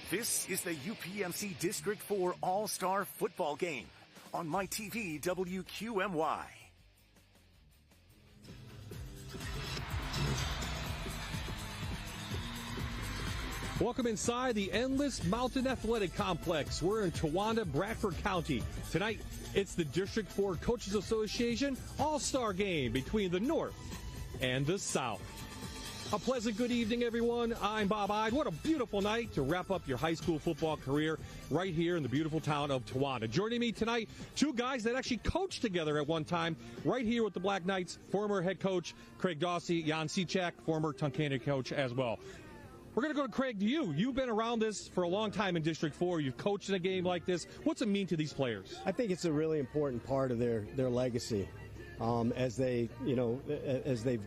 This is the UPMC District 4 All Star Football game on MyTV WQMY. Welcome inside the Endless Mountain Athletic Complex. We're in Towanda, Bradford County. Tonight, it's the District 4 Coaches Association All-Star Game between the North and the South. A pleasant good evening, everyone. I'm Bob Ide. What a beautiful night to wrap up your high school football career right here in the beautiful town of Towanda. Joining me tonight, two guys that actually coached together at one time right here with the Black Knights, former head coach Craig Dawsey, Jan Cechak, former Tunkhannock coach as well. We're going to go to Craig, to you. You've been around this for a long time in District 4. You've coached in a game like this. What's it mean to these players? I think it's a really important part of their legacy. As they've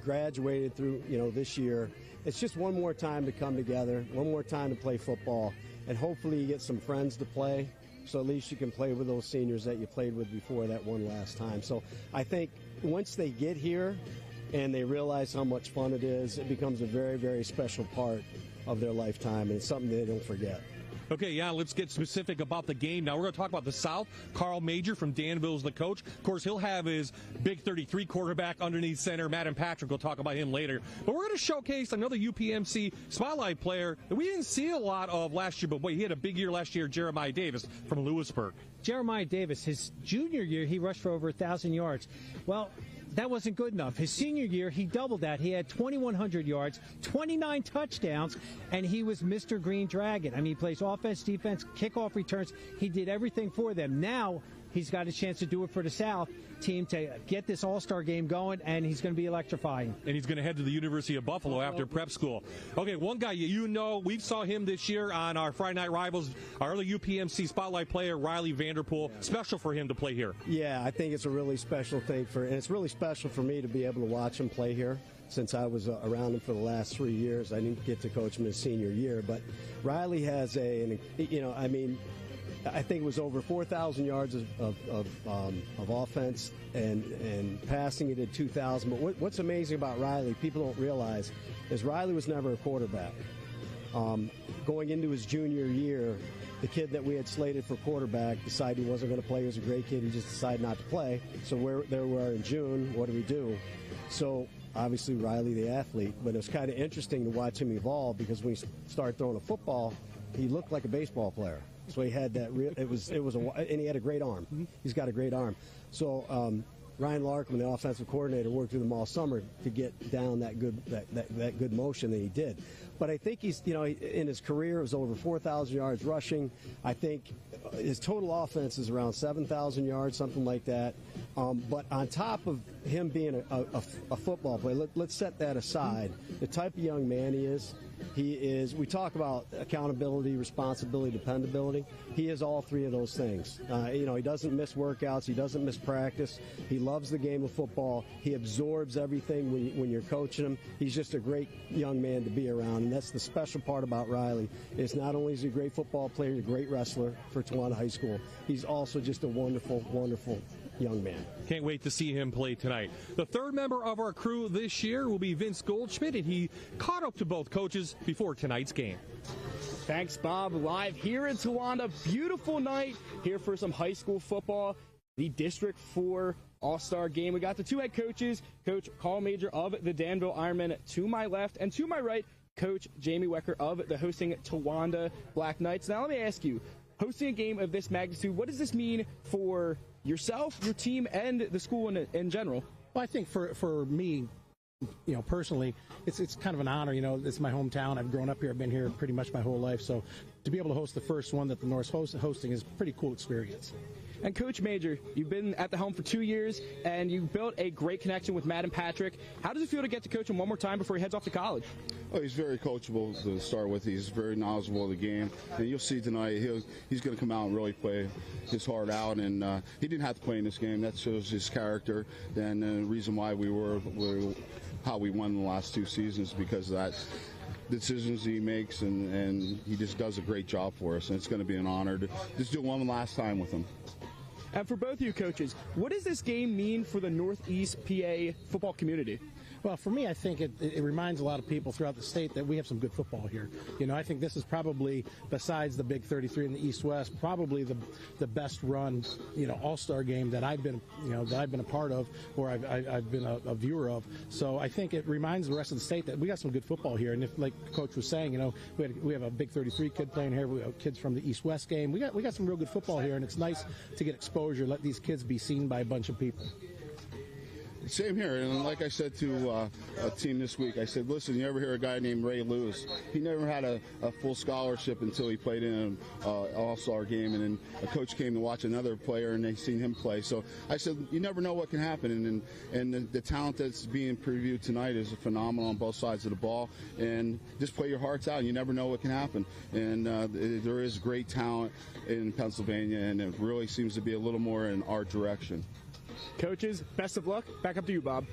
graduated through, this year, it's just one more time to come together, one more time to play football, and hopefully you get some friends to play, so at least you can play with those seniors that you played with before that one last time. So I think once they get here and they realize how much fun it is, it becomes a very, very special part of their lifetime, and it's something they don't forget. Okay, yeah, let's get specific about the game. Now, we're going to talk about the South. Carl Major from Danville is the coach. Of course, he'll have his big 33 quarterback underneath center. Madden Patrick will talk about him later. But we're going to showcase another UPMC spotlight player that we didn't see a lot of last year, but boy, he had a big year last year, Jeremiah Davis from Lewisburg. Jeremiah Davis, his junior year, he rushed for over 1,000 yards. Well, that wasn't good enough. His senior year, he doubled that. He had 2,100 yards, 29 touchdowns, and he was Mr. Green Dragon. I mean, he plays offense, defense, kickoff returns. He did everything for them. Now he's got a chance to do it for the South team to get this All-Star game going, and he's going to be electrifying. And he's going to head to the University of Buffalo after prep school. Okay, one guy we saw him this year on our Friday Night Rivals, our other UPMC spotlight player, Riley Vanderpool. Yeah. Special for him to play here. Yeah, I think it's a really special thing and it's really special for me to be able to watch him play here. Since I was around him for the last 3 years, I didn't get to coach him his senior year, but Riley has I think it was over 4,000 yards of offense and passing it at 2,000. But what's amazing about Riley, people don't realize, is Riley was never a quarterback. Going into his junior year, the kid that we had slated for quarterback decided he wasn't going to play. He was a great kid. He just decided not to play. So there we are in June. What do? So obviously Riley the athlete, but it was kind of interesting to watch him evolve because when he started throwing a football, he looked like a baseball player. So he had that and he had a great arm. He's got a great arm. So Ryan Larkin, the offensive coordinator, worked with him all summer to get down that good motion that he did. But I think he's, in his career, it was over 4,000 yards rushing. I think his total offense is around 7,000 yards, something like that. But on top of him being a football player, let's set that aside. The type of young man he is, we talk about accountability, responsibility, dependability. He is all three of those things. He doesn't miss workouts. He doesn't miss practice. He loves the game of football. He absorbs everything when you're coaching him. He's just a great young man to be around, and that's the special part about Riley. Is not only is he a great football player, he's a great wrestler for Towanda High School, he's also just a wonderful, wonderful young man. Can't wait to see him play tonight. The third member of our crew this year will be Vince Goldschmidt, and he caught up to both coaches before tonight's game. Thanks, Bob. Live here in Towanda. Beautiful night here for some high school football. The District 4 All-Star game. We got the two head coaches, Coach Carl Major of the Danville Ironmen to my left, and to my right, Coach Jamie Wecker of the hosting Towanda Black Knights. Now let me ask you, hosting a game of this magnitude, what does this mean for yourself, your team, and the school in general? Well, I think for me, personally, it's kind of an honor. It's my hometown. I've grown up here. I've been here pretty much my whole life. So to be able to host the first one that the North's hosting is a pretty cool experience. And Coach Major, you've been at the helm for 2 years, and you built a great connection with Madden Patrick. How does it feel to get to coach him one more time before he heads off to college? Oh, he's very coachable to start with. He's very knowledgeable of the game. And you'll see tonight he's going to come out and really play his heart out. And he didn't have to play in this game. That shows his character. And the reason why how we won the last 2 seasons, because of that decisions he makes, and he just does a great job for us. And it's going to be an honor to just do one last time with him. And for both of you coaches, what does this game mean for the Northeast PA football community? Well, for me, I think it reminds a lot of people throughout the state that we have some good football here. You know, I think this is probably, besides the Big 33 in the East-West, probably the best run, you know, all-star game that I've been a part of, or I've been a viewer of. So I think it reminds the rest of the state that we got some good football here. And if, like Coach was saying, you know, we have a Big 33 kid playing here. We have kids from the East-West game. We got some real good football here, and it's nice to get exposure, let these kids be seen by a bunch of people. Same here, and like I said to a team this week, I said, listen, you ever hear a guy named Ray Lewis? He never had a full scholarship until he played in an all-star game, and then a coach came to watch another player, and they seen him play. So I said, you never know what can happen, and the talent that's being previewed tonight is phenomenal on both sides of the ball, and just play your hearts out, and you never know what can happen. And there is great talent in Pennsylvania, and it really seems to be a little more in our direction. Coaches, best of luck. Back up to you, Bob.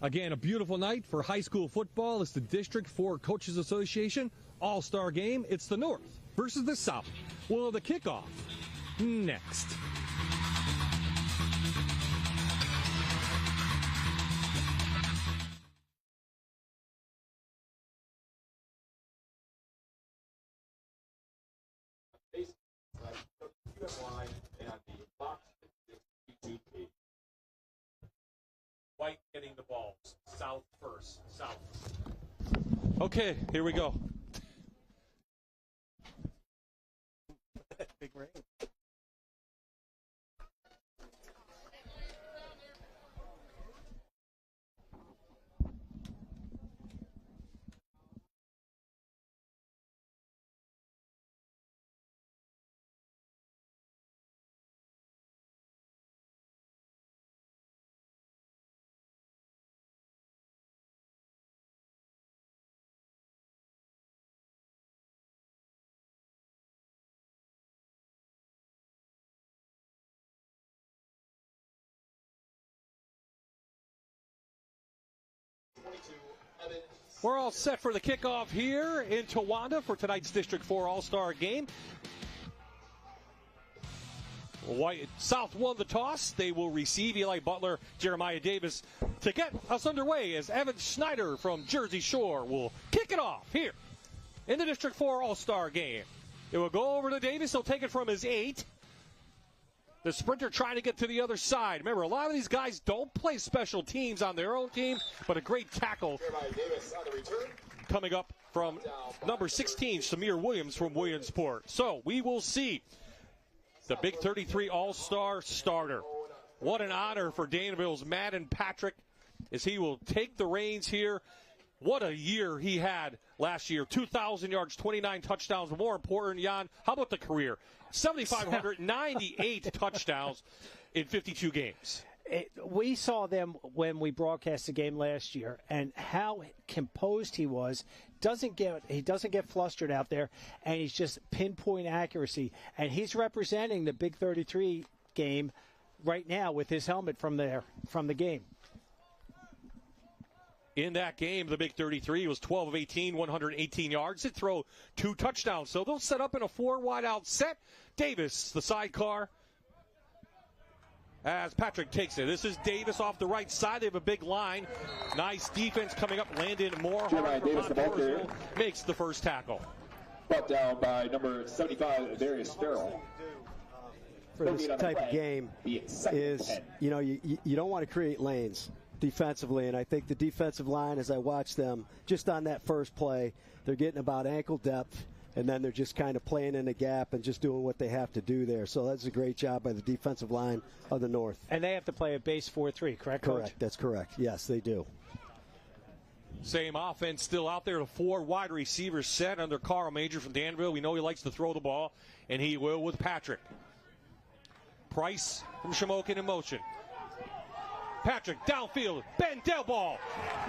Again, a beautiful night for high school football. It's the District 4 Coaches Association All-Star Game. It's the North versus the South. Well, the kickoff next. White getting the balls. South first. South. Okay, here we go. Big rain. We're all set for the kickoff here in Towanda for tonight's District 4 All-Star Game. South won the toss. They will receive. Eli Butler, Jeremiah Davis to get us underway as Evan Schneider from Jersey Shore will kick it off here in the District 4 All-Star Game. It will go over to Davis. He'll take it from his 8. The sprinter trying to get to the other side. Remember, a lot of these guys don't play special teams on their own team, but a great tackle coming up from number 16, Samir Williams from Williamsport. So we will see the Big 33 All-Star starter. What an honor for Danville's Madden Patrick as he will take the reins here. What a year he had last year. 2,000 yards, 29 touchdowns. More important, Jan, how about the career? 7,598 touchdowns in 52 games. We saw them when we broadcast the game last year, and how composed he was. He doesn't get flustered out there, and he's just pinpoint accuracy. And he's representing the Big 33 game right now with his helmet from the game. In that game, the Big 33 was 12 of 18, 118 yards. It throw 2 touchdowns. So they'll set up in a 4-wide-out set. Davis, the sidecar, as Patrick takes it. This is Davis off the right side. They have a big line. Nice defense coming up. Landon Moore makes the first tackle. Brought down by number 75, Darius Farrell. For this type of game is, you know, you don't want to create lanes defensively, and I think the defensive line, as I watch them, just on that first play, they're getting about ankle depth, and then they're just kind of playing in the gap and just doing what they have to do there. So that's a great job by the defensive line of the North. And they have to play a base 4-3, correct, Coach? Correct, that's correct. Yes, they do. Same offense still out there. The 4 wide receivers set under Carl Major from Danville. We know he likes to throw the ball, and he will with Patrick. Price from Shamokin in motion. Patrick downfield, Ben Delball,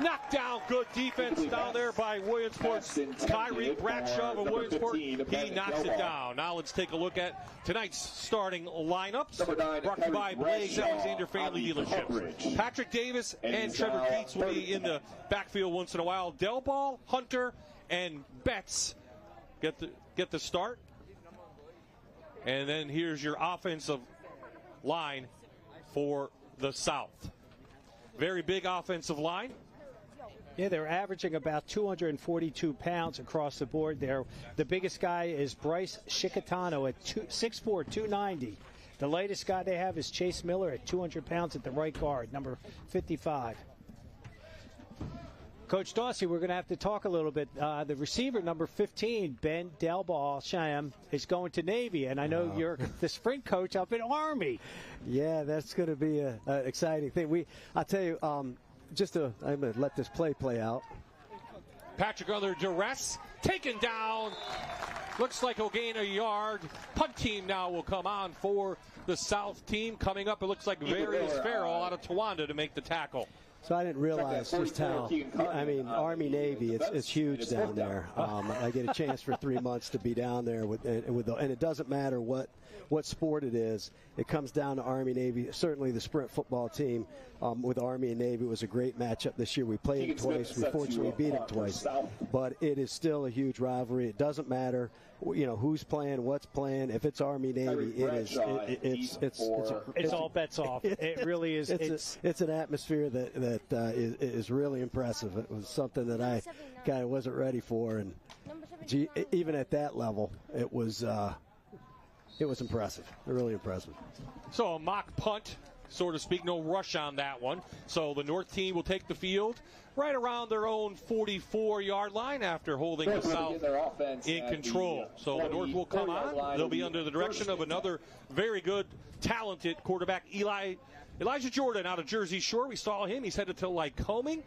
knocked down, good defense down there by Williamsport's Kyrie Bradshaw of Williamsport. He knocks it down. Now let's take a look at tonight's starting lineups, brought to you by Blaise Alexander Family Dealership. Patrick Davis and Trevor Keats will be in the backfield once in a while. Delball, Hunter, and Betts get the start. And then here's your offensive line for the South. very big offensive line. Yeah, they're averaging about 242 pounds across the board there. The biggest guy is Bryce Chicatano at 6'4", 290. The latest guy they have is Chase Miller at 200 pounds at the right guard, number 55. Coach Dawsey, we're going to have to talk a little bit. The receiver, number 15, Ben Delball-Sham, is going to Navy, and I know you're the sprint coach up in Army. Yeah, that's going to be an exciting thing. I'll tell you, I'm going to let this play out. Patrick under duress, taken down. Looks like he'll gain a yard. Punt team now will come on for the South team. Coming up, it looks like Various Farrell out of Towanda to make the tackle. So I didn't realize just how, Army Navy, it's huge down there. I get a chance for 3 months to be down there and it doesn't matter what sport it is. It comes down to Army Navy. Certainly the sprint football team with Army and Navy was a great matchup this year. We played them twice. We fortunately beat them twice. But it is still a huge rivalry. It doesn't matter, who's playing, what's playing. If it's Army Navy, it's all bets off. It really is. It's an atmosphere that is really impressive. It was something that I kind of wasn't ready for, and even at that level, it was impressive. Really impressive. So a mock punt, so to speak, no rush on that one. So the North team will take the field right around their own 44-yard line after holding the South in control. So the North will come on. They'll be under the direction of another very good, talented quarterback, Elijah Jordan out of Jersey Shore. We saw him. He's headed to Lycoming.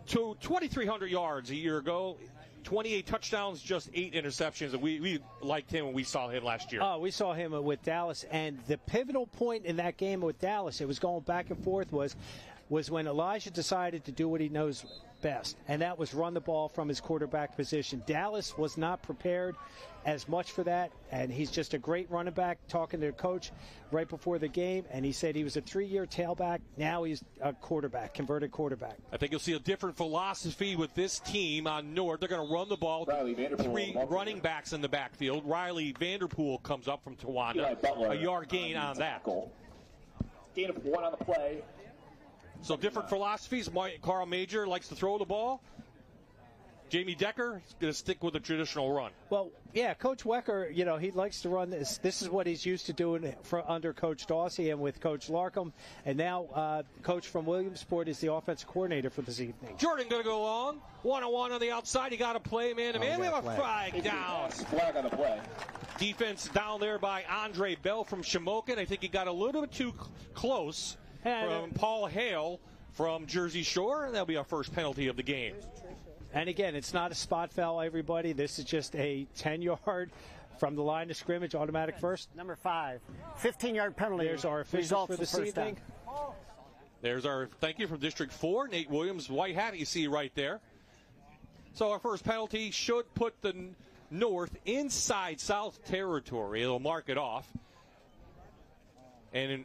To 2,300 yards a year ago. 28 touchdowns, just 8 interceptions. We liked him when we saw him last year. Oh, we saw him with Dallas. And the pivotal point in that game with Dallas, it was going back and forth, was when Elijah decided to do what he knows best, and that was run the ball from his quarterback position. Dallas was not prepared as much for that, and he's just a great running back. Talking to the coach right before the game, and he said he was a 3-year tailback. Now he's a quarterback, converted quarterback. I think you'll see a different philosophy with this team on North. They're going to run the ball. 3 running backs in the backfield. Riley Vanderpool comes up from Towanda. A yard gain on that. Gain of 1 on the play. So different philosophies. Carl Major likes to throw the ball. Jamie Decker is going to stick with the traditional run. Well, yeah, Coach Wecker, he likes to run this. This is what he's used to doing under Coach Dawsey and with Coach Larkham. And now Coach from Williamsport is the offensive coordinator for this evening. Jordan going to go long. 1-on-1 on the outside. He got to play man-to-man. We have a flag down. Flag on the play. Defense down there by Andre Bell from Shamokin. I think he got a little bit too close from Paul Hale from Jersey Shore. And that'll be our first penalty of the game. And again, it's not a spot foul, everybody. This is just a 10-yard from the line of scrimmage, automatic first. Number 5, 15-yard penalty. There's our officials for this evening. There's our thank you from District 4, Nate Williams, white hat you see right there. So our first penalty should put the North inside South territory. It'll mark it off. And in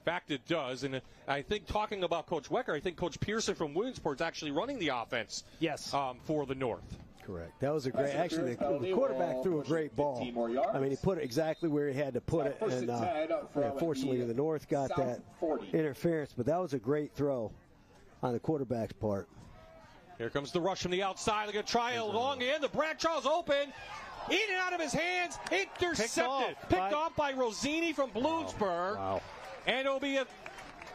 fact, it does. And I think talking about Coach Wecker, I think Coach Pearson from Williamsport is actually running the offense. Yes. For the North. Correct. That was a great. Actually, the quarterback threw a great ball. I mean, he put it exactly where he had to put it, and fortunately, the North got that interference. But that was a great throw on the quarterback's part. Here comes the rush from the outside. They're going to try a long end. The Bradshaw's open. In and out of his hands. Intercepted. Picked off by Rosini from Bloomsburg. Wow. And it'll be a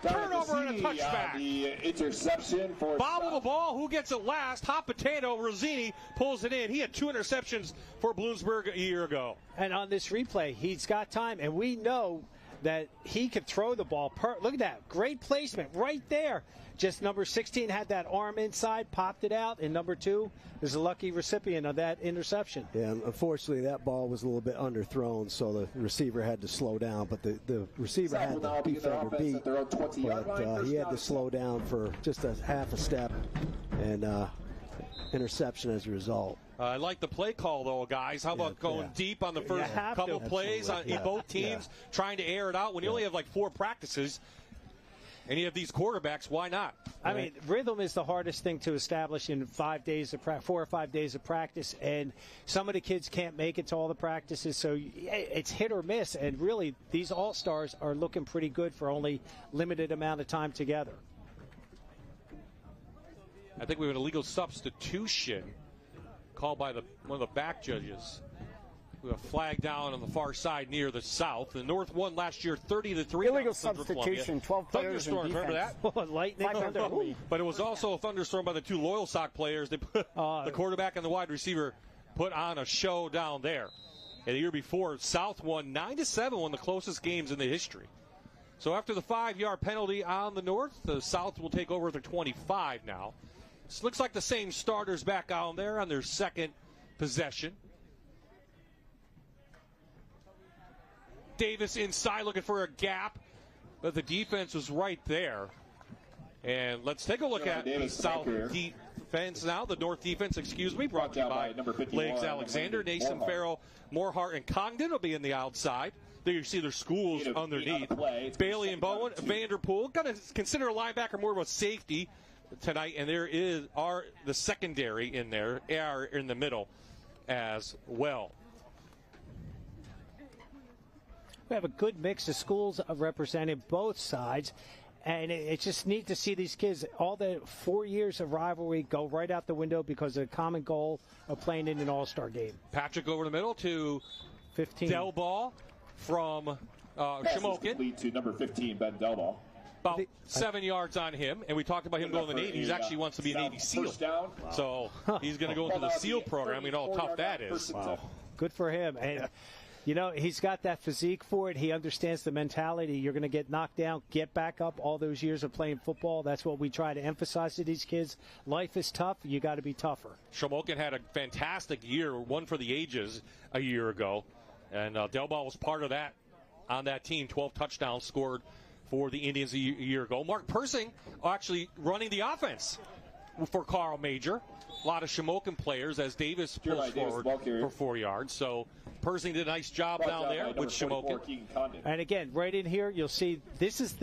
turnover and a touchback. The interception for bobble the ball. Who gets it last? Hot potato. Rosini pulls it in. He had 2 interceptions for Bloomsburg a year ago. And on this replay, he's got time, and we know that he could throw the ball. Look at that. Great placement right there. Just number 16 had that arm inside, popped it out, and number 2 is a lucky recipient of that interception. Yeah, unfortunately, that ball was a little bit underthrown, so the receiver had to slow down. But the receiver had the defender beat, but he had to slow down for just a half a step, and interception as a result. I like the play call, though, guys. How about going deep on the first couple plays in both teams, trying to air it out when you only have like 4 practices? any of these quarterbacks, why not? I mean, rhythm is the hardest thing to establish in 4 or 5 days of practice, and some of the kids can't make it to all the practices, so it's hit or miss. And really, these All-Stars are looking pretty good for only limited amount of time together. I think we have an illegal substitution called by one of the back judges. We have a flag down on the far side near the south. The North won last year 30-3. Illegal substitution, 12 players in defense. Remember that? Lightning. But it was also a thunderstorm by the 2 Loyal Sock players. They put the quarterback and the wide receiver put on a show down there. And the year before, South won 9-7, one of the closest games in the history. So after the 5-yard penalty on the North, the South will take over their 25 now. This looks like the same starters back out there on their second possession. Davis inside looking for a gap, but the defense was right there. And let's take a look at the South defense now. The North defense, brought to you by Blaise Alexander, Nason Farrell, Morehart, and Congdon will be in the outside. There you see their schools underneath. Bailey and Bowen, Vanderpool. Going to consider a linebacker more of a safety tonight, and there are the secondary in there, are in the middle as well. We have a good mix of schools representing both sides, and it's just neat to see these kids, all the 4 years of rivalry go right out the window because of the common goal of playing in an all-star game. Patrick over the middle to 15. Del Ball from Shamokin. Lead to number 15, Ben Delball. About 7 yards on him, and we talked about him going to the Navy. He actually wants to be a Navy SEAL. So he's going to go into the SEAL program. You know how tough that is. Wow. Good for him. And you know, he's got that physique for it. He understands the mentality. You're going to get knocked down, get back up. All those years of playing football, that's what we try to emphasize to these kids. Life is tough. You got to be tougher. Shamokin had a fantastic year, one for the ages a year ago. And Delball was part of that on that team. 12 touchdowns scored for the Indians a year ago. Mark Persing actually running the offense for Carl Major. A lot of Shamokin players as Davis pulls forward for 4 yards. So Persing did a nice job down there with Shamokin. And again, right in here, you'll see this is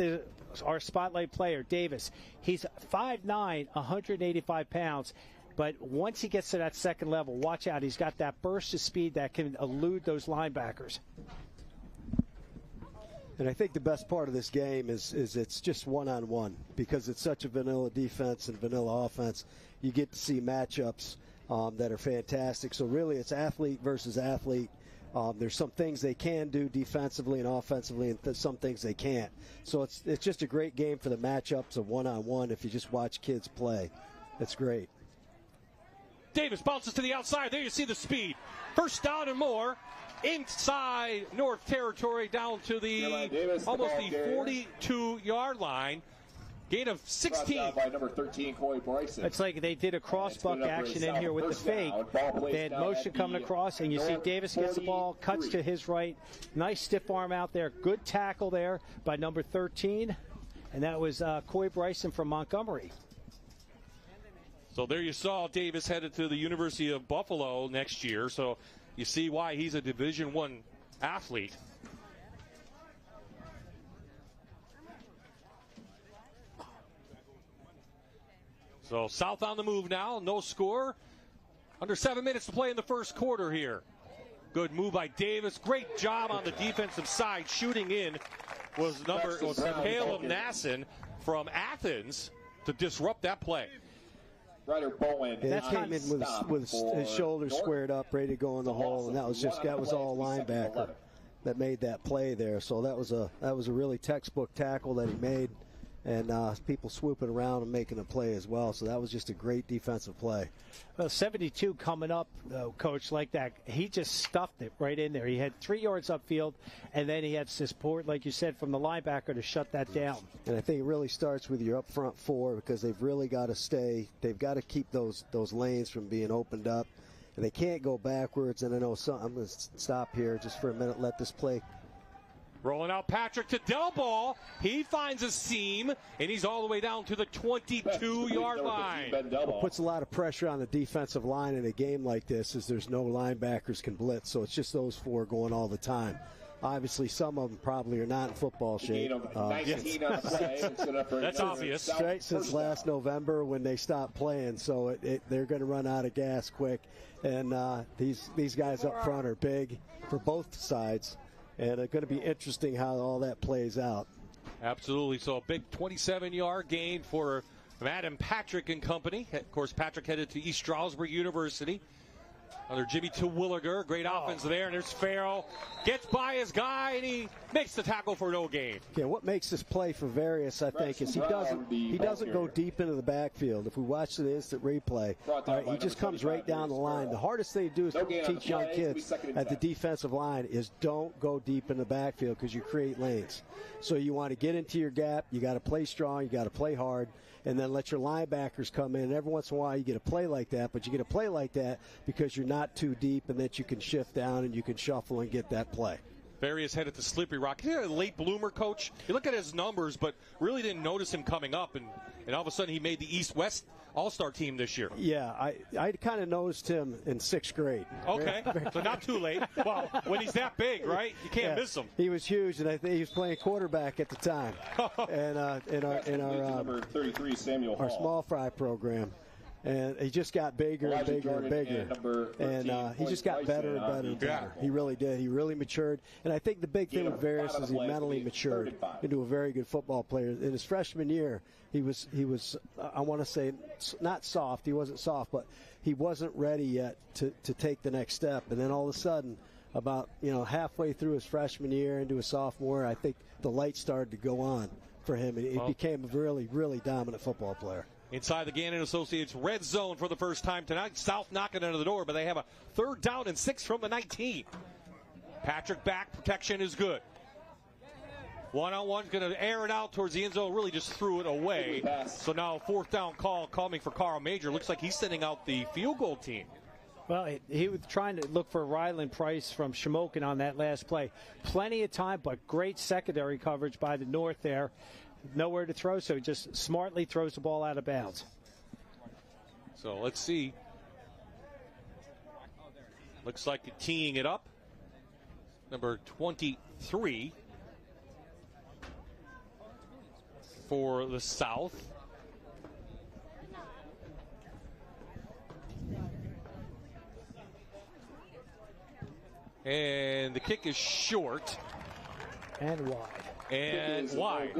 our spotlight player, Davis. He's 5'9", 185 pounds. But once he gets to that second level, watch out. He's got that burst of speed that can elude those linebackers. And I think the best part of this game is it's just one-on-one because it's such a vanilla defense and vanilla offense. You get to see matchups that are fantastic. So really it's athlete versus athlete. There's some things they can do defensively and offensively and some things they can't. So it's just a great game for the matchups of one-on-one if you just watch kids play. It's great. Davis bounces to the outside. There you see the speed. First down and more. Inside North territory down to almost the 42-yard line. Gain of 16. By number 13, Corey Bryson. It's like they did a cross-buck action in here with the fake. They had motion coming across, and you see Davis gets the ball, cuts to his right. Nice stiff arm out there. Good tackle there by number 13. And that was Coy Bryson from Montgomery. So there you saw Davis headed to the University of Buffalo next year. So you see why he's a Division I athlete. So South on the move now. No score. Under 7 minutes to play in the first quarter here. Good move by Davis. Great job on the defensive side. Shooting in was Caleb Nasson from Athens to disrupt that play. Ryder Bowen. And he came in with his shoulders squared up, ready to go in the hole, and that was all linebacker that made that play there. So that was a really textbook tackle that he made, and people swooping around and making a play as well. So that was just a great defensive play. Well, 72 coming up, though, Coach, like that. He just stuffed it right in there. He had 3 yards upfield, and then he had support, like you said, from the linebacker to shut that down. And I think it really starts with your up front 4 because they've really got to stay. They've got to keep those lanes from being opened up. And they can't go backwards. And I know I'm going to stop here just for a minute, let this play. Rolling out Patrick to Delball. He finds a seam, and he's all the way down to the 22-yard line. What puts a lot of pressure on the defensive line in a game like this is there's no linebackers can blitz, so it's just those 4 going all the time. Obviously, some of them probably are not in football shape. That's obvious. Straight since last November when they stopped playing, so they're going to run out of gas quick. And these guys up front are big for both sides, and it's going to be interesting how all that plays out. Absolutely. So a big 27-yard gain for Madam Patrick and company. Of course, Patrick headed to East Stroudsburg University. Under Jimmy Terwilliger, great offense there, and there's Farrell. Gets by his guy, and he makes the tackle for no gain. Yeah, what makes this play for Various, I think, is he doesn't go deep into the backfield. If we watch the instant replay, he just comes right down the line. The hardest thing to do is teach young kids at the defensive line is don't go deep in the backfield because you create lanes. So you want to get into your gap. You got to play strong. You got to play hard. And then let your linebackers come in. And every once in a while you get a play like that, but you get a play like that because you're not too deep and that you can shift down and you can shuffle and get that play. Various headed to Slippery Rock. He's a late bloomer, Coach. You look at his numbers, but really didn't notice him coming up, and all of a sudden he made the East-West All-Star team this year. Yeah, I kind of noticed him in 6th grade. Okay, so not too late. Well, when he's that big, right, you can't miss him. He was huge, and I think he was playing quarterback at the time. And in our number 33, Samuel our Hall. small fry program. And he just got bigger and bigger and bigger. And he just got better and better and better. He really did. He really matured. And I think the big thing with Various is he mentally matured into a very good football player. In his freshman year, he was I want to say, not soft. He wasn't soft, but he wasn't ready yet to take the next step. And then all of a sudden, about halfway through his freshman year into his sophomore, I think the light started to go on for him. And he became a really, really dominant football player. Inside the Gannon Associates red zone for the first time tonight. South knocking under the door, but they have a 3rd down and 6 from the 19. Patrick back. Protection is good. One-on-one's going to air it out towards the end zone. Really just threw it away. So now 4th down call coming for Carl Major. Looks like he's sending out the field goal team. Well, he was trying to look for Ryland Price from Shamokin on that last play. Plenty of time, but great secondary coverage by the North there. Nowhere to throw, so he just smartly throws the ball out of bounds. So let's see. Looks like teeing it up. Number 23 for the South. And the kick is short. And wide. And wide.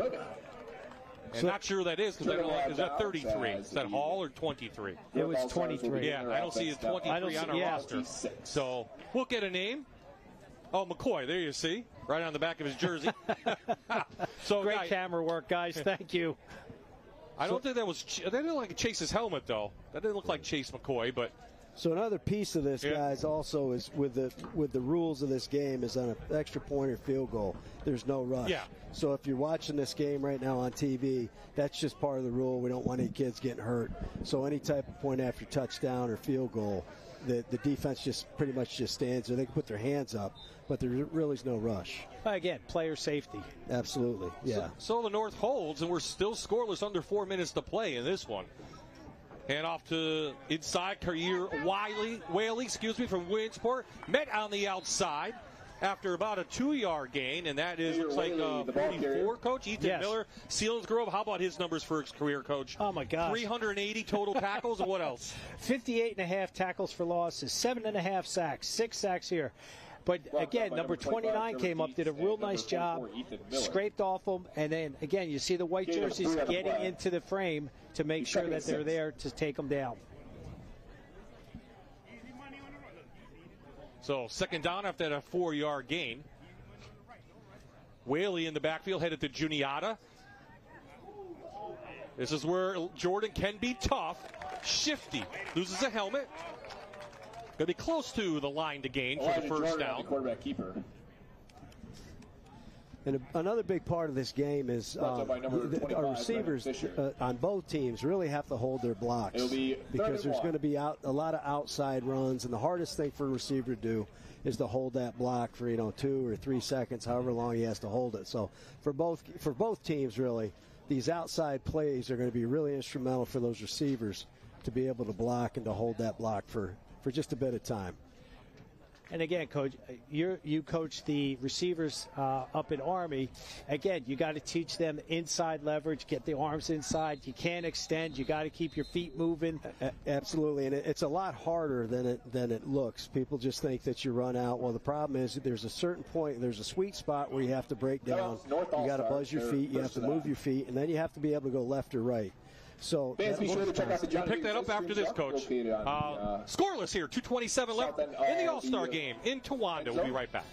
And not sure who that is because I don't know. Is that 33? Is that Hall or 23? It was 23. Yeah, I don't see a 23 on our roster. So we'll get a name. Oh, McCoy. There you see. Right on the back of his jersey. So great camera work, guys. Thank you. I don't think that was. That didn't look like Chase's helmet, though. That didn't look like Chase McCoy, but. So another piece of this, guys, also is with the rules of this game is on an extra point or field goal, there's no rush. Yeah. So if you're watching this game right now on TV, that's just part of the rule. We don't want any kids getting hurt. So any type of point after touchdown or field goal, the defense just pretty much just stands there. They can put their hands up, but there really is no rush. Again, player safety. Absolutely, yeah. So the North holds, and we're still scoreless under 4 minutes to play in this one. Hand off to inside career Whaley, from Williamsport. Met on the outside after about a 2-yard gain, and that is, looks like 44, Coach. Ethan Miller, Selinsgrove. How about his numbers for his career, Coach? Oh, my gosh. 380 total tackles, and what else? 58.5 tackles for losses, 7.5 sacks, 6 sacks here. But again, number 29 came up, did a real nice job, scraped off them, and then again, you see the white jerseys getting into the frame to make sure that they're there to take them down. So 2nd down after that 4-yard gain. Whaley in the backfield headed to Juniata. This is where Jordan can be tough. Shifty loses a helmet. Going to be close to the line to gain for the 1st down. Quarterback keeper. And another big part of this game is our receivers on both teams really have to hold their blocks because there's going to be a lot of outside runs, and the hardest thing for a receiver to do is to hold that block for 2 or 3 seconds, however long he has to hold it. So for both teams, really, these outside plays are going to be really instrumental for those receivers to be able to block and to hold that block for just a bit of time. And again, Coach, you coach the receivers up in Army. Again, you got to teach them inside leverage, get the arms inside. You can't extend. You got to keep your feet moving. Absolutely, and it's a lot harder than it looks. People just think that you run out. Well, the problem is there's a certain point, there's a sweet spot where you have to break down. You got to buzz your feet. You have to move your feet, and then you have to be able to go left or right. So be sure to check out the we'll pick that up after this, Coach. Scoreless here, 2:27 left in the All-Star game in Towanda. We'll be right back.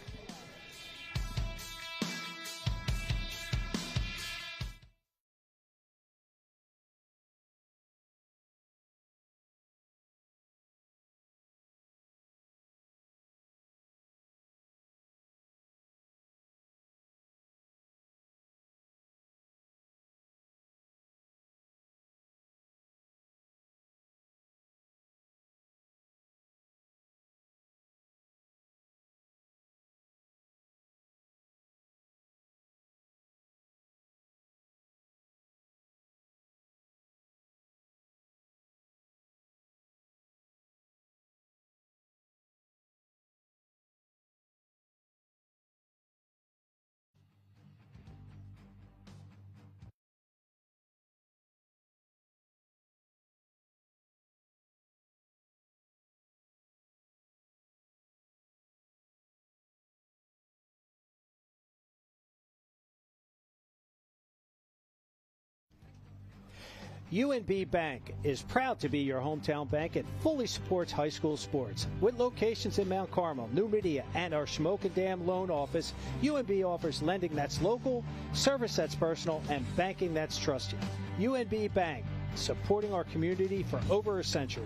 UNB Bank is proud to be your hometown bank and fully supports high school sports. With locations in Mount Carmel, New Media, and our Smoke and Dam loan office, UNB offers lending that's local, service that's personal, and banking that's trusted. UNB Bank, supporting our community for over a century.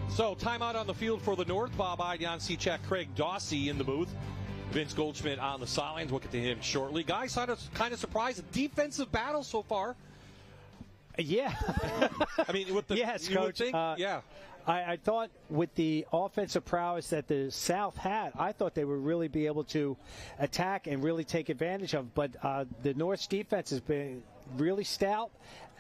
So, timeout on the field for the North. Bob Ide, Jan Cechak, Craig Dawsey in the booth. Vince Goldschmidt on the sidelines. We'll get to him shortly. Guys, kind of surprised. A defensive battle so far. Yeah. I mean, with the yes, you Coach. would think, yeah. I thought with the offensive prowess that the South had, I thought they would really be able to attack and really take advantage of. But the North's defense has been really stout,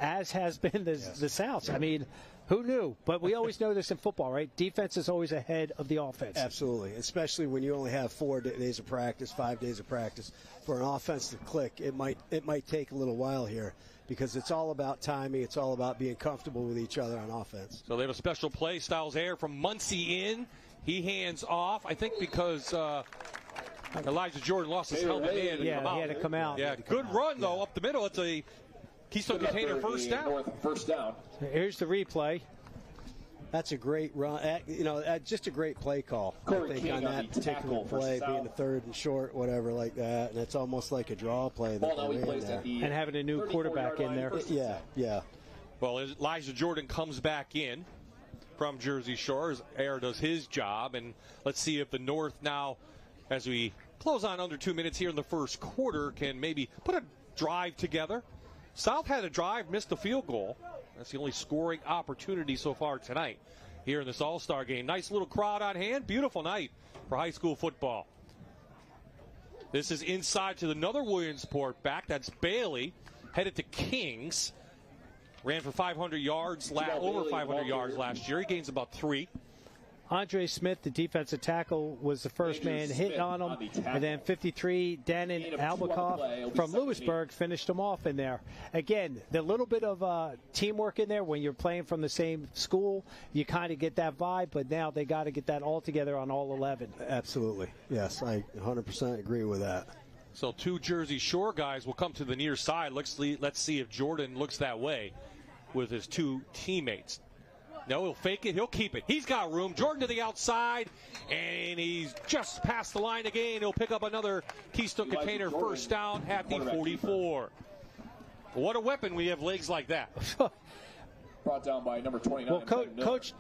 as has been the South's. I mean, who knew? But we always know this in football, right? Defense is always ahead of the offense. Absolutely, especially when you only have 4 days of practice, 5 days of practice. For an offense to click, it might take a little while here, because it's all about timing. It's all about being comfortable with each other on offense. So they have a special play. Styles air from Muncie in. He hands off, I think, because Elijah Jordan lost his helmet in. Yeah, he had to come out. Yeah, good run, though, up the middle. It's a Keystone Container first down. First down. Here's the replay. That's a great run. Just a great play call, I think, on that particular play, being the third and short, whatever like that. And it's almost like a draw play that they ran there. And having a new quarterback in there. Yeah. Well, Elijah Jordan comes back in from Jersey Shore. Air does his job. And let's see if the North now, as we close on under 2 minutes here in the first quarter, can maybe put a drive together. South had a drive, missed the field goal. That's the only scoring opportunity so far tonight here in this All-Star game. Nice little crowd on hand. Beautiful night for high school football. This is inside to another Williamsport back. That's Bailey, headed to Kings. Ran for 500 yards, over 500 yards last year. He gains about 3. Andre Smith, the defensive tackle, was the first man hit on him. And then 53, Danon Albakoff from Lewisburg finished him off in there. Again, the little bit of teamwork in there when you're playing from the same school, you kind of get that vibe, but now they got to get that all together on all 11. Absolutely. Yes, I 100% agree with that. So 2 Jersey Shore guys will come to the near side. Let's see if Jordan looks that way with his 2 teammates. No, he'll fake it. He'll keep it. He's got room. Jordan to the outside, and he's just past the line again. He'll pick up another Keystone Container first down at the 44. What a weapon. We have legs like that. Brought down by number 29. Well, Coach,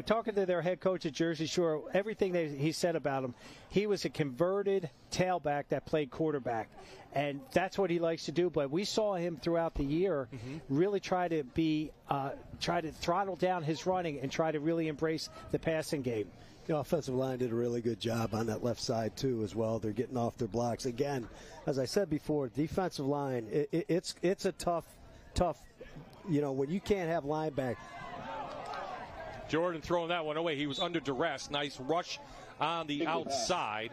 talking to their head coach at Jersey Shore, everything he said about him, he was a converted tailback that played quarterback. And that's what he likes to do. But we saw him throughout the year really try to throttle down his running and try to really embrace the passing game. The offensive line did a really good job on that left side, too, as well. They're getting off their blocks. Again, as I said before, defensive line, it's a tough, when you can't have linebackers. Jordan throwing that one away. He was under duress. Nice rush on the outside.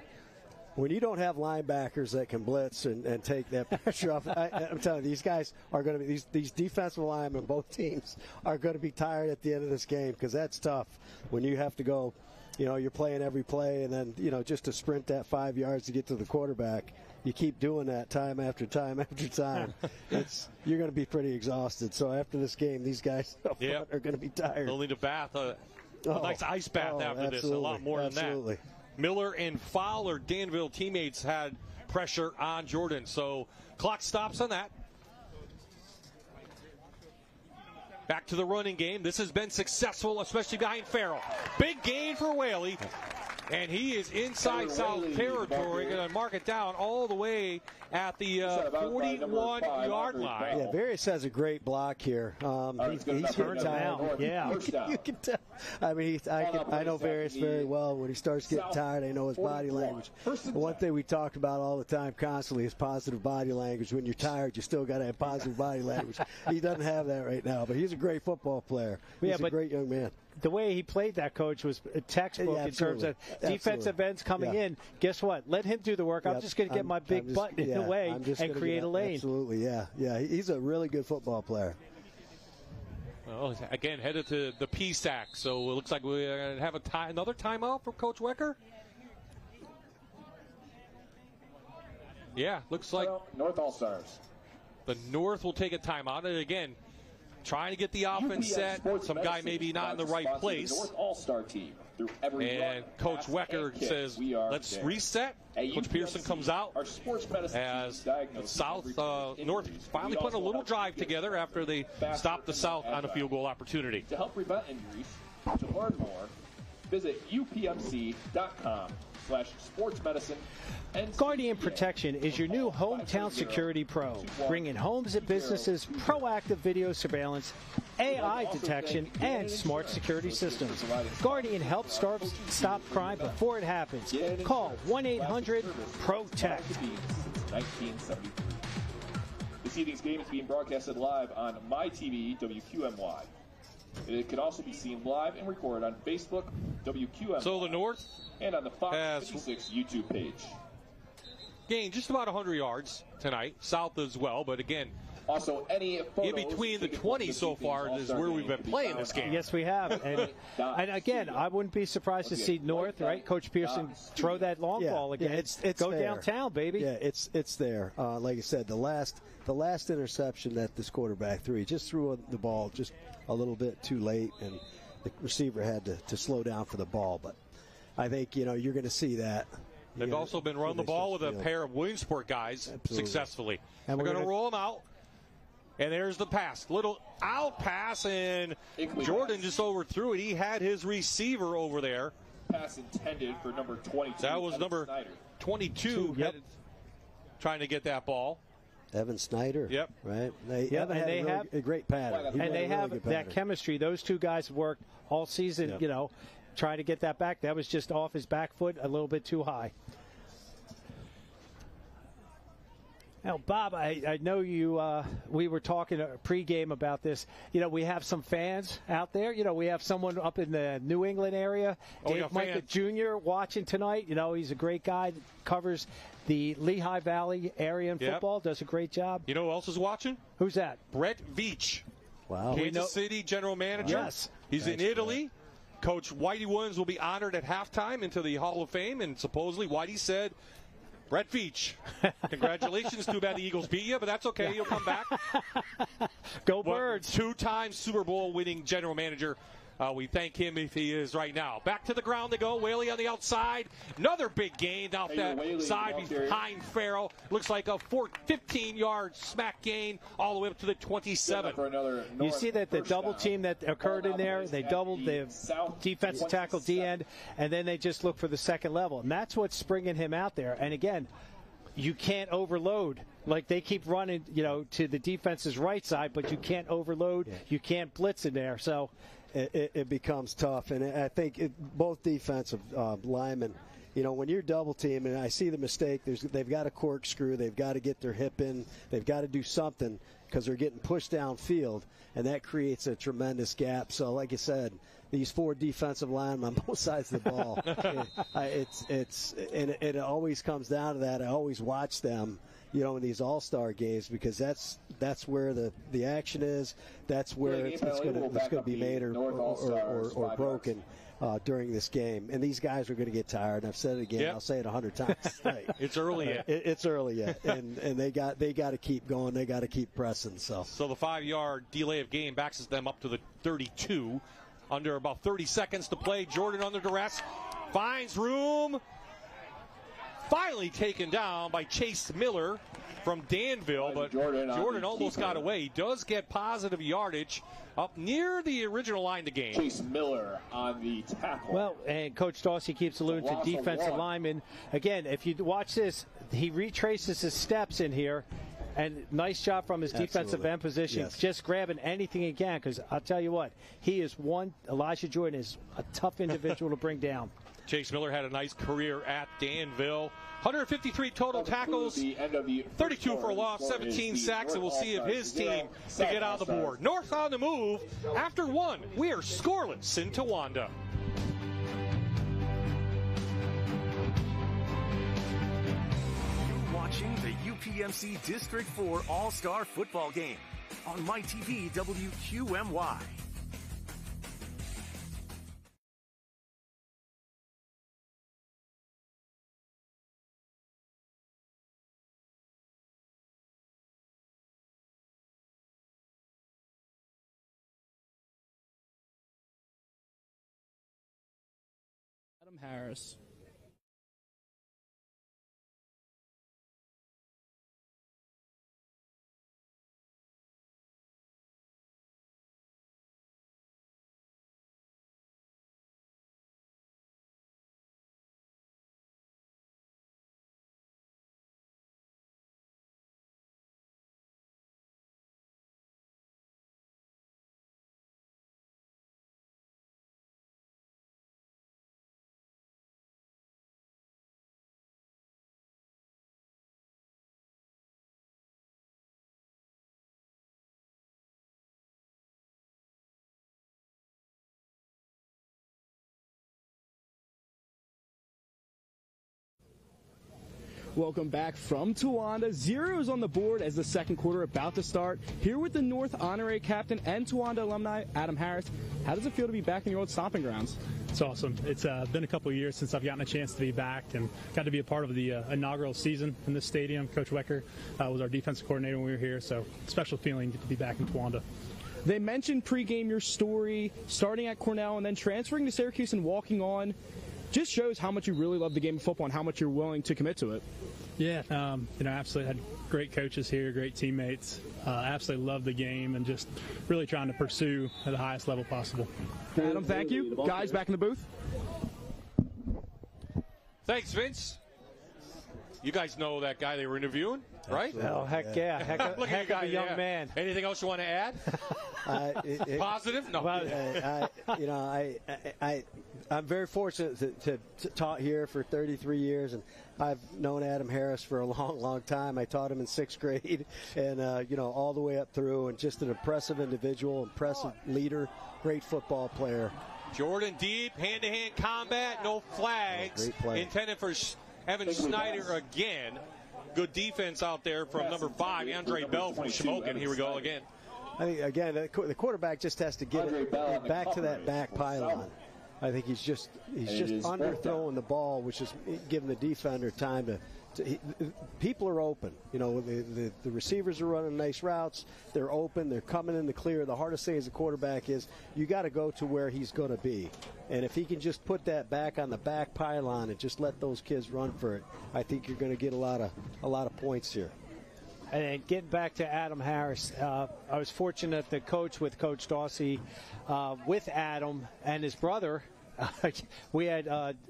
When you don't have linebackers that can blitz and take that pressure off, I'm telling you, these guys are going to be, these defensive linemen, both teams, are going to be tired at the end of this game, because that's tough when you have to go, you're playing every play, and then, just to sprint that 5 yards to get to the quarterback. You keep doing that time after time after time. You're going to be pretty exhausted. So after this game, these guys up front are going to be tired. They'll need a nice ice bath after this, a lot more than that. Miller and Fowler, Danville teammates, had pressure on Jordan. So clock stops on that. Back to the running game. This has been successful, especially behind Farrell. Big gain for Whaley. And he is inside South territory, going to mark it down all the way at the 41-yard line. Yeah, Varius has a great block here. He's getting tired. Yeah. You can tell. I mean, I know Varius very well. When he starts getting tired, I know his body language. One thing we talk about all the time constantly is positive body language. When you're tired, you still got to have positive body language. He doesn't have that right now, but he's a great football player. He's a great young man. The way he played that, Coach, was a textbook in terms of defensive ends coming in. Guess what? Let him do the work. I'm just going to get my big butt in the way and create a lane. Absolutely, yeah. He's a really good football player. Well, again, headed to the PSAC, so it looks like we're going to have another timeout from Coach Wecker. Yeah, looks like North All-Stars. The North will take a timeout, and again, trying to get the offense set. Some guy maybe not in the right place. North All-Star team. And Coach Wecker says, let's reset. Coach Pearson comes out as North finally putting a little drive together after they stopped the South on a field goal opportunity. To help prevent injuries, to learn more, visit upmc.com/sportsmedicine. Guardian Protection is your new hometown security pro, bringing homes and businesses proactive video surveillance, AI detection, and smart security systems. Guardian helps stop crime before it happens. Call 1-800-PROTECT. This evening's game is being broadcasted live on MyTV WQMY. It can also be seen live and recorded on Facebook, WQMY. So the North and on the Fox 56 YouTube page. Gained just about 100 yards tonight. South as well, but again, also any in between the 20 so far is where we've been playing this game. Yes, we have. And again, I wouldn't be surprised to see North, right? Coach Pearson throw that long ball again. It's go there. Downtown, baby. Yeah, it's there. Like I said, the last interception that this quarterback threw, he just threw the ball just a little bit too late, and the receiver had to slow down for the ball. But I think, you're going to see that. They've also been running the ball with a pair of Williamsport guys successfully. And we're going to roll them out. And there's the pass. Little out pass, and Jordan just overthrew it. He had his receiver over there. Pass intended for number 22. That was number 22 trying to get that ball. Evan Snyder. Yep. Right. They have a great pattern. And they have that chemistry. Those two guys worked all season, trying to get that back. That was just off his back foot a little bit too high. Now, Bob, I know you. We were talking pregame about this. We have some fans out there. We have someone up in the New England area, Dave Micah Jr. watching tonight. He's a great guy. Covers the Lehigh Valley area in football. Does a great job. You know who else is watching? Who's that? Brett Veach. Wow. Kansas City general manager. Yes. He's in Italy. Coach Whitey Williams will be honored at halftime into the Hall of Fame, and supposedly Whitey said, Brett Veach, congratulations. Too bad the Eagles beat you, but that's okay. You'll come back. Go Birds. Two-time Super Bowl winning general manager. We thank him if he is right now. Back to the ground they go. Whaley on the outside. Another big gain off that side behind Farrell. Looks like a 15-yard smack gain all the way up to the 27. You see that the double team that occurred in there, they doubled the defensive tackle D-end, and then they just look for the second level. And that's what's springing him out there. And, again, you can't overload. Like, they keep running, to the defense's right side, but you can't overload. You can't blitz in there. So it becomes tough. And I think both defensive linemen, when you're double teaming, and I see the mistake, they've got to corkscrew, they've got to get their hip in, they've got to do something because they're getting pushed downfield, and that creates a tremendous gap. So, like I said, these 4 defensive linemen on both sides of the ball, it always comes down to that. I always watch them, in these all-star games because that's where the action is. That's where it's going to be made or broken during this game. And these guys are going to get tired. And I've said it again. Yep. I'll say it 100 times tonight. It's early yet. It's early yet, and they got to keep going. They got to keep pressing. So the 5-yard delay of game backs them up to the 32. Under about 30 seconds to play. Jordan under duress. Finds room. Finally taken down by Chase Miller from Danville, but Jordan almost got away. He does get positive yardage up near the original line of the game. Chase Miller on the tackle. Well, and Coach Dawsey keeps alluding to defensive linemen. Again, if you watch this, he retraces his steps in here. And nice job from his defensive end position, just grabbing anything he can, because I'll tell you what, Elijah Jordan is a tough individual to bring down. Chase Miller had a nice career at Danville. 153 total tackles, 32 for a loss, 17 sacks, and we'll see if his team can get on the board. North on the move. After 1, we are scoreless in Towanda. Watching the UPMC District 4 All Star Football game on MyTV WQMY. Adam Harris. Welcome back from Towanda. Zeros on the board as the second quarter about to start. Here with the North honorary captain and Towanda alumni, Adam Harris. How does it feel to be back in your old stomping grounds? It's awesome. It's been a couple of years since I've gotten a chance to be back and got to be a part of the inaugural season in this stadium. Coach Wecker was our defensive coordinator when we were here, so special feeling to be back in Towanda. They mentioned pregame your story, starting at Cornell and then transferring to Syracuse and walking on. Just shows how much you really love the game of football and how much you're willing to commit to it. Yeah, absolutely had great coaches here, great teammates. Absolutely love the game and just really trying to pursue at the highest level possible. Adam, thank you. Guys, back in the booth. Thanks, Vince. You guys know that guy they were interviewing, right? Oh, heck yeah. Heck of a young man. Anything else you want to add? Positive? No. Well, I'm very fortunate to taught here for 33 years, and I've known Adam Harris for a long, long time. I taught him in 6th grade, and all the way up through, and just an impressive individual, impressive leader, great football player. Jordan deep, hand-to-hand combat, no flags. Intended for Evan Snyder again. Good defense out there from number 5, Andre Bell from Shamokin. Here we go again. I think, again, the quarterback just has to get it back to that back pylon. I think he's just underthrowing the ball, which is giving the defender time to people are open. The receivers are running nice routes. They're open. They're coming in the clear. The hardest thing as a quarterback is you got to go to where he's going to be. And if he can just put that back on the back pylon and just let those kids run for it, I think you're going to get a lot of points here. And getting back to Adam Harris, I was fortunate to coach with Coach Dawsey, with Adam and his brother. We had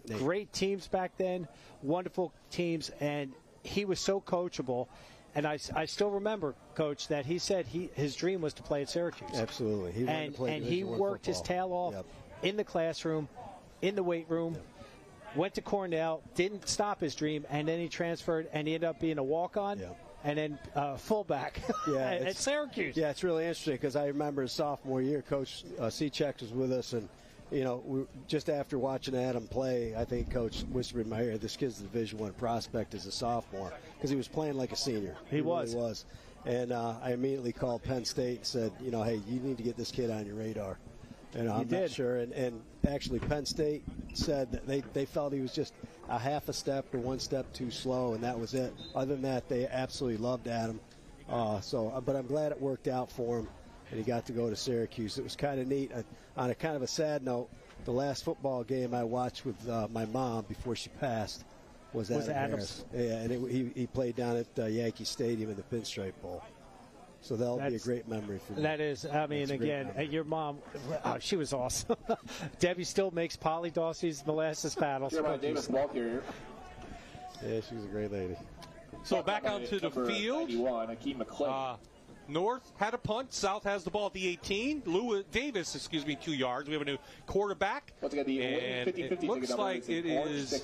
great teams back then, wonderful teams, and he was so coachable. And I still remember, Coach, that he said his dream was to play at Syracuse. Absolutely. He worked his tail off in the classroom, in the weight room. went to Cornell, didn't stop his dream, and then he transferred, and he ended up being a walk-on. Yeah. And then fullback at Syracuse. Yeah, it's really interesting because I remember his sophomore year, Coach Seacheck was with us, and just after watching Adam play, I think Coach whispered in my ear, "This kid's a Division I prospect as a sophomore," because he was playing like a senior. He really was. And I immediately called Penn State and said, hey, you need to get this kid on your radar. And I'm not sure. And actually, Penn State said that they felt he was just a half a step or one step too slow, and that was it. Other than that, they absolutely loved Adam. But I'm glad it worked out for him, and he got to go to Syracuse. It was kind of neat. On a kind of a sad note, the last football game I watched with my mom before she passed was Adam Harris. Yeah, and he played down at Yankee Stadium in the Pinstripe Bowl. So that'll be a great memory for me. That is. I mean, again, your mom, she was awesome. Debbie still makes Polly Dossey's molasses paddles. Davis ball carrier. Yeah, she's a great lady. So back onto the field. North had a punt. South has the ball at the 18. Davis, 2 yards. We have a new quarterback. And it looks like it is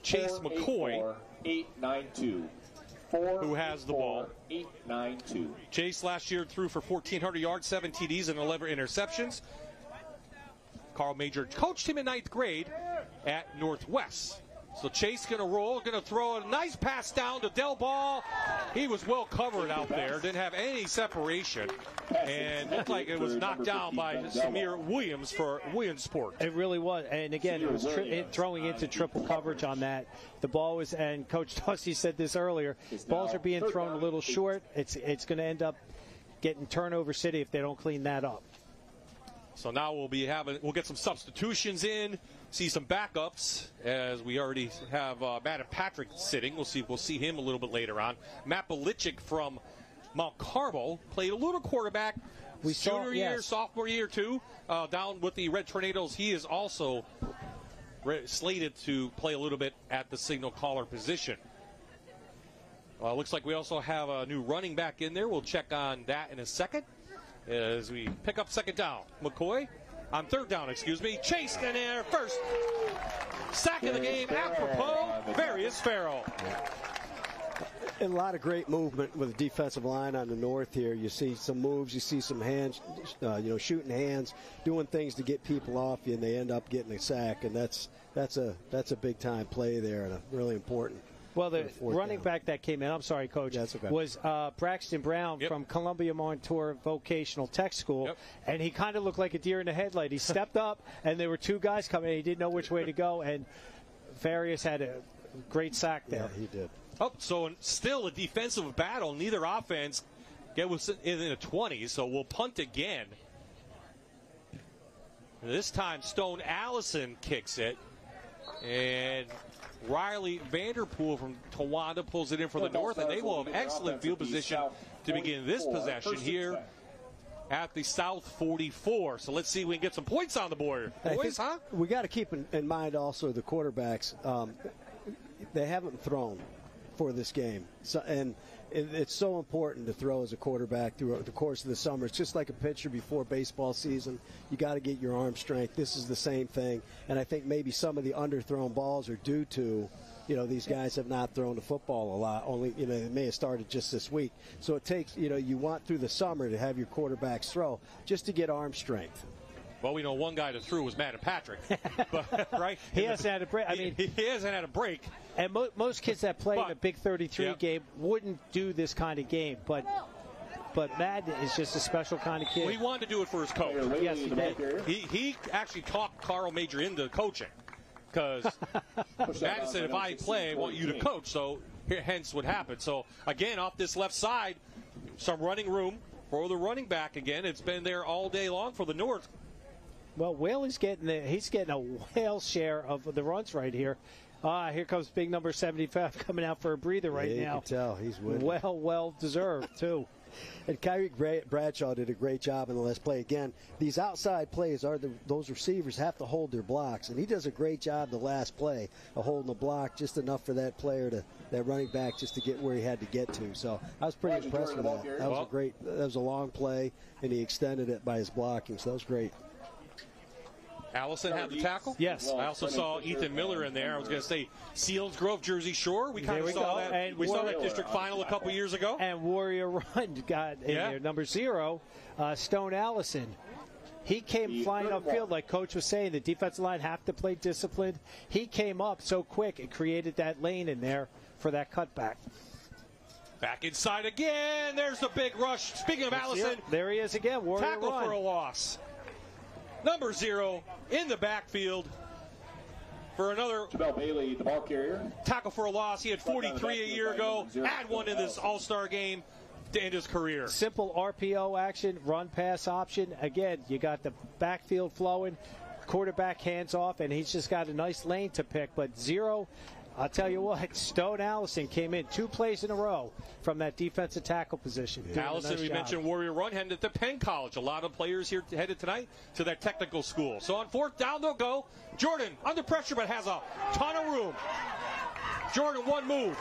Chase McCoy. 892. Who has the ball. 892. Chase last year threw for 1,400 yards, 7 TDs, and 11 interceptions. Carl Major coached him in 9th grade at Northwest. So Chase going to roll, going to throw a nice pass down to Del Ball. He was well covered out there, didn't have any separation, and looked like it was knocked down by Samir Williams for Williamsport. It really was, and again, it was throwing into triple coverage on that. The ball was, and Coach Dossey said this earlier, balls are being thrown a little short. It's going to end up getting turnover city if they don't clean that up. So now we'll get some substitutions in, see some backups, as we already have Matt Patrick sitting. We'll see him a little bit later on. Matt Belichick from Mount Carmel played a little quarterback. Junior year, sophomore year too, down with the Red Tornadoes. He is also slated to play a little bit at the signal caller position. Looks like we also have a new running back in there. We'll check on that in a second as we pick up second down. McCoy on third down, Chase in there first. Sack of the game, apropos, Various Farrell. And a lot of great movement with the defensive line on the north here. You see some moves, you see some hands, shooting hands, doing things to get people off you, and they end up getting a sack. And that's a big time play there and a really important. Well, the running back that came in, I'm sorry, Coach, was Braxton Brown from Columbia Montour Vocational Tech School, and he kind of looked like a deer in the headlight. He stepped up, and there were two guys coming in. He didn't know which way to go, and Various had a great sack there. Yeah, he did. Oh, so still a defensive battle. Neither offense was in the 20s, so we'll punt again. This time, Stone Allison kicks it, and Riley Vanderpool from Towanda pulls it in for the North, and they will have excellent field position to begin this possession here at the South 44. So let's see if we can get some points on the board. Boys, huh? We got to keep in mind also the quarterbacks. They haven't thrown for this game. And it's so important to throw as a quarterback throughout the course of the summer. It's just like a pitcher before baseball season. You got to get your arm strength. This is the same thing. And I think maybe some of the underthrown balls are due to, these guys have not thrown the football a lot. Only, it may have started just this week. So it takes, you want through the summer to have your quarterbacks throw just to get arm strength. Well, we know one guy that threw was Matt Patrick, right? He hasn't had a break. He hasn't had a break. And most kids that play in a Big 33 game wouldn't do this kind of game, but Matt is just a special kind of kid. Well, he wanted to do it for his coach. Yes, he did. He actually talked Carl Major into coaching because Matt said, if I play, I want you to coach. So hence what happened. So again, off this left side, some running room for the running back again. It's been there all day long for the North. Well, Whaley's getting a whale share of the runs right here. Here comes big number 75 coming out for a breather now. You can tell he's winning. Well deserved too. And Kyrie Bradshaw did a great job in the last play. Again, these outside plays those receivers have to hold their blocks, and he does a great job the last play of holding the block just enough for that running back just to get where he had to get to. So I was pretty impressed with that. That was a long play, and he extended it by his blocking. So that was great. Allison had the tackle? Yes. I also saw Ethan Miller in there. I was going to say Selinsgrove, Jersey Shore. We kind of saw that. And we saw that district final a couple years ago. And Warrior Run got in there. Number 0, Stone Allison. He came flying upfield, like Coach was saying. The defensive line have to play disciplined. He came up so quick it created that lane in there for that cutback. Back inside again. There's the big rush. Speaking of Allison. There he is again. Warrior Tackle Run. for a loss. Number 0 in the backfield for another Bailey, the ball carrier. Tackle for a loss. He had 43 a year ago. Add one in this All-Star game to end his career. Simple RPO action, run pass option. Again, you got the backfield flowing, quarterback hands off, and he's just got a nice lane to pick. But 0, I'll tell you what, Stone Allison came in 2 plays in a row from that defensive tackle position. Allison, we mentioned Warrior Run headed to Penn College. A lot of players here headed tonight to that technical school. So on 4th down, they'll go. Jordan under pressure, but has a ton of room. Jordan, one move.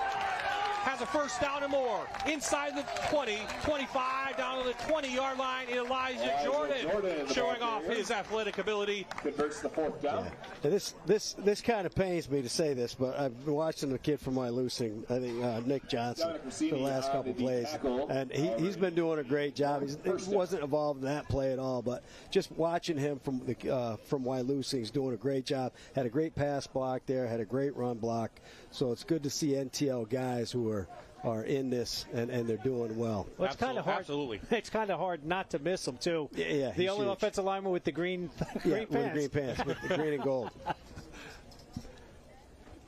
Has a first down and more. Inside the 20, 25, down to the 20-yard line. Elijah Jordan showing off his athletic ability. Converts the 4th down. Yeah. This kind of pains me to say this, but I've been watching the kid from Wyalusing, I think Nick Johnson, for the last couple plays. And he's been doing a great job. He wasn't involved in that play at all, but just watching him from Wyalusing, he's doing a great job. Had a great pass block there, had a great run block. So it's good to see NTL guys who are in this and they're doing well. Well, it's kind of hard. Absolutely. It's kind of hard not to miss them too. Yeah. The only offensive lineman with the green pants. With the green pants, with the green and gold.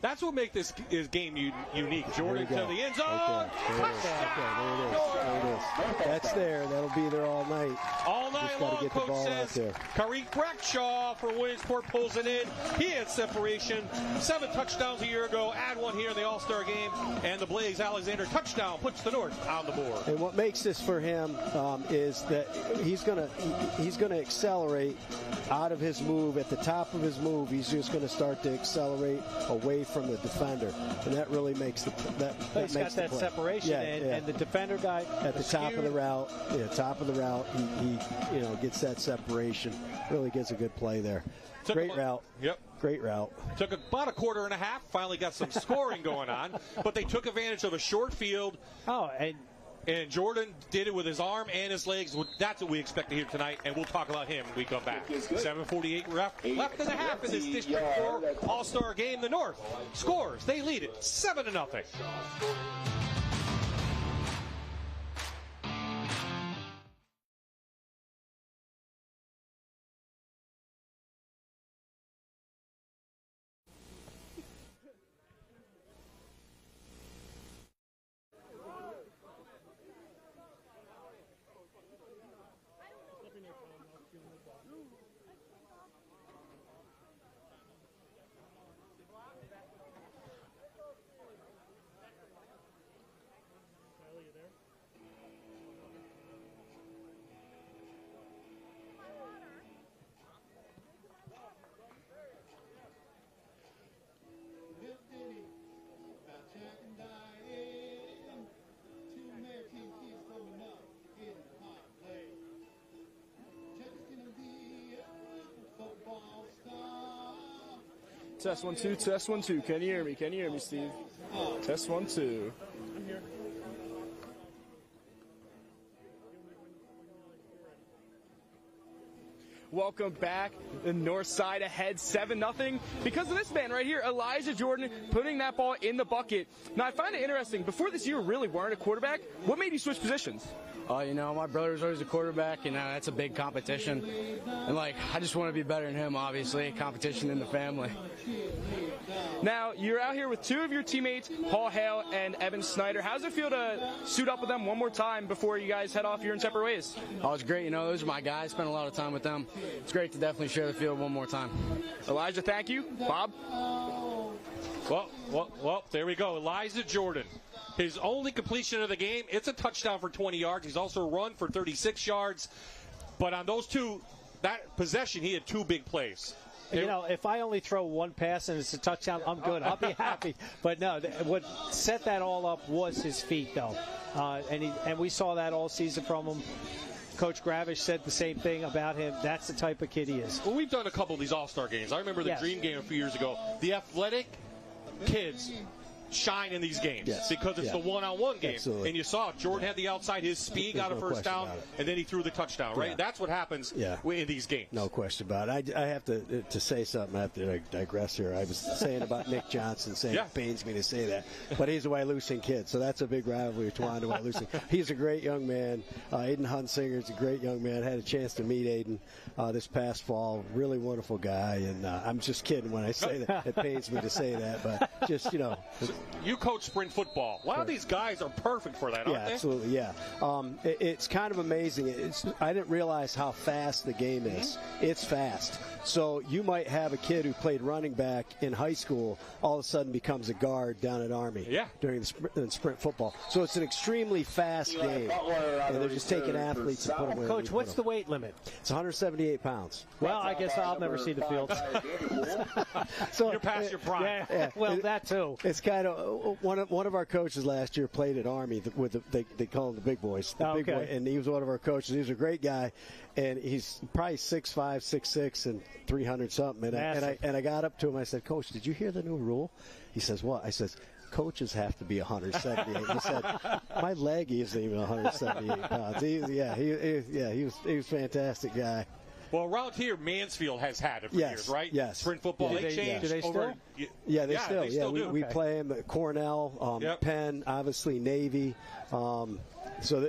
That's what makes this game unique. Jordan to the end zone. Touchdown. There it is. That's there. That'll be there all night. All night just long, get Coach the ball says. out there. Kareem Brackshaw for Williamsport pulls it in. He had separation. 7 touchdowns a year ago. Add one here in the All-Star game. And the Blaise Alexander touchdown puts the North on the board. And what makes this for him is that he's gonna accelerate out of his move. At the top of his move, he's just going to start to accelerate away from the defender, and that really makes the He's got that separation, and the defender guy at the top of the route. Yeah, top of the route, he gets that separation. Really gets a good play there. Great route. Yep. Great route. Took about a quarter and a half. Finally got some scoring going on, but they took advantage of a short field. And Jordan did it with his arm and his legs. That's what we expect to hear tonight, and we'll talk about him when we come back. 7:48 left in the half in this District 4 All-Star game. The North scores. They lead it 7-0. Test 1 2. Test 1 2. Can you hear me? Can you hear me, Steve? Test 1 2. I'm here. Welcome back. The North Side ahead 7-0 because of this man right here, Elijah Jordan, putting that ball in the bucket. Now, I find it interesting. Before this year really weren't a quarterback. What made you switch positions? My brother was always a quarterback, and that's a big competition. And, I just want to be better than him, obviously. Competition in the family. Now, you're out here with 2 of your teammates, Paul Hale and Evan Snyder. How does it feel to suit up with them one more time before you guys head off your separate ways? Oh, it's great. Those are my guys. Spent a lot of time with them. It's great to definitely share the field one more time. Elijah, thank you. Bob? Well, there we go. Elijah Jordan. His only completion of the game, it's a touchdown for 20 yards. He's also run for 36 yards. But on that possession, he had 2 big plays. If I only throw 1 pass and it's a touchdown, I'm good. I'll be happy. But no, what set that all up was his feet, though. And we saw that all season from him. Coach Gravish said the same thing about him. That's the type of kid he is. Well, we've done a couple of these All-Star games. I remember the Dream game a few years ago. The athletic kids shine in these games because it's the one-on-one game. Absolutely. And you saw Jordan had the outside, his speed got a first down, and then he threw the touchdown, right? That's what happens in these games. No question about it. I have to say something. I have to digress here. I was saying about Nick Johnson, saying it pains me to say that, but he's a Wyalusing kid, so that's a big rivalry, Towanda Wyalusing. He's a great young man. Aiden Hunsinger's a great young man. I had a chance to meet Aiden this past fall. Really wonderful guy, and I'm just kidding when I say that. It pains me to say that, but just, You coach sprint football. A lot of these guys are perfect for that, aren't they? Absolutely, yeah. It's kind of amazing. I didn't realize how fast the game is. It's fast. So you might have a kid who played running back in high school all of a sudden becomes a guard down at Army during the sprint football. So it's an extremely fast game. And they're just taking athletes and putting them where Coach, what's the weight limit? It's 178 pounds. Well, I guess I'll never see the field. So you're past your prime. Well, that too. It's kind of one of our coaches last year played at Army with they call them the big boys. Big boy, and he was one of our coaches. He was a great guy, and he's probably 6'5", 6'6", and 300 something. And I got up to him. I said, "Coach, did you hear the new rule?" He says, "What?" I says, "Coaches have to be 178." He said, "My leg isn't even 178 pounds." He was a fantastic guy. Well, around here, Mansfield has had it for years, right? Yes. Sprint football. Yeah. They changed. Do they over. Yeah, they still do. We play them at Cornell, Penn, obviously Navy. So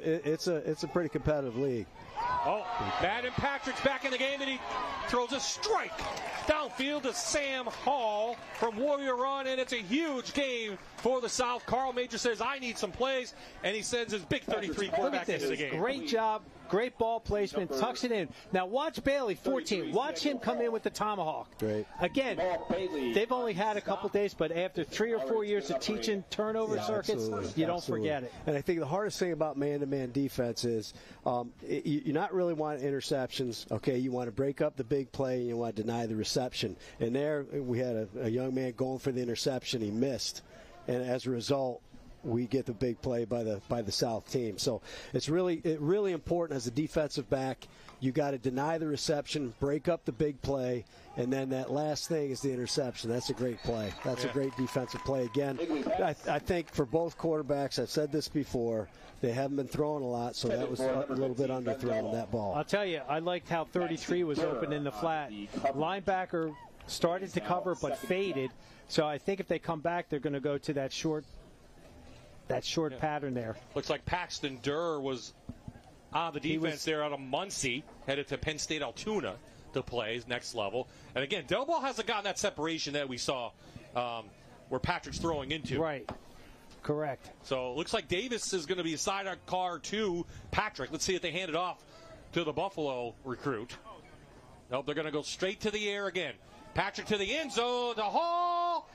it's a pretty competitive league. Oh, Madden Patrick's back in the game, and he throws a strike downfield to Sam Hall from Warrior Run, and it's a huge game for the South. Carl Major says, "I need some plays," and he sends his big 33 quarterback into the game. Great job. Great ball placement. Tucks it in. Now watch Bailey, 14. Watch him come in with the tomahawk. Great. Again, they've only had a couple days, but after 3 or 4 years of teaching turnover circuits, you don't forget it. And I think the hardest thing about man-to-man defense is you not really want interceptions. Okay, you want to break up the big play and you want to deny the reception. And there we had a young man going for the interception. He missed, and as a result, we get the big play by the South team. So it's really important as a defensive back. You got to deny the reception, break up the big play, and then that last thing is the interception. That's a great play. That's a great defensive play. Again, I think for both quarterbacks, I've said this before, they haven't been throwing a lot, so that was a little bit underthrown, that ball. I'll tell you, I liked how 33 was open in the flat. Linebacker started to cover but faded. So I think if they come back, they're going to go to that short pattern there. Looks like Paxton Durr was on the defense there out of Muncie, headed to Penn State Altoona to play his next level. And again, Del Ball hasn't gotten that separation that we saw where Patrick's throwing into. Right. Correct. So it looks like Davis is going to be a sidecar to Patrick. Let's see if they hand it off to the Buffalo recruit. Nope, they're going to go straight to the air again. Patrick to the end zone, to Hall.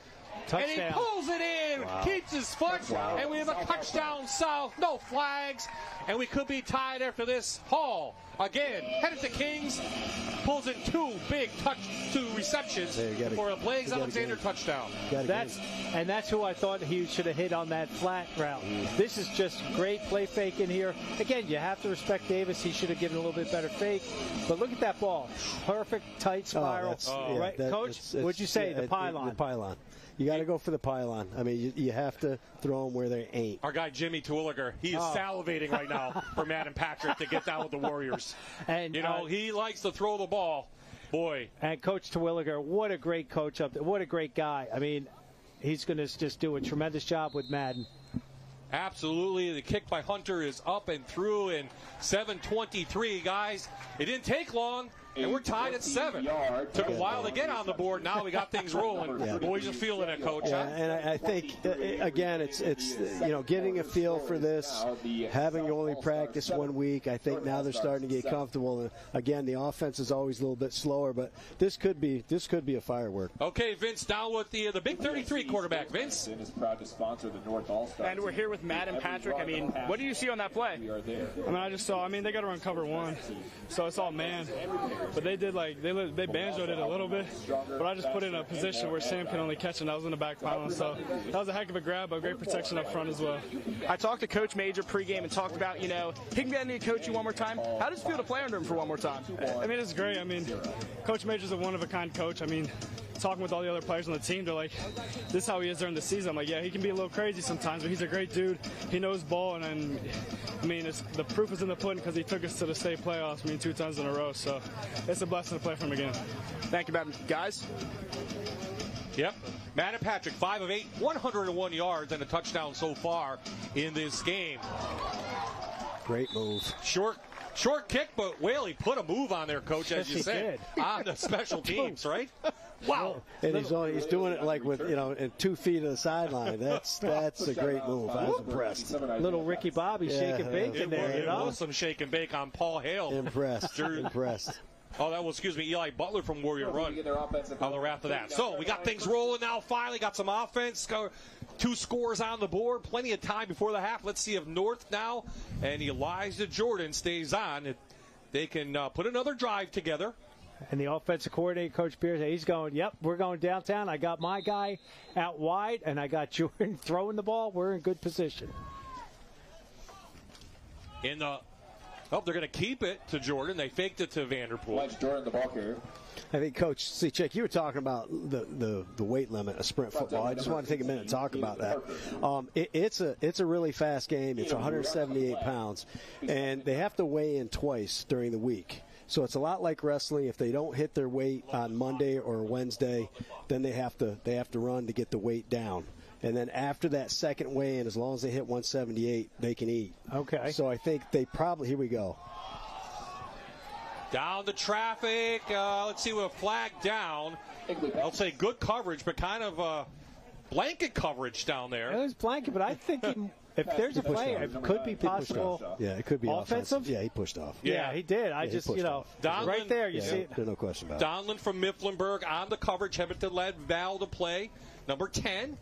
Touchdown. And he pulls it in, keeps his foot, and we have a touchdown South, no flags, and we could be tied after this. Hall, again, headed to Kings, pulls in two receptions for a Blaise Alexander touchdown. That's who I thought he should have hit on that flat route. This is just great play fake in here. Again, you have to respect Davis. He should have given a little bit better fake. But look at that ball. Perfect, tight spiral. Right, Coach? What'd you say? The pylon. The pylon. You got to go for the pylon. I mean, you have to throw them where they ain't. Our guy Jimmy Terwilliger, he is salivating right now for Madden Patrick to get down with the Warriors. And he likes to throw the ball. Boy. And Coach Terwilliger, what a great coach up there. What a great guy. I mean, he's going to just do a tremendous job with Madden. Absolutely. The kick by Hunter is up and through in 7:23, guys. It didn't take long. And we're tied at 7. Took a while to get on the board. Now we got things rolling. Boys are feeling it, Coach. Yeah, and I think, again, it's getting a feel for this, having only practiced 1 week. I think now they're starting to get comfortable. And again, the offense is always a little bit slower, but this could be a firework. Okay, Vince, down with the big 33 quarterback. Vince. Is proud to sponsor the North All-Star. And we're here with Madden Patrick. I mean, what do you see on that play? I mean, they got to run cover 1, so it's all man. but they did they banjoed it a little bit, but I just put it in a position where Sam can only catch it, and I was in the back pylon, so that was a heck of a grab, but great protection up front as well. I talked to Coach Major pregame and talked about, he can get to coach you one more time. How does it feel to play under him for one more time? I mean, it's great. I mean, Coach Major's a one-of-a-kind coach. I mean, talking with all the other players on the team, they're like, this is how he is during the season. I'm like, yeah, he can be a little crazy sometimes, but he's a great dude. He knows ball, and I mean, the proof is in the pudding because he took us to the state playoffs, 2 times in a row, so it's a blessing to play for him again. Thank you, guys. Yep. Matt and Patrick, 5 of 8, 101 yards and a touchdown so far in this game. Great move. Short kick, but Whaley put a move on there, Coach, as you said, on the special teams, right? Wow. And he's doing it like with, in 2 feet of the sideline. That's a great move. I was impressed. Little Ricky Bobby shake and bake in there. It was some shake and bake on Paul Hale. Impressed. Impressed. Oh, that was, Eli Butler from Warrior Run on the after that. So we got things rolling now, finally. Got some offense. 2 scores on the board. Plenty of time before the half. Let's see if North now and Elijah Jordan stays on. They can put another drive together. And the offensive coordinator, Coach Pierce, he's going, yep, we're going downtown. I got my guy out wide, and I got Jordan throwing the ball. We're in good position. They're going to keep it to Jordan. They faked it to Vanderpool. Jordan, the ball carrier. I think, Coach, Chick, you were talking about the weight limit of sprint football. I just want to take a minute and talk about that. It's a really fast game. It's 178 pounds, and they have to weigh in twice during the week. So it's a lot like wrestling. If they don't hit their weight on Monday or Wednesday, then they have to run to get the weight down. And then after that second weigh-in, as long as they hit 178, they can eat. Okay. So I think they probably – here we go. Down the traffic. Let's see, with a flag down. I'll say good coverage, but kind of blanket coverage down there. It was blanket, but I think if there's a play, it could be possible. Yeah, it could be offensive. Yeah, he pushed off. Yeah, he did. Donlin, right there, you see it. There's no question about Donlin from Mifflinburg on the coverage. Hamilton led Val to play. Number 10.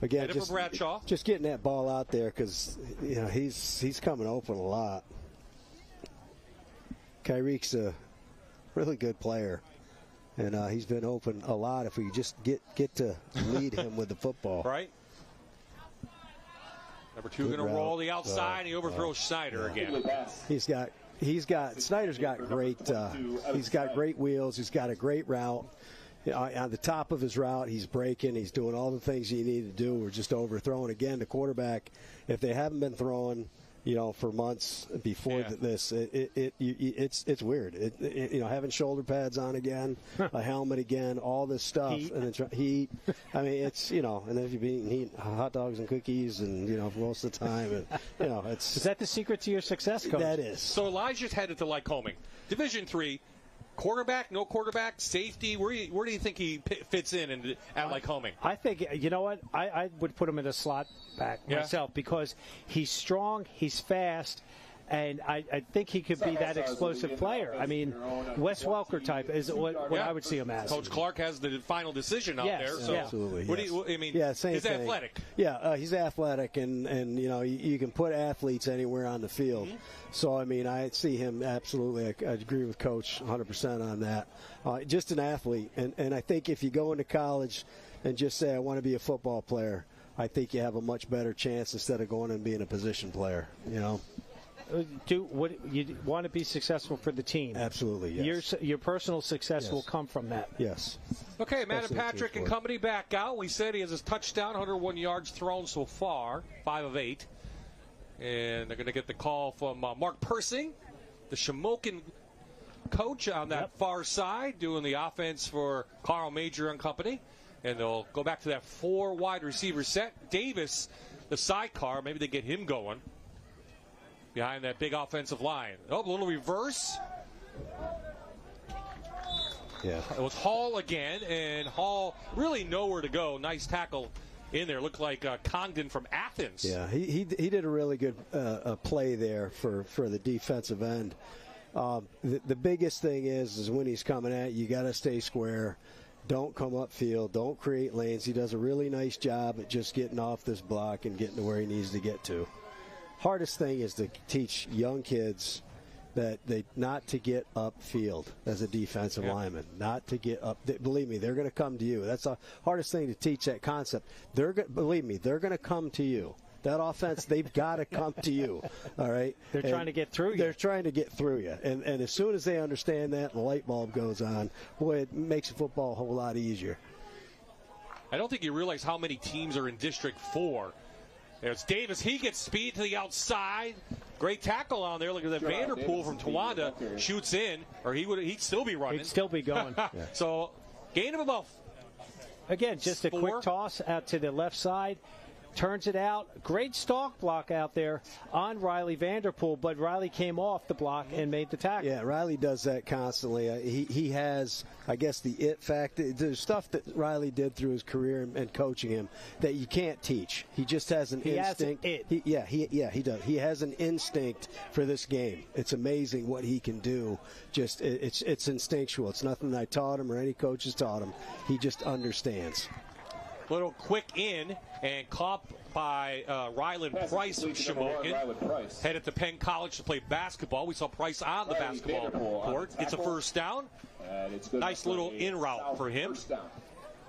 Again, just getting that ball out there because he's coming open a lot. Kyrique's a really good player, and he's been open a lot. If we just get to lead him with the football, right? Number 2 going to roll the outside. He overthrows Snyder again. Snyder's got great. He's got great wheels. He's got a great route. On the top of his route, he's breaking. He's doing all the things you need to do. We're just overthrowing. Again, the quarterback, if they haven't been throwing, for months before this, it's weird. Having shoulder pads on again, a helmet again, all this stuff, and then heat. I mean, it's and then if you've been eating hot dogs and cookies, and for most of the time, and it's. Is that the secret to your success, Coach? That is. So Elijah's headed to Lycoming, Division III. Quarterback, no quarterback, safety. Where do you think he fits in at Lycoming? I think, you know what? I would put him in a slot back myself because he's strong, he's fast, and I think he could be that explosive player. I mean, Wes Welker type is what I would see him as. Coach Clark has the final decision out there. So absolutely. Same he's thing. Athletic. Yeah, he's athletic, and you can put athletes anywhere on the field. Mm-hmm. So, I see him absolutely. I agree with Coach 100% on that. Just an athlete. And I think if you go into college and just say, I want to be a football player, I think you have a much better chance instead of going and being a position player, You want to be successful for the team. Absolutely, yes. Your personal success will come from that. Yes. Okay, Matt and Patrick and company back out. We said he has his touchdown, 101 yards thrown so far, 5 of 8. And they're going to get the call from Mark Persing, the Shamokin coach on that far side, doing the offense for Carl Major and company. And they'll go back to that 4 wide receiver set. Davis, the sidecar, maybe they get him going behind that big offensive line. Oh, a little reverse. Yeah. It was Hall again, and Hall really nowhere to go. Nice tackle in there. Looked like Congdon from Athens. Yeah, he did a really good play there for the defensive end. The biggest thing is when he's coming at you, got to stay square. Don't come upfield. Don't create lanes. He does a really nice job at just getting off this block and getting to where he needs to get to. Hardest thing is to teach young kids, that they not to get upfield as a defensive lineman, not to get up. Believe me, they're going to come to you. That's the hardest thing to teach, that concept. Believe me, they're going to come to you. That offense, they've got to come to you, all right? They're trying to get through you. They're trying to get through you. And as soon as they understand that, the light bulb goes on, boy, it makes football a whole lot easier. I don't think you realize how many teams are in District 4. There's Davis. He gets speed to the outside. Great tackle on there. Look at that. Vanderpool from Towanda shoots in, or he'd still be running. He'd still be going. So, gain of about Again, just a quick toss out to the left side. Turns it out. Great stalk block out there on Riley Vanderpool, but Riley came off the block and made the tackle. Yeah, Riley does that constantly. He has, I guess, the it factor. There's stuff that Riley did through his career and coaching him that you can't teach. He just has an instinct. He does. He has an instinct for this game. It's amazing what he can do. Just it's instinctual. It's nothing I taught him or any coaches taught him. He just understands. Little quick in and caught by Ryland Price from Shamokin. Headed to Penn College to play basketball. We saw Price on the basketball court. It's a first down. Nice little in route for him.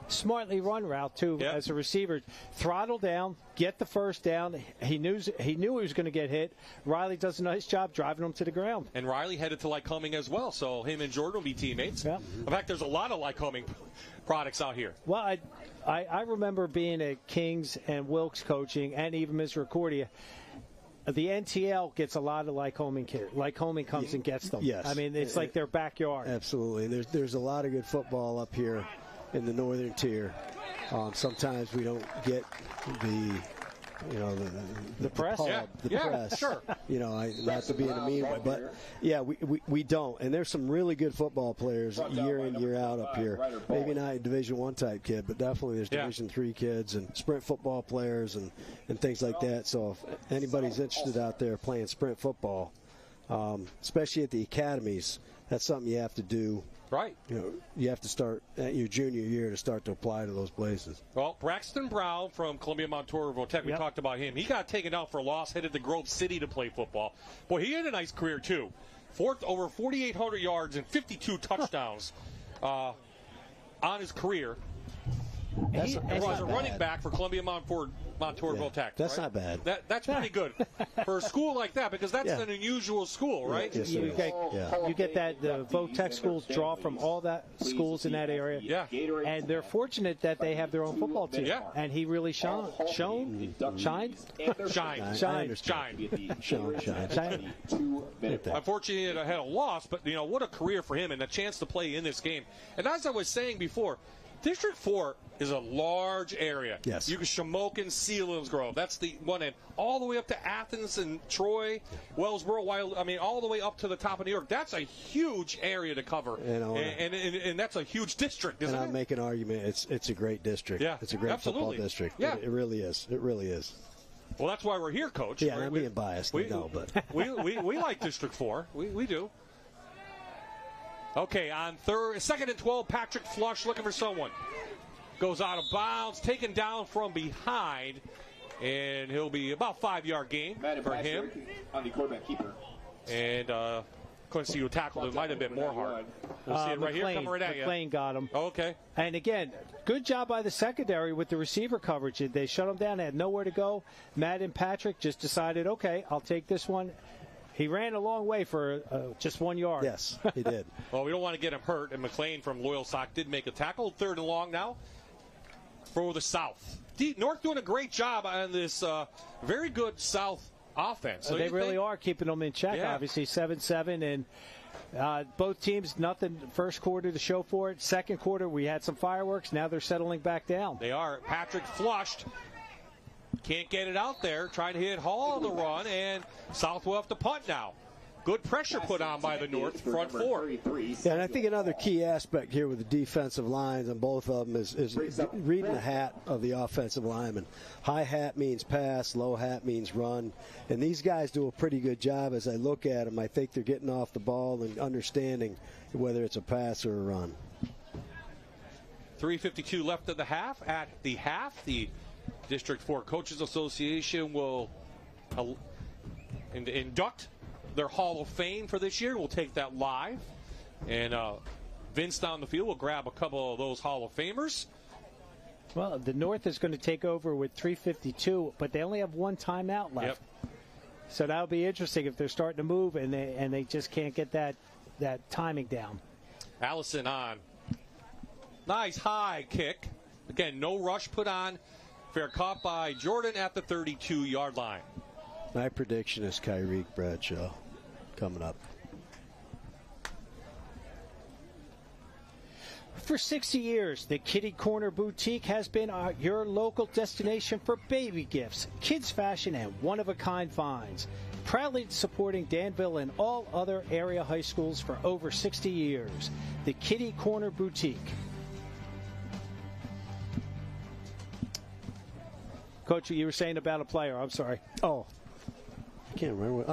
Smartly run route, too, as a receiver. Throttle down, get the first down. He knew he was going to get hit. Riley does a nice job driving him to the ground. And Riley headed to Lycoming as well, so him and Jordan will be teammates. In fact, there's a lot of Lycoming products out here. Well, I remember being at Kings and Wilkes coaching, and even Misericordia. The NTL gets a lot of Lycoming kids. Lycoming comes and gets them. Yes. I mean, it's like their backyard. Absolutely. There's a lot of good football up here in the northern tier. Sometimes we don't get the press. The press. Sure. Not to be in a mean way, but we don't. And there's some really good football players year in, year out up here. Maybe not a Division I type kid, but definitely there's Division III kids and sprint football players and things like that. So if anybody's interested out there playing sprint football, especially at the academies, that's something you have to do. Right. You have to start at your junior year to start to apply to those places. Well, Braxton Brown from Columbia Montour Votech, we talked about him. He got taken out for a loss, headed to Grove City to play football. Boy, he had a nice career, too. Over 4,800 yards and 52 touchdowns on his career. He was a running back for Columbia Montour Votech. That's not bad. That's pretty good for a school like that, because that's an unusual school, right? Yes, you get that the Votech schools draw from all that schools in that area. Yeah. And they're fortunate that they have their own football team. Yeah. And he really shined. Unfortunately, it had a loss, but what a career for him and a chance to play in this game. And as I was saying before, District 4 is a large area. Yes. You can Shamokin, Selinsgrove. That's the one end. All the way up to Athens and Troy, Wellsboro, all the way up to the top of New York. That's a huge area to cover. And that's a huge district, isn't it? And I'll make an argument. It's a great district. Yeah, it's a great absolutely. football district. Yeah. It really is. It really is. Well, that's why we're here, Coach. Yeah, I'm being biased. But we like District 4. We do. Okay, on second and 12, Patrick Flush looking for someone. Goes out of bounds, taken down from behind, and he'll be about 5-yard gain for him. On the quarterback keeper. And couldn't see who tackled him. Might have been more hard. We'll see it right here, coming right at you. McLean got him. Oh, okay. And again, good job by the secondary with the receiver coverage. They shut him down. They had nowhere to go. Matt and Patrick just decided, okay, I'll take this one. He ran a long way for just 1 yard. Yes, he did. Well, we don't want to get him hurt, and McLean from Loyal Sock did make a tackle. 3rd and long now for the South. North doing a great job on this very good South offense. So they really are keeping them in check, obviously, 7-7. And both teams, nothing first quarter to show for it. Second quarter, we had some fireworks. Now they're settling back down. They are. Patrick flushed. Can't get it out there. Trying to hit Hall on the run, and South will have to punt now. Good pressure put on by the North front 4. Yeah, and I think another key aspect here with the defensive lines on both of them is reading the hat of the offensive lineman. High hat means pass, low hat means run. And these guys do a pretty good job as I look at them. I think they're getting off the ball and understanding whether it's a pass or a run. 3:52 left at the half. The District 4 Coaches Association will induct their Hall of Fame for this year. We'll take that live. And Vince down the field will grab a couple of those Hall of Famers. Well, the North is going to take over with 3:52, but they only have one timeout left. Yep. So that'll be interesting if they're starting to move and they just can't get that timing down. Allison on. Nice high kick. Again, no rush put on. Fair caught by Jordan at the 32-yard line. My prediction is Kyrie Bradshaw coming up. For 60 years, the Kitty Corner Boutique has been your local destination for baby gifts, kids fashion, and one-of-a-kind finds. Proudly supporting Danville and all other area high schools for over 60 years. The Kitty Corner Boutique. Coach, you were saying about a player. I'm sorry. Oh. I can't remember.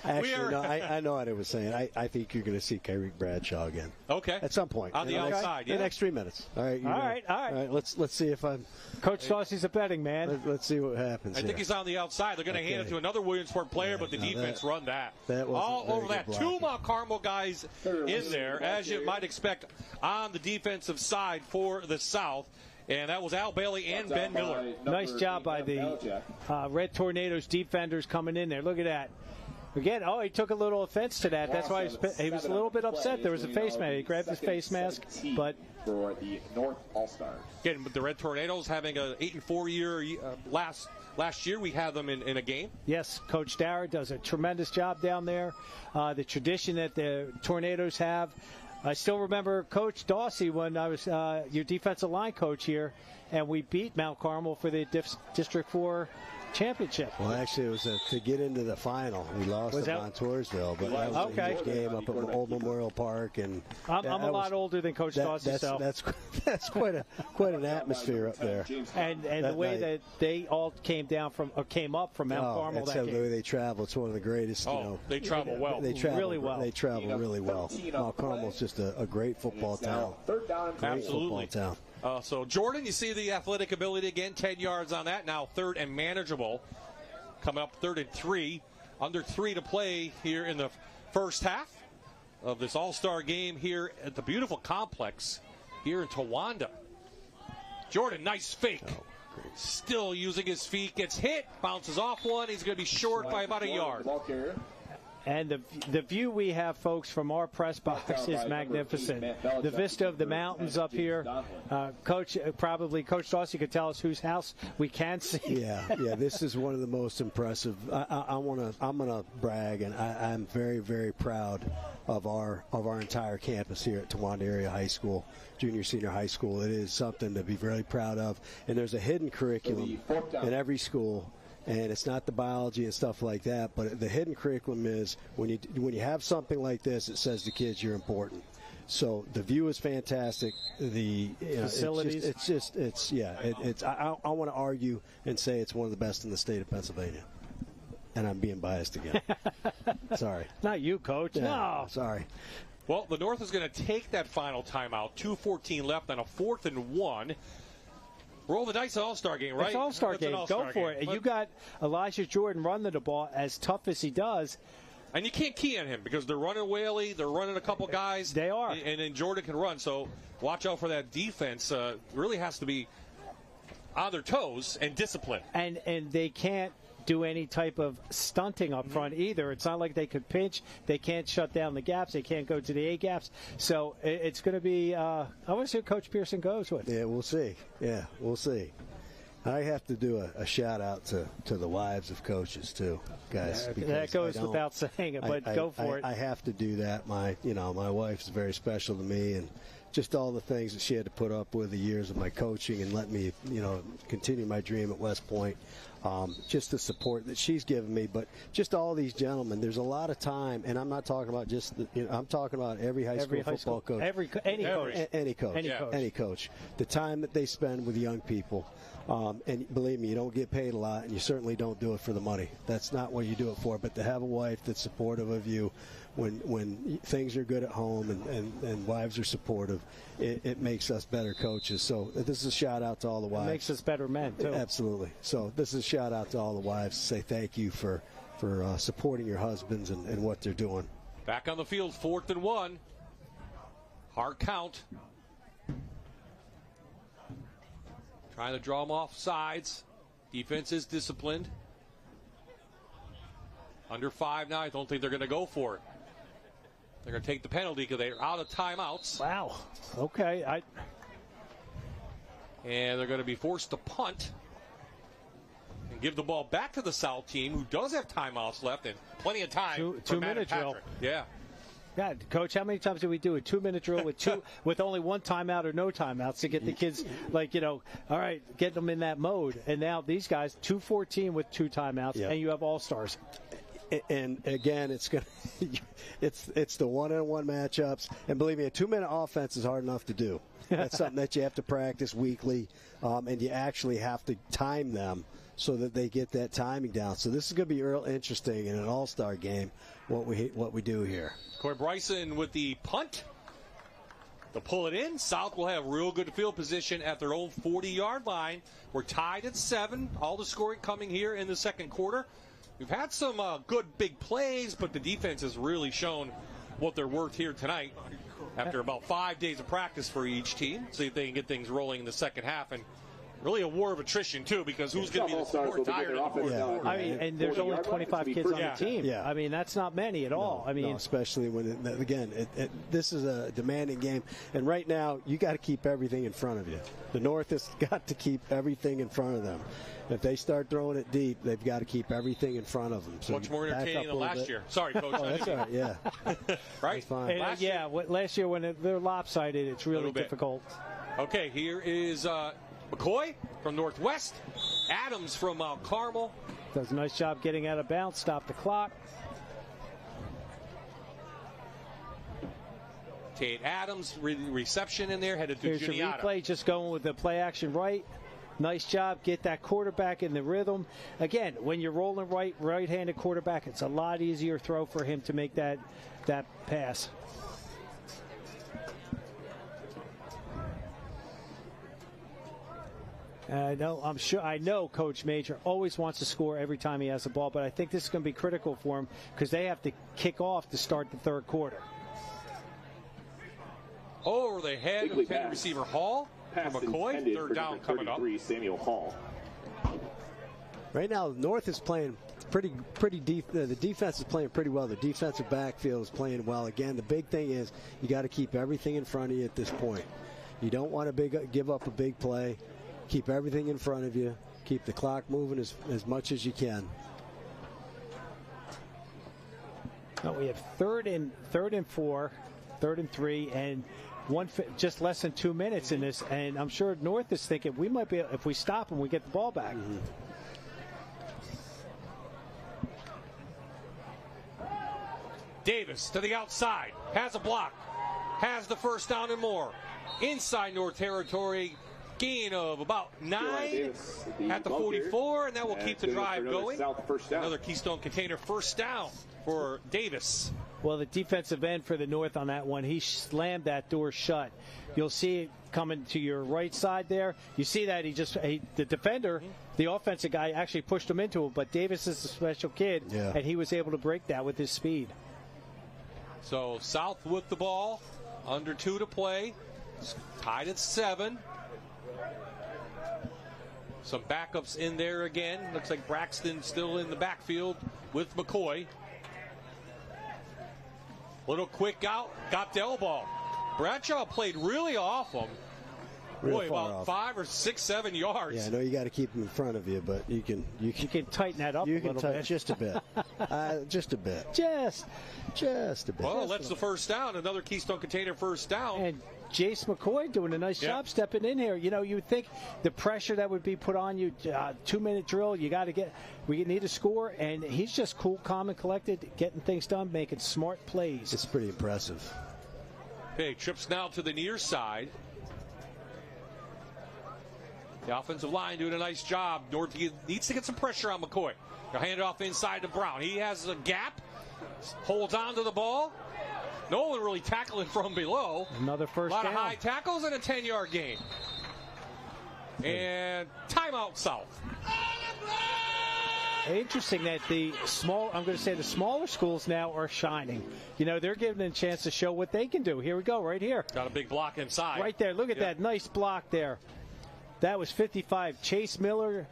Actually, no, I know what I was saying. I think you're going to see Kyrie Bradshaw again. Okay. At some point. On the outside, The next 3 minutes. All right. All right. Let's see if I'm. Coach Dossey's a betting man. Let's see what happens. I think he's on the outside. They're going to hand it to another Williamsport player, but the defense run that. All over that. Blocking. 2 Mount Carmel guys in there, as you might expect, on the defensive side for the South. And that was Al Bailey and Ben Miller. Nice job by the Red Tornadoes defenders coming in there. Look at that. Again, he took a little offense to that. That's why he was a little bit upset. There was a face mask. He grabbed his face mask, but for the North All-Stars. Again, with the Red Tornadoes having an 8-4 year last year, we had them in a game. Yes, Coach Dara does a tremendous job down there. The tradition that the Tornadoes have. I still remember Coach Dossey when I was your defensive line coach here, and we beat Mount Carmel for the District 4 championship. Well, actually, it was to get into the final. We lost at Montoursville, but that was a huge game up at Old Memorial Park. And I'm a lot older than Coach Dossey, so that's quite an atmosphere up there. And the way that they all came up from Mount Carmel that game. The way they travel. It's one of the greatest. They travel well. They travel really well. They travel really well. Mount Carmel's just a great football town. Absolutely. Football town. So, Jordan, you see the athletic ability again, 10 yards on that. Now 3rd and manageable. Coming up 3rd and 3. Under 3 to play here in the first half of this All-Star game here at the beautiful complex here in Towanda. Jordan, nice fake. Still using his feet. Gets hit. Bounces off one. He's going to be short by about a yard. And the view we have, folks, from our press box is magnificent. The vista of the mountains up here. Coach Dossey could tell us whose house we can see. Yeah. This is one of the most impressive. I'm gonna brag, and I'm very, very proud of our entire campus here at Towanda Area High School, junior, senior high school. It is something to be very proud of. And there's a hidden curriculum in every school. And it's not the biology and stuff like that, but the hidden curriculum is when you have something like this, it says to kids you're important. So the view is fantastic. The facilities, I want to argue and say it's one of the best in the state of Pennsylvania. And I'm being biased again. Sorry. Not you, Coach. Yeah, no. Sorry. Well, the North is going to take that final timeout. 2:14 left on a 4th and 1. Roll the dice, All-Star game, right? It's All-Star game. Go for it. You got Elijah Jordan running the ball as tough as he does. And you can't key on him because they're running Whaley, they're running a couple guys. They are. And then Jordan can run. So watch out for that defense. Really has to be on their toes and disciplined. And they can't do any type of stunting up front either. It's not like they could pinch. They can't shut down the gaps. They can't go to the A gaps. So it's going to be, I want to see what Coach Pearson goes with. Yeah, we'll see. I have to do a shout out to the wives of coaches too, guys. That goes without saying it, but go for it. I have to do that. My wife's very special to me, and just all the things that she had to put up with the years of my coaching and let me, continue my dream at West Point. Just the support that she's given me, but just all these gentlemen. There's a lot of time, and I'm not talking about just I'm talking about every high school football coach, any coach. The time that they spend with young people, and believe me, you don't get paid a lot, and you certainly don't do it for the money. That's not what you do it for. But to have a wife that's supportive of you when things are good at home and wives are supportive, it makes us better coaches. So this is a shout out to all the wives. It makes us better men too. Absolutely. So this is a shout out to all the wives to say thank you for supporting your husbands and what they're doing. Back on the field, 4th and 1. Hard count. Trying to draw them off sides. Defense is disciplined. Under 5 now. I don't think they're going to go for it. They're going to take the penalty because they're out of timeouts. Wow. Okay. And they're going to be forced to punt and give the ball back to the South team, who does have timeouts left and plenty of time. Two-minute drill. Yeah. God, Coach, how many times did we do a 2-minute drill with only one timeout or no timeouts to get the kids, all right, get them in that mode? And now these guys, 2-14 with 2 timeouts, and you have all-stars. And again, it's the one-on-one matchups, and believe me, a 2-minute offense is hard enough to do. That's something that you have to practice weekly, and you actually have to time them so that they get that timing down. So this is going to be real interesting in an all-star game. What we do here. Corey Bryson with the punt. They'll pull it in. South will have real good field position at their own 40-yard line. We're tied at 7. All the scoring coming here in the second quarter. We've had some good big plays, but the defense has really shown what they're worth here tonight after about 5 days of practice for each team. See if they can get things rolling in the second half. And really a war of attrition, too, because who's going to be the more tired of the fourth? I mean, and there's only 25 kids on the team. Yeah. I mean, that's not many at all. I mean, especially when, this is a demanding game. And right now, you got to keep everything in front of you. The North has got to keep everything in front of them. If they start throwing it deep, they've got to keep everything in front of them. So much more entertaining than last year. Sorry, Coach. Oh, that's all right, yeah. Right? Fine. Last year when they're lopsided, it's really difficult. Okay, here is McCoy from Northwest. Adams from Mount Carmel. Does a nice job getting out of bounds, stop the clock. Tate Adams, reception in there, headed to Here's your Juniata. replay, just going with the play action right. Nice job, get that quarterback in the rhythm. Again, when you're rolling right-handed quarterback, it's a lot easier throw for him to make that pass. I know Coach Major always wants to score every time he has the ball, but I think this is going to be critical for him because they have to kick off to start the third quarter. Over the head of intended receiver Hall from McCoy. Third down coming up. Samuel Hall. Right now, North is playing pretty deep. The defense is playing pretty well. The defensive backfield is playing well. Again, the big thing is you got to keep everything in front of you at this point. You don't want to give up a big play. Keep everything in front of you. Keep the clock moving as much as you can. Now we have third and 4, 3rd and 3, and just less than 2 minutes in this. And I'm sure North is thinking we might be, if we stop them, we get the ball back. Mm-hmm. Davis to the outside, has a block, has the first down and more. Inside North territory, gain of about 9 at the 44, and that will keep the drive going. Another Keystone Container first down for Davis. Well, the defensive end for the North on that one, he slammed that door shut. You'll see it coming to your right side there. You see that the defender, the offensive guy, actually pushed him into it, but Davis is a special kid, and he was able to break that with his speed. So South with the ball, under 2 to play, tied at 7. Some backups in there again. Looks like Braxton still in the backfield with McCoy. Little quick out, got the elbow. Bradshaw played really off him. Boy, about 5 or 6, 7 yards. Yeah, I know you got to keep them in front of you, but you can tighten that up a little bit. Just a bit. Just a bit. Just a bit. Well, that's the first down. Another Keystone Container first down. And Jace McCoy doing a nice job stepping in here. You know, you would think the pressure that would be put on you, 2-minute drill, we need to score, and he's just cool, calm, and collected, getting things done, making smart plays. It's pretty impressive. Okay, trips now to the near side. The offensive line doing a nice job. North needs to get some pressure on McCoy. They'll hand it off inside to Brown. He has a gap, holds on to the ball. No one really tackling from below. Another first down. A lot of high tackles and a 10-yard gain. And timeout South. interesting that the smaller schools now are shining. You know, they're giving them a chance to show what they can do. Here we go, right here. Got a big block inside. Right there. Look at that nice block there. That was 55. Chase Miller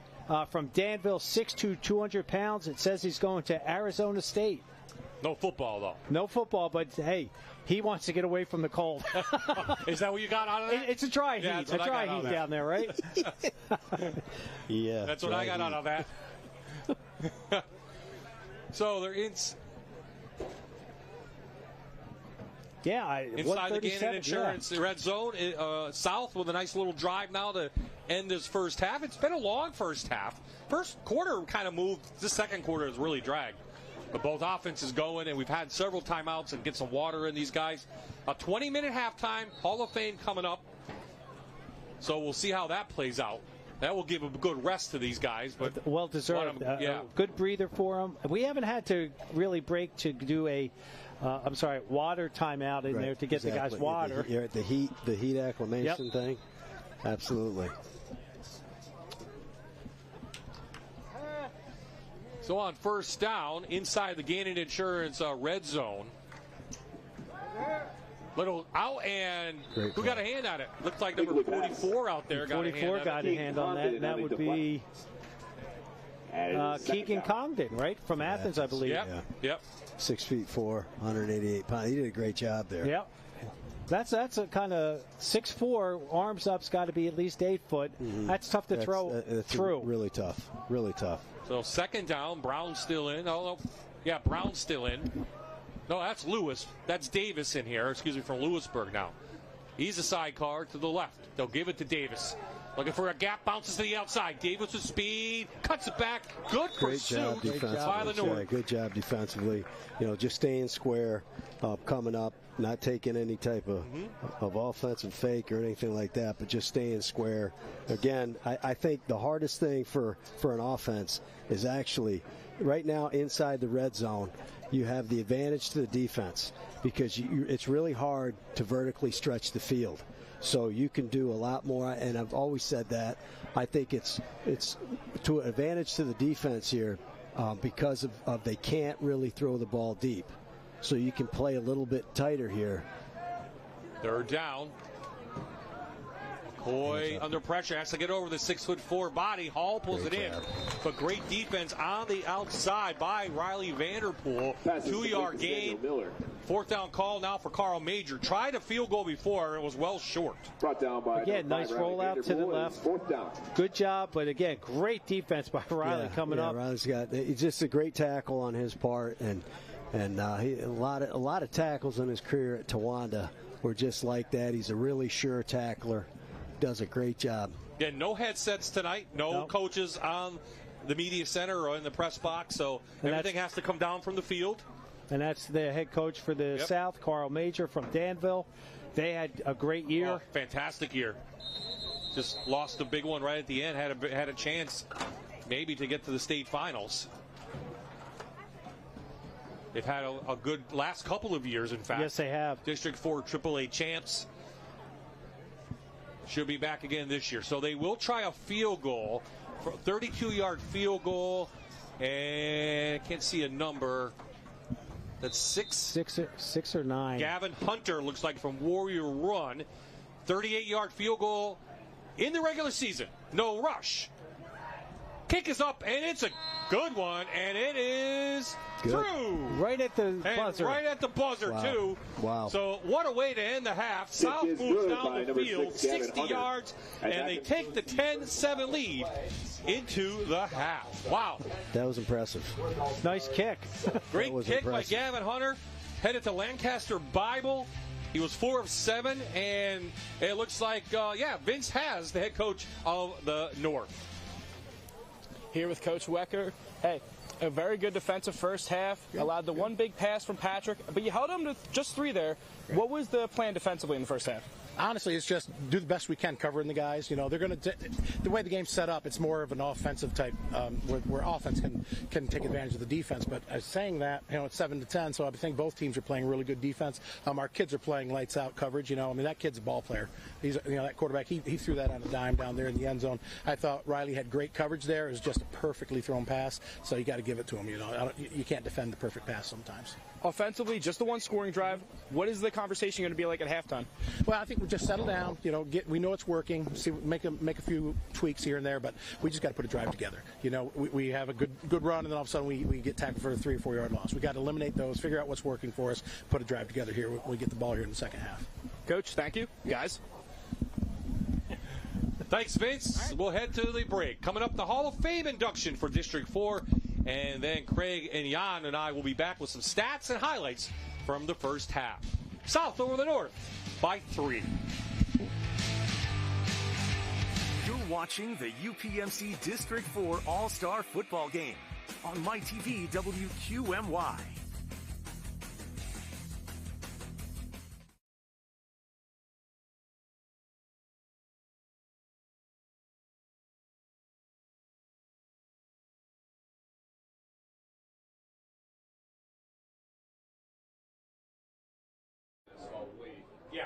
from Danville, 6'2", 200 pounds. It says he's going to Arizona State. No football, though. No football, but, hey, he wants to get away from the cold. Is that what you got out of that? It's a dry heat. It's a dry heat down there, right? Yeah. That's what I got out of that. So they're inside the Gannon Insurance red zone, south with a nice little drive now to end this first half. It's been a long first half. First quarter kind of moved. The second quarter has really dragged. But both offenses going, and we've had several timeouts and get some water in these guys. A 20-minute halftime, Hall of Fame coming up. So we'll see how that plays out. That will give a good rest to these guys. But well-deserved. Yeah. Good breather for them. We haven't had to really break to do a water timeout in there to get the guys water. The heat acclimation thing. Absolutely. So on first down, inside the Gannon Insurance red zone. Little out, and who got a hand on it? Looked like number 44 out there got a hand on it. And that would be Keegan Congdon, right? From Athens, I believe. Yep. 6'4", 188 pounds. He did a great job there. Yep. That's a kind of 6'4", arms up's got to be at least 8 foot. Mm-hmm. That's tough to throw through. Really tough. Really tough. So second down, Brown's still in. Brown's still in. No, that's Lewis. That's Davis in here. Excuse me, from Lewisburg now. He's a sidecar to the left. They'll give it to Davis. Looking for a gap, bounces to the outside. Davis with speed, cuts it back. Good pursuit by the North. Yeah, good job defensively. You know, just staying square, coming up, not taking any type of offensive fake or anything like that, but just staying square. Again, I think the hardest thing for an offense is actually right now inside the red zone. You have the advantage to the defense because it's really hard to vertically stretch the field. So you can do a lot more, and I've always said that. I think it's to an advantage to the defense here because of they can't really throw the ball deep. So you can play a little bit tighter here. Third down. McCoy under pressure, has to get over the 6'4" body. Hall pulls it in. But great defense on the outside by Riley Vanderpool. 2-yard gain. Fourth down call now for Carl Major. Tried a field goal before. It was well short. Brought down by nice rollout to the left. Fourth down. Good job, but again, great defense by Riley coming up. Riley's it's just a great tackle on his part, and he, a lot of tackles in his career at Towanda were just like that. He's a really sure tackler. Does a great job. Yeah, no headsets tonight. No coaches on the media center or in the press box, so everything has to come down from the field. And that's the head coach for the South, Carl Major from Danville. They had a great year. Oh, fantastic year. Just lost a big one right at the end. Had a chance maybe to get to the state finals. They've had a good last couple of years, in fact. Yes, they have. District 4 AAA champs. Should be back again this year. So they will try a field goal, 32-yard field goal, and I can't see a number. That's six or nine. Gavin Hunter looks like from Warrior Run. 38-yard field goal in the regular season. No rush. Kick is up, and it's a good one, and it is through. Right at the buzzer. Right at the buzzer, too. Wow. So what a way to end the half. South moves down the field 60 yards, and they take the 10-7 lead into the half. Wow. That was impressive. Nice kick. Great kick by Gavin Hunter. Headed to Lancaster Bible. He was 4 of 7, and it looks like, Vince has the head coach of the North. Here with Coach Wecker. Hey, a very good defensive first half. Allowed the one big pass from Patrick, but you held him to just 3 there. What was the plan defensively in the first half? Honestly, it's just do the best we can covering the guys. You know, they're going to the way the game's set up. It's more of an offensive type where offense can take advantage of the defense. But saying that, you know, it's 7-10, so I think both teams are playing really good defense. Our kids are playing lights out coverage. You know, I mean, that kid's a ball player. He's, you know, that quarterback. He threw that on a dime down there in the end zone. I thought Riley had great coverage there. It was just a perfectly thrown pass. So you got to give it to him. You know, you can't defend the perfect pass sometimes. Offensively, just the one scoring drive. What is the conversation going to be like at halftime? Well, I think we just settle down. You know, we know it's working. See, make a few tweaks here and there, but we just got to put a drive together. You know, we have a good run, and then all of a sudden we get tackled for a 3 or 4 yard loss. We got to eliminate those, figure out what's working for us, put a drive together here. We get the ball here in the second half. Coach, thank you, guys. Thanks, Vince. Right. We'll head to the break. Coming up, the Hall of Fame induction for District 4. And then Craig and Jan and I will be back with some stats and highlights from the first half. South over the North by 3. You're watching the UPMC District 4 All Star Football game on MyTV WQMY. Yeah.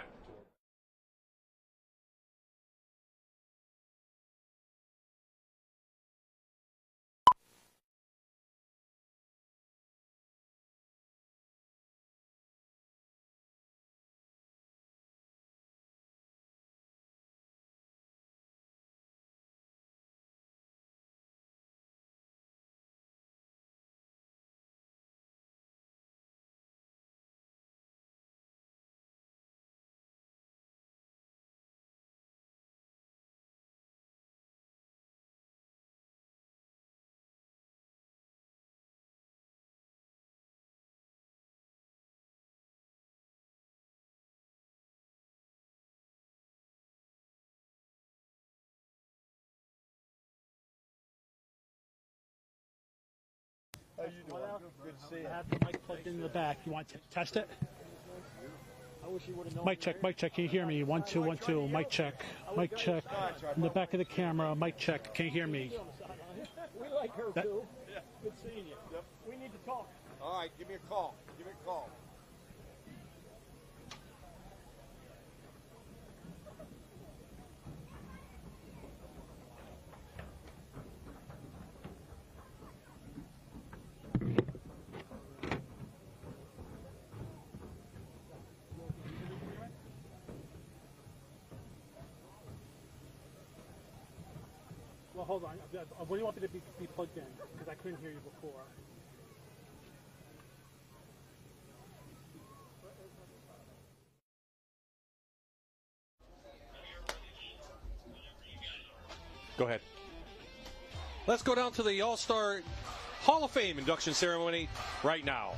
How you doing? Good to see you. I have the mic plugged in the back. You want to test it? I wish you would have known. Mic check, mic check. Can you hear me? 1 2 1 2. Mic check, mic check. In the back of the camera, mic check. Can you hear me? We like her too. Yeah. Good seeing you. Yep. We need to talk. All right, give me a call. Give me a call. Well, hold on. What do you want me to be plugged in? Because I couldn't hear you before. Go ahead. Let's go down to the All-Star Hall of Fame induction ceremony right now.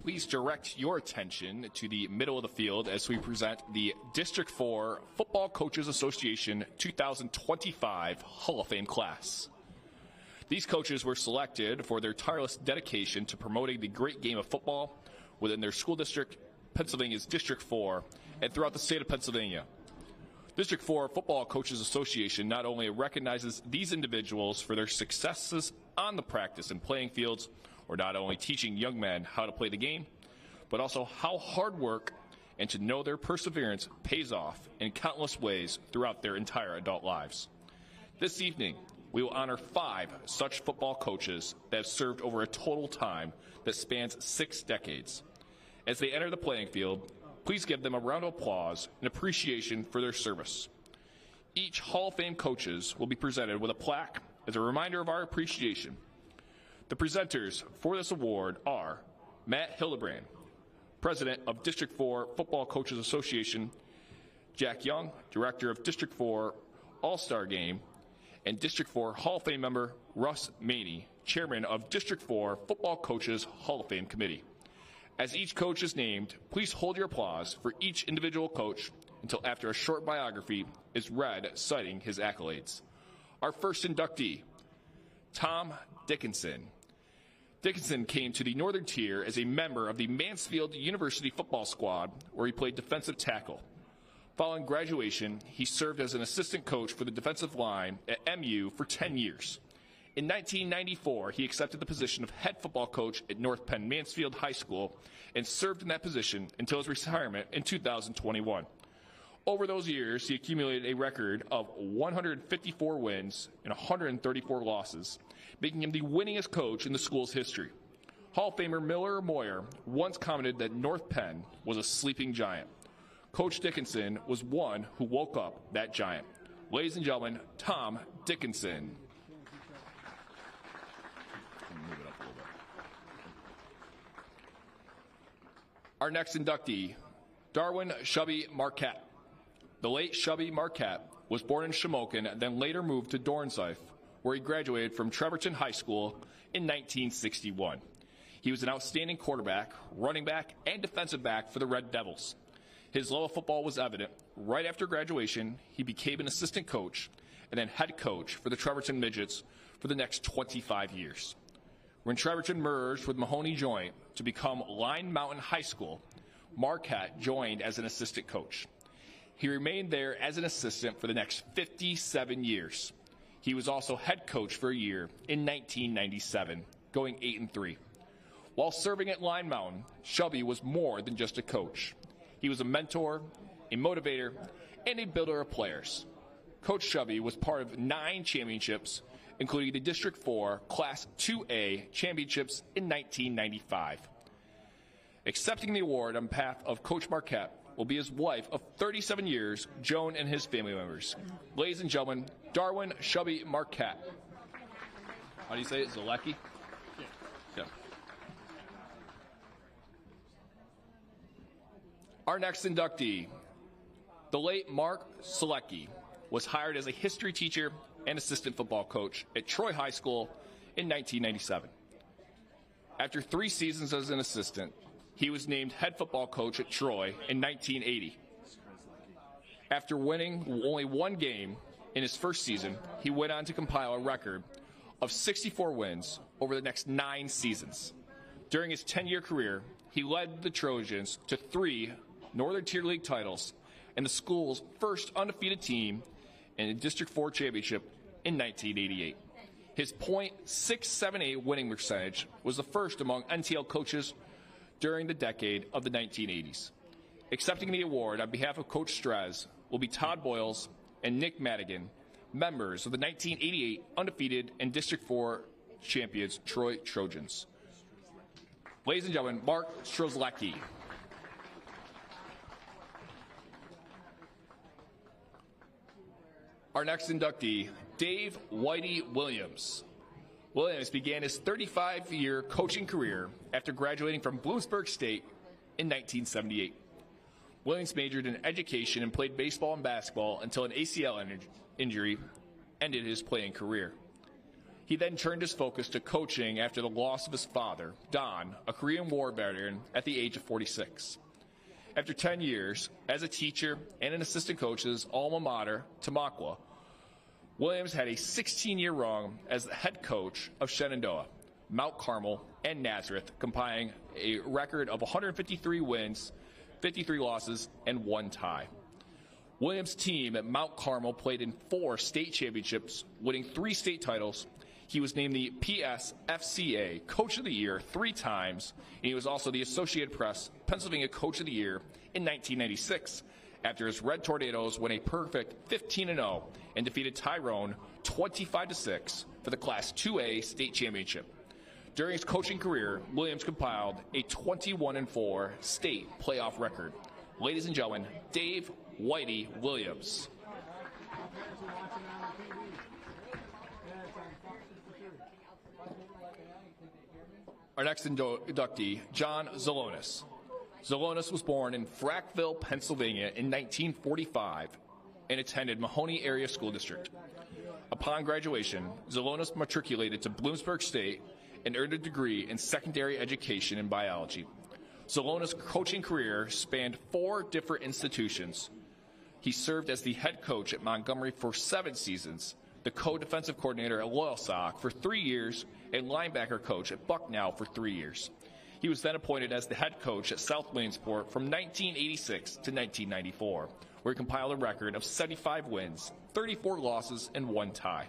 Please direct your attention to the middle of the field as we present the District 4 Football Coaches Association 2025 Hall of Fame class. These coaches were selected for their tireless dedication to promoting the great game of football within their school district, Pennsylvania's District 4, and throughout the state of Pennsylvania. District 4 Football Coaches Association not only recognizes these individuals for their successes on the practice and playing fields, or not only teaching young men how to play the game, but also how hard work and to know their perseverance pays off in countless ways throughout their entire adult lives. This evening, we will honor 5 such football coaches that have served over a total time that spans 6 decades. As they enter the playing field, please give them a round of applause and appreciation for their service. Each Hall of Fame coaches will be presented with a plaque as a reminder of our appreciation. The presenters for this award are Matt Hildebrand, President of District 4 Football Coaches Association, Jack Young, Director of District 4 All Star Game, and District 4 Hall of Fame member Russ Maney, Chairman of District 4 Football Coaches Hall of Fame Committee. As each coach is named, please hold your applause for each individual coach until after a short biography is read citing his accolades. Our first inductee, Tom Dickinson. Dickinson came to the Northern Tier as a member of the Mansfield University football squad, where he played defensive tackle. Following graduation, he served as an assistant coach for the defensive line at MU for 10 years. In 1994, he accepted the position of head football coach at North Penn Mansfield High School and served in that position until his retirement in 2021. Over those years, he accumulated a record of 154 wins and 134 losses, making him the winningest coach in the school's history. Hall of Famer Miller Moyer once commented that North Penn was a sleeping giant. Coach Dickinson was one who woke up that giant. Ladies and gentlemen, Tom Dickinson. Move it up a little bit. Our next inductee, Darwin Chubby Marquette. The late Chubby Marquette was born in Shamokin, then later moved to Dornsife, where he graduated from Trevorton High School in 1961. He was an outstanding quarterback, running back, and defensive back for the Red Devils. His love of football was evident. Right after graduation, he became an assistant coach and then head coach for the Trevorton Midgets for the next 25 years. When Trevorton merged with Mahoney Joint to become Line Mountain High School, Marquette joined as an assistant coach. He remained there as an assistant for the next 57 years. He was also head coach for a year in 1997, going 8-3. While serving at Line Mountain, Chubby was more than just a coach. He was a mentor, a motivator, and a builder of players. Coach Chubby was part of 9 championships, including the District 4 Class 2A championships in 1995. Accepting the award on behalf of Coach Marquette will be his wife of 37 years, Joan, and his family members. Ladies and gentlemen, Darwin Chubby Marquette. How do you say it? Zalecki? Yeah. Our next inductee, the late Mark Selecki, was hired as a history teacher and assistant football coach at Troy High School in 1997. After 3 seasons as an assistant, he was named head football coach at Troy in 1980. After winning only 1 game in his first season, he went on to compile a record of 64 wins over the next 9 seasons. During his 10-year career, he led the Trojans to 3 Northern Tier League titles and the school's first undefeated team in the District 4 championship in 1988. His .678 winning percentage was the first among NTL coaches during the decade of the 1980s. Accepting the award on behalf of Coach Strez will be Todd Boyles and Nick Madigan, members of the 1988 undefeated and District 4 champions Troy Trojans. Ladies and gentlemen, Mark Strozlecki. Our next inductee, Dave Whitey Williams. Williams began his 35-year coaching career after graduating from Bloomsburg State in 1978. Williams majored in education and played baseball and basketball until an ACL injury ended his playing career. He then turned his focus to coaching after the loss of his father, Don, a Korean War veteran, at the age of 46. After 10 years as a teacher and an assistant coach at his alma mater, Tamaqua, Williams had a 16-year run as the head coach of Shenandoah, Mount Carmel, and Nazareth, compiling a record of 153 wins, 53 losses, and 1 tie. Williams' team at Mount Carmel played in 4 state championships, winning 3 state titles. He was named the PSFCA Coach of the Year 3 times, and he was also the Associated Press Pennsylvania Coach of the Year in 1996, after his Red Tornadoes won a perfect 15-0 and defeated Tyrone 25-6 for the Class 2A state championship. During his coaching career, Williams compiled a 21-4 state playoff record. Ladies and gentlemen, Dave Whitey Williams. Our next inductee, John Zalonis. Zalonis was born in Frackville, Pennsylvania in 1945 and attended Mahoney Area School District. Upon graduation, Zalonis matriculated to Bloomsburg State and earned a degree in secondary education in biology. Zalonis' coaching career spanned 4 different institutions. He served as the head coach at Montgomery for 7 seasons, the co-defensive coordinator at Loyalsock for 3 years, and linebacker coach at Bucknell for 3 years. He was then appointed as the head coach at South Williamsport from 1986 to 1994, where he compiled a record of 75 wins, 34 losses, and 1 tie.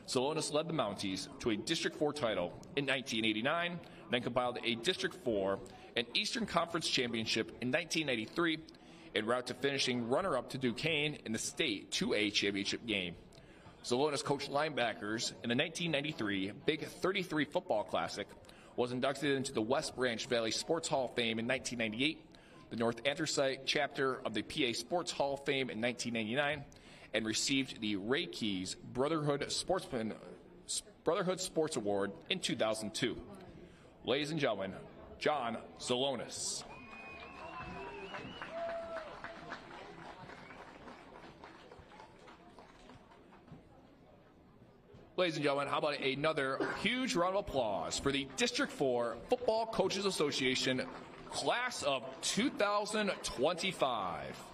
Salonis led the Mounties to a District 4 title in 1989, then compiled a District 4 and Eastern Conference Championship in 1993, en route to finishing runner-up to Duquesne in the state 2A championship game. Salonis coached linebackers in the 1993 Big 33 Football Classic, was inducted into the West Branch Valley Sports Hall of Fame in 1998, the North Anthracite chapter of the PA Sports Hall of Fame in 1999, and received the Ray Keys Brotherhood Sports Award in 2002. Ladies and gentlemen, John Salonis. Ladies and gentlemen, how about another huge round of applause for the District 4 Football Coaches Association Class of 2025.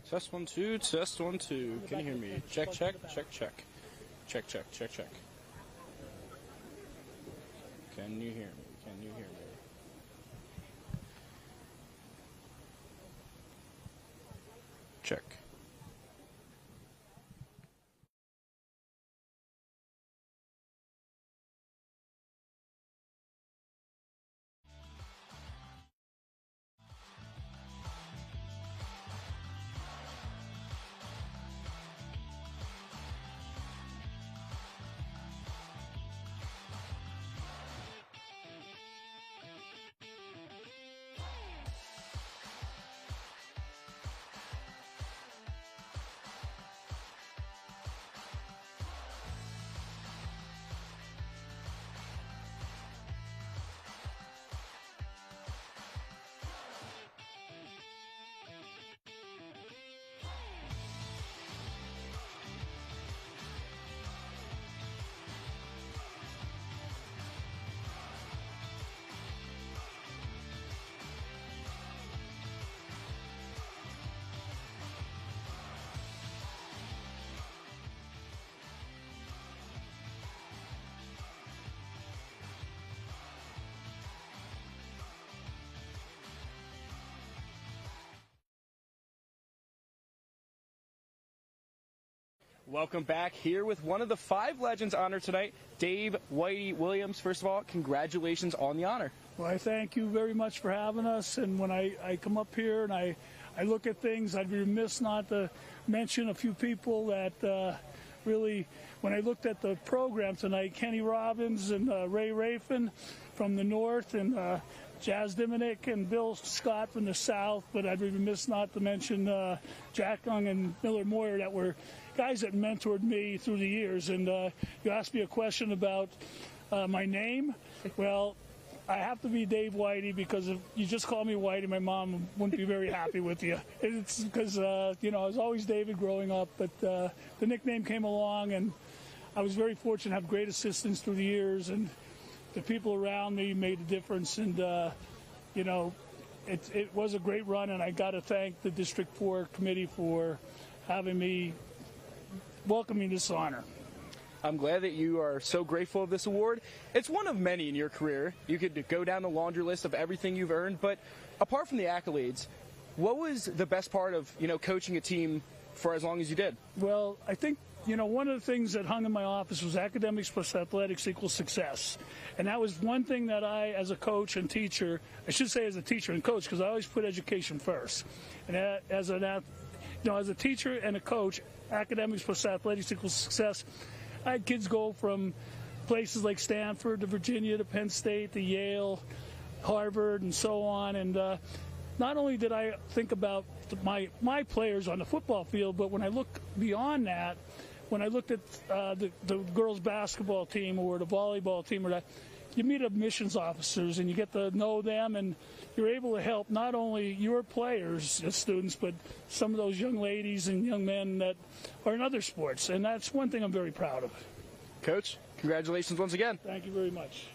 Test 1 2, test 1 2. Can you hear me? Check, check, check, check. Check, check, check, check. Can you hear me? Can you hear me? Check. Welcome back here with one of the 5 legends honored tonight, Dave Whitey Williams. First of all, congratulations on the honor. Well, I thank you very much for having us. And when I come up here and I look at things, I'd be remiss not to mention a few people that really, when I looked at the program tonight, Kenny Robbins and Ray Rafin from the north, and Jazz Diminick and Bill Scott from the south. But I'd be remiss not to mention Jack Young and Miller Moyer, that were guys that mentored me through the years. And you asked me a question about my name. Well, I have to be Dave Whitey, because if you just call me Whitey, my mom wouldn't be very happy with you. It's because, I was always David growing up, but the nickname came along, and I was very fortunate to have great assistants through the years, and the people around me made a difference. And, it was a great run, and I got to thank the District 4 committee for having me, welcoming this honor. I'm glad that you are so grateful of this award. It's one of many in your career. You could go down the laundry list of everything you've earned, but apart from the accolades, what was the best part of, coaching a team for as long as you did? Well, I think, one of the things that hung in my office was academics plus athletics equals success. And that was one thing that I, as a coach and teacher, I should say as a teacher and coach, because I always put education first. And as a teacher and a coach, academics plus athletics equals success. I had kids go from places like Stanford to Virginia to Penn State to Yale, Harvard, and so on. And not only did I think about my players on the football field, but when I look beyond that, when I looked at the girls' basketball team or the volleyball team, or that, you meet admissions officers and you get to know them, and you're able to help not only your players as students, but some of those young ladies and young men that are in other sports. And that's one thing I'm very proud of. Coach, congratulations once again. Thank you very much.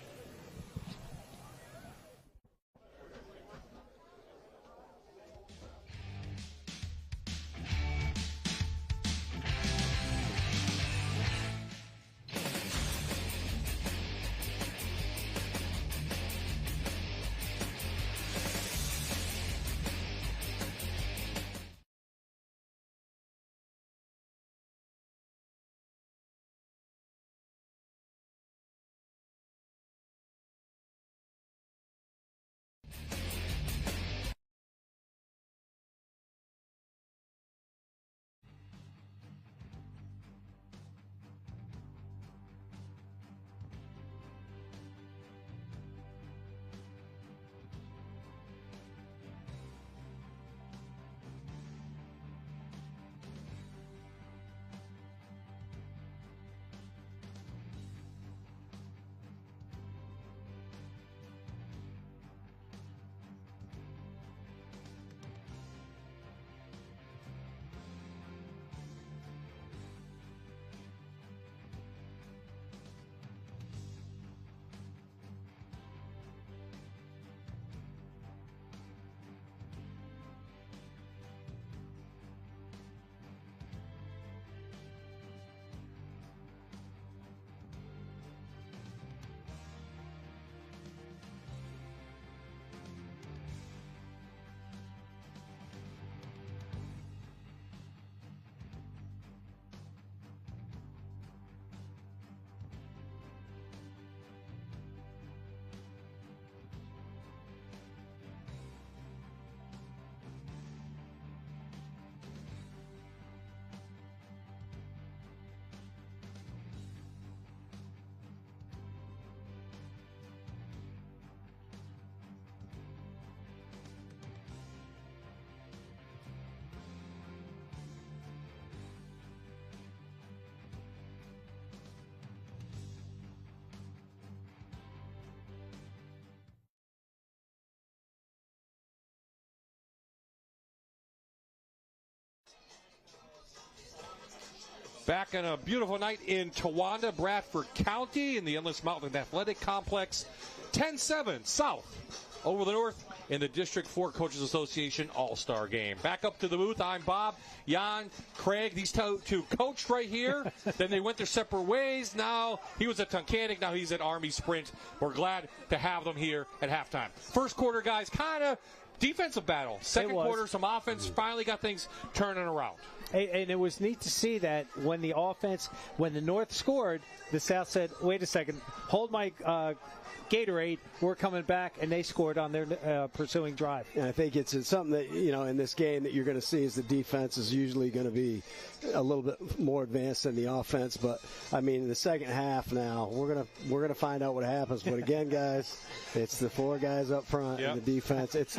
Back on a beautiful night in Towanda, Bradford County, in the Endless Mountain Athletic Complex. 10-7 South over the North in the District 4 Coaches Association All-Star Game. Back up to the booth. I'm Bob, Jan, Craig. These two coached right here. Then they went their separate ways. Now he was at Tunkhannock. Now he's at Army Sprint. We're glad to have them here at halftime. First quarter, guys, kind of defensive battle. Second quarter, some offense. Finally got things turning around. And it was neat to see that when the North scored, the South said, wait a second, hold my Gatorade, we're coming back, and they scored on their pursuing drive. And I think it's something that, in this game that you're going to see is the defense is usually going to be a little bit more advanced than the offense. But, I mean, in the second half now, we're gonna find out what happens. But, again, guys, it's the four guys up front and the defense. It's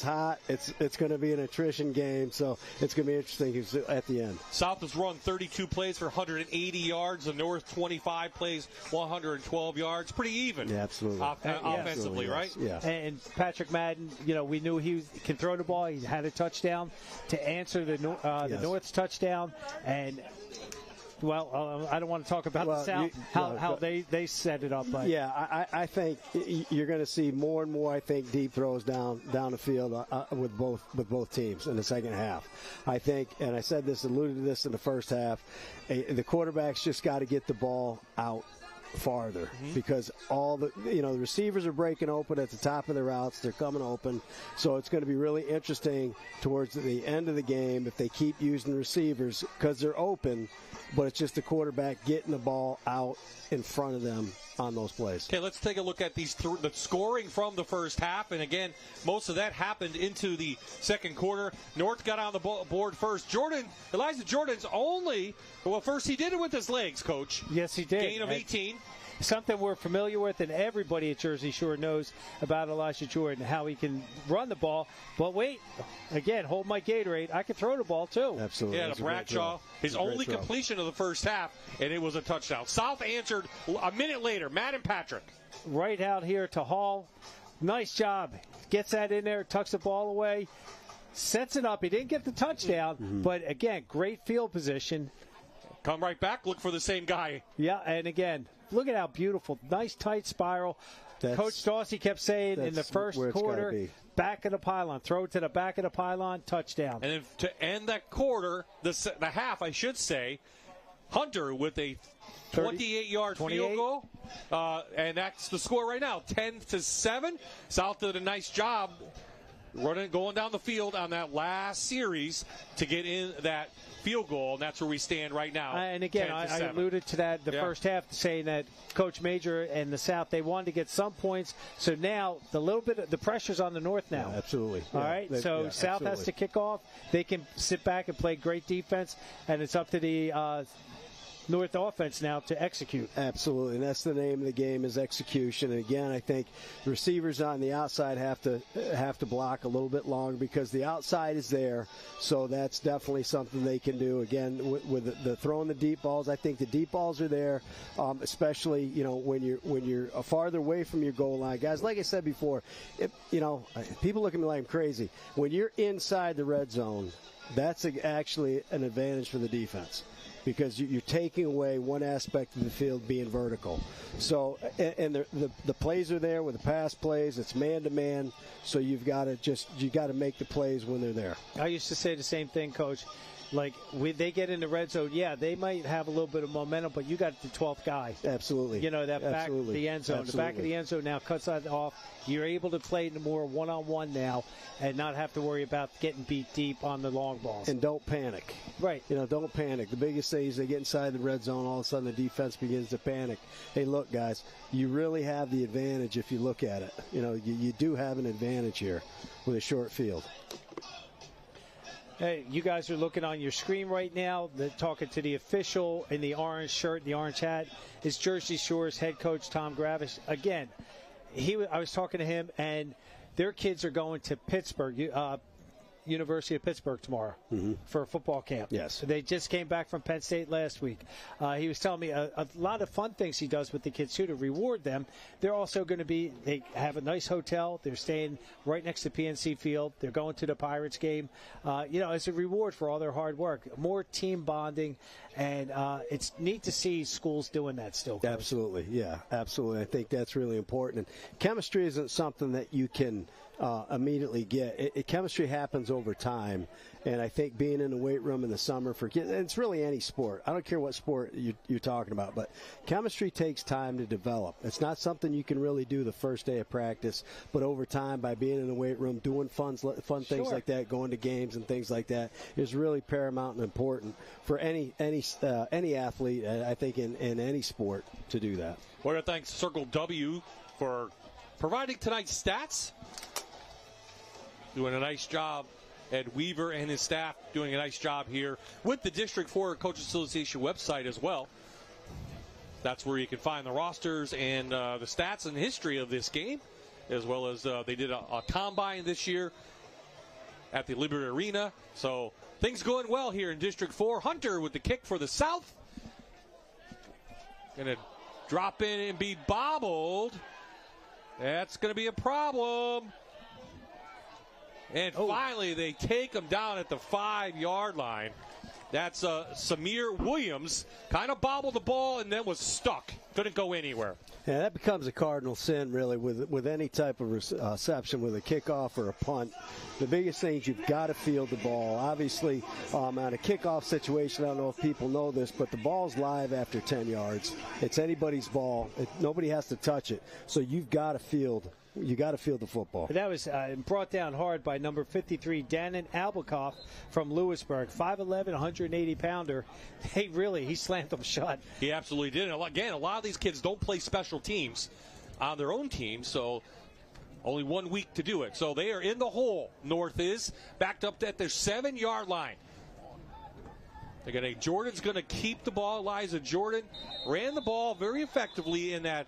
hot. It's going to be an attrition game, so it's going to be interesting at the end. South has run 32 plays for 180 yards. The North 25 plays, 112 yards. Pretty even. Yeah, absolutely. Offensively, right? Yeah. And Patrick Madden, we knew he can throw the ball. He had a touchdown to answer the North's touchdown. And, I don't want to talk about the South, how they set it up. But. Yeah, I think you're going to see more and more, I think, deep throws down the field with both teams in the second half. I think, and I alluded to this in the first half, the quarterbacks just got to get the ball out farther because all the receivers are breaking open at the top of their routes. They're coming open. So it's going to be really interesting towards the end of the game if they keep using receivers because they're open, but it's just the quarterback getting the ball out in front of them on those plays. Okay, let's take a look at the scoring from the first half. And again, most of that happened into the second quarter. North got on the board first. Elijah Jordan's first he did it with his legs, Coach. Yes, he did. Gain of 18. Something we're familiar with, and everybody at Jersey Shore knows about Elijah Jordan, how he can run the ball. But wait, again, hold my Gatorade. I can throw the ball, too. Absolutely. Yeah, Bradshaw, his only completion of the first half, and it was a touchdown. South answered a minute later. Madden Patrick. Right out here to Hall. Nice job. Gets that in there, tucks the ball away, sets it up. He didn't get the touchdown, but, again, great field position. Come right back, look for the same guy. Yeah, and again, look at how beautiful. Nice tight spiral. Coach Dawsey kept saying in the first quarter, back of the pylon. Throw it to the back of the pylon, touchdown. And then to end that quarter, the half, I should say, Hunter with a 28-yard field goal. And that's the score right now, 10-7. South did a nice job going down the field on that last series to get in that field goal, and that's where we stand right now. And again, I alluded to that first half, saying that Coach Major and the South, they wanted to get some points. So now the pressure's on the North now. Yeah, absolutely. All right. So South has to kick off. They can sit back and play great defense, and it's up to the North offense now to execute. Absolutely, and that's the name of the game, is execution. And again, I think the receivers on the outside have to block a little bit longer because the outside is there. So that's definitely something they can do. Again, with the throwing the deep balls, I think the deep balls are there, especially when you're farther away from your goal line, guys. Like I said before, people look at me like I'm crazy. When you're inside the red zone, that's actually an advantage for the defense, because you're taking away one aspect of the field being vertical. So, and the plays are there with the pass plays. It's man-to-man, so you got to make the plays when they're there. I used to say the same thing, Coach. Like, when they get in the red zone, they might have a little bit of momentum, but you got the 12th guy. Absolutely. That back of the end zone. Absolutely. The back of the end zone now cuts that off. You're able to play more one-on-one now and not have to worry about getting beat deep on the long balls. And don't panic. Right. Don't panic. The biggest thing is they get inside the red zone, all of a sudden the defense begins to panic. Hey, look, guys, you really have the advantage if you look at it. You do have an advantage here with a short field. Hey, you guys are looking on your screen right now. They're talking to the official in the orange shirt, the orange hat. Is Jersey Shore's head coach, Tom Gravish. Again, I was talking to him, and their kids are going to Pittsburgh, University of Pittsburgh tomorrow for a football camp. Yes. They just came back from Penn State last week. He was telling me a lot of fun things he does with the kids, too, to reward them. They're also going to they have a nice hotel. They're staying right next to PNC Field. They're going to the Pirates game, as a reward for all their hard work. More team bonding, and it's neat to see schools doing that still. Coach. Absolutely. Yeah, absolutely. I think that's really important. And chemistry isn't something that you can immediately get. Chemistry happens over time, and I think being in the weight room in the summer for kids, and it's really any sport. I don't care what sport you're talking about, but chemistry takes time to develop. It's not something you can really do the first day of practice, but over time, by being in the weight room, doing fun things like that, going to games and things like that, is really paramount and important for any athlete. I think in any sport to do that. Well, thanks Circle W for providing tonight's stats. Doing a nice job. Ed Weaver and his staff doing a nice job here with the District 4 Coaches Association website as well. That's where you can find the rosters and the stats and history of this game, as well as they did a combine this year at the Liberty Arena. So things going well here in District 4. Hunter with the kick for the South. Going to drop in and be bobbled. That's going to be a problem. And finally, they take him down at the 5-yard line. That's Samir Williams. Kind of bobbled the ball and then was stuck. Couldn't go anywhere. Yeah, that becomes a cardinal sin, really, with any type of reception, with a kickoff or a punt. The biggest thing is you've got to field the ball. Obviously, on a kickoff situation, I don't know if people know this, but the ball's live after 10 yards. It's anybody's ball. Nobody has to touch it. So you've got to field. You got to field the football. That was brought down hard by number 53, Danon Albakoff from Lewisburg. 5'11", 180-pounder. He slammed them shut. He absolutely did. And again, a lot of these kids don't play special teams on their own team, so only 1 week to do it. So they are in the hole. North is backed up at their 7-yard line. Jordan's going to keep the ball. Elijah Jordan ran the ball very effectively in that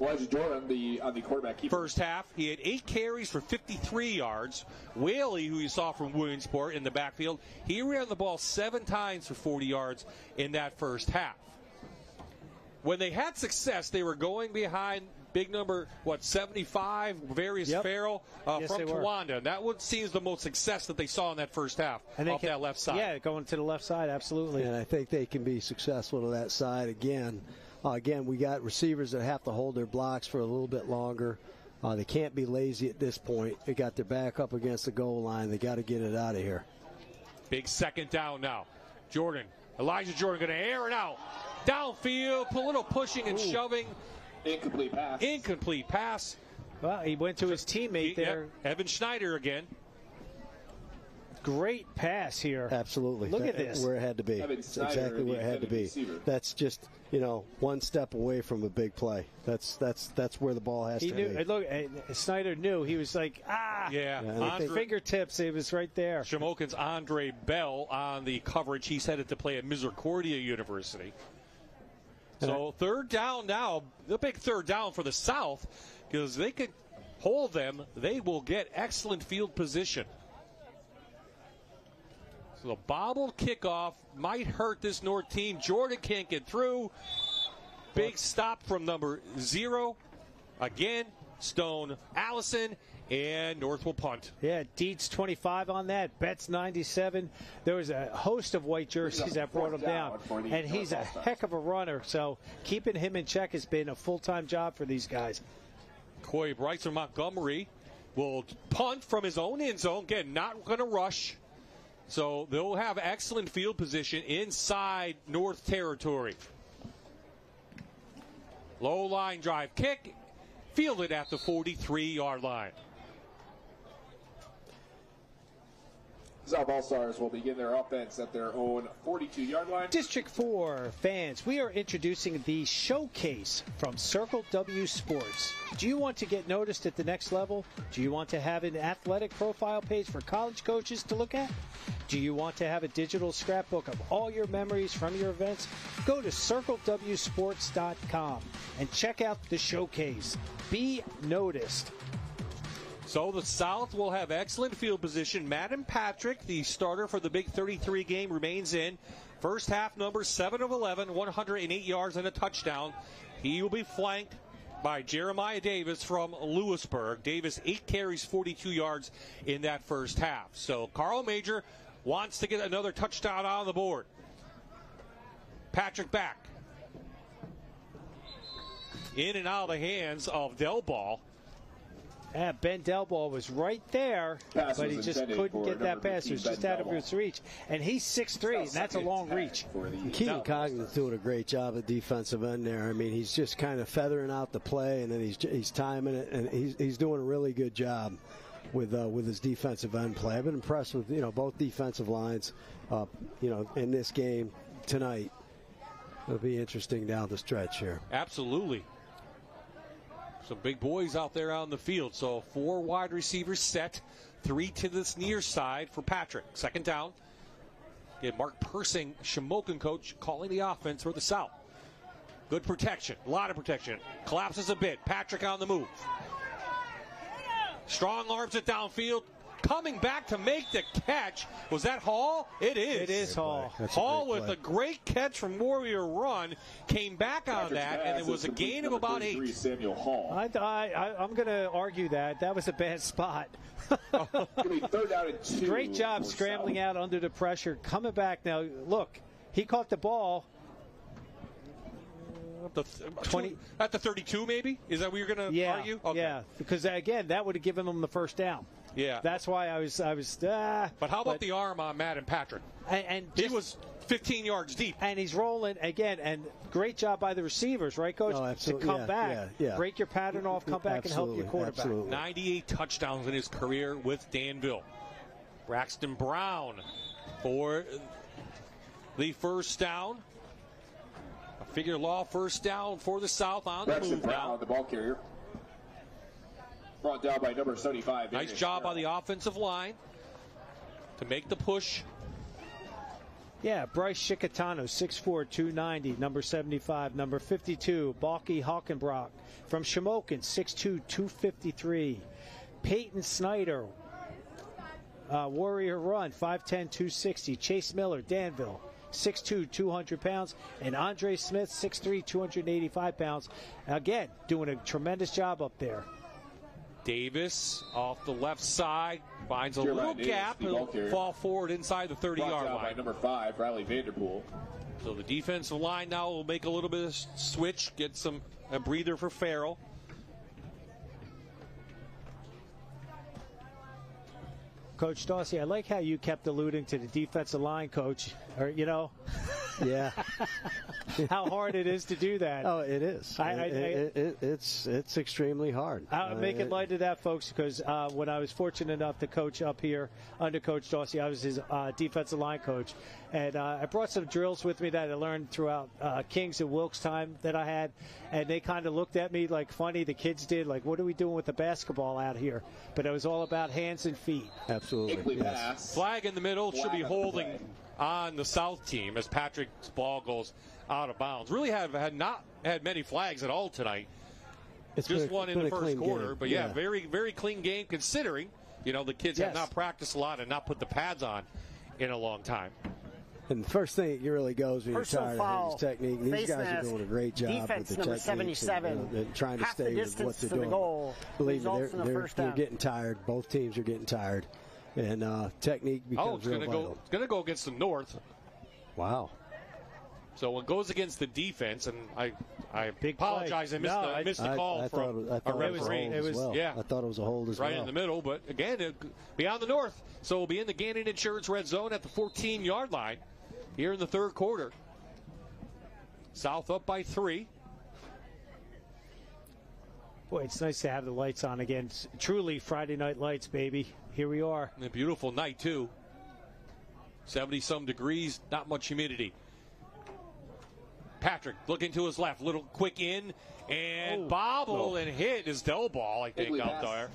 Elijah Jordan, on the quarterback keeper. First half, he had 8 carries for 53 yards. Whaley, who you saw from Williamsport in the backfield, he ran the ball 7 times for 40 yards in that first half. When they had success, they were going behind big number, 75, Various Farrell from Towanda. And that one seems the most success that they saw in that first half off that left side. Yeah, going to the left side, absolutely. And I think they can be successful to that side again. Again, we got receivers that have to hold their blocks for a little bit longer. They can't be lazy at this point. They got their back up against the goal line. They got to get it out of here. Big second down now. Elijah Jordan going to air it out. Downfield, a little pushing and shoving. Incomplete pass. Well, he went to his teammate there. Evan Schneider again. Great pass here. Absolutely. Look at this. Where it had to be. It's exactly where it had to be. Receiver. That's just, one step away from a big play. That's where the ball has to be. Look, Snyder knew. He was like, fingertips. It was right there. Shamokin's Andre Bell on the coverage. He's headed to play at Misericordia University. So third down now. The big third down for the South, because they could hold them. They will get excellent field position. So the bobbled kickoff might hurt this North team. Jordan can't get through. Big stop from number 0. Again, Stone Allison, and North will punt. Yeah, Dietz 25 on that. Betts 97. There was a host of white jerseys that brought him down. And he's a heck of a runner. So keeping him in check has been a full-time job for these guys. Coy Bryce from Montgomery will punt from his own end zone. Again, not going to rush. So they'll have excellent field position inside North territory. Low line drive kick, fielded at the 43-yard line. South All-Stars will begin their offense at their own 42-yard line. District 4 fans, we are introducing the Showcase from Circle W Sports. Do you want to get noticed at the next level? Do you want to have an athletic profile page for college coaches to look at? Do you want to have a digital scrapbook of all your memories from your events? Go to circlewsports.com and check out the Showcase. Be noticed. So the South will have excellent field position. Madden Patrick, the starter for the Big 33 game, remains in. First half number 7 of 11, 108 yards and a touchdown. He will be flanked by Jeremiah Davis from Lewisburg. Davis, 8 carries, 42 yards in that first half. So Carl Major wants to get another touchdown on the board. Patrick back. In and out of the hands of Delball. Ben Delball was right there, but he just couldn't get that pass. It was just out of his reach. And he's 6'3", and that's a long reach. Keaton Coggan's doing a great job at defensive end there. I mean, he's just kind of feathering out the play, and then he's timing it, and he's doing a really good job with his defensive end play. I've been impressed with both defensive lines, in this game tonight. It'll be interesting down the stretch here. Absolutely. Some big boys out there on the field. So 4 wide receivers set, 3 to this near side for Patrick. Second down. Get Mark Persing, Shamokin coach, calling the offense for the South. Good protection, a lot of protection. Collapses a bit. Patrick on the move. Strong arms it downfield. coming back to make the catch. Was that Hall? It is. It is Hall. Hall with a great catch from Warrior Run. Came back on that, and it was a gain of about 8. Samuel Hall. I'm going to argue that. That was a bad spot. Third down and 2. Great job scrambling out under the pressure. Coming back now. Look, he caught the ball. At the 32, maybe? Is that what you're going to argue? Okay. Yeah, because, again, that would have given them the first down. Yeah. That's why I was. But how about the arm on Matt and Patrick? And he was 15 yards deep. And he's rolling again. And great job by the receivers, right, Coach? Oh, absolutely. To come back, break your pattern off, come back and help your quarterback. Absolutely. 98 touchdowns in his career with Danville. Braxton Brown for the first down. A figure law first down for the South on the move now. The ball carrier. Brought down by number 75. Nice job on the offensive line to make the push. Yeah, Bryce Chicatano, 6'4", 290, number 75. Number 52, Balky Hockenbrock from Shamokin, 6'2", 253. Peyton Snyder, Warrior Run, 5'10", 260. Chase Miller, Danville, 6'2", 200 pounds. And Andre Smith, 6'3", 285 pounds. Again, doing a tremendous job up there. Davis off the left side finds a little gap. He'll fall forward inside the 30-yard line. By number 5, Riley Vanderpool. So the defensive line now will make a little bit of switch, get a breather for Farrell. Coach Dawsey, I like how you kept alluding to the defensive line, Coach. Or, yeah. How hard it is to do that. Oh, it is. It's extremely hard. I'm making light of that, folks, because when I was fortunate enough to coach up here under Coach Dawsey, I was his defensive line coach. And I brought some drills with me that I learned throughout Kings and Wilkes time that I had. And they kind of looked at me like funny, the kids did, like, what are we doing with the basketball out here? But it was all about hands and feet. Absolutely. Yes. Flag in the middle should be holding on the South team as Patrick's ball goes out of bounds. Really have not had many flags at all tonight. It's just one in the first quarter. Game. But, yeah, very, very clean game considering, the kids have not practiced a lot and not put the pads on in a long time. And the first thing that really goes when you're tired of his technique. These guys are doing a great job defense with the number technique 77, and trying to stay with what they're doing. Goal, believe me, they're getting tired. Both teams are getting tired. And technique becomes real vital. It's going to go against the North. Wow. So it goes against the defense, and I apologize. Play. I missed the call from a referee. I thought it was a hold as well. Right in the middle, but again, beyond the North. So we'll be in the Gannon Insurance red zone at the 14-yard line here in the third quarter. South up by 3. Boy, it's nice to have the lights on again. It's truly Friday night lights, baby. Here we are. And a beautiful night, too. 70-some degrees, not much humidity. Patrick looking to his left, little quick in, and bobble and hit his Del ball, I think, out there.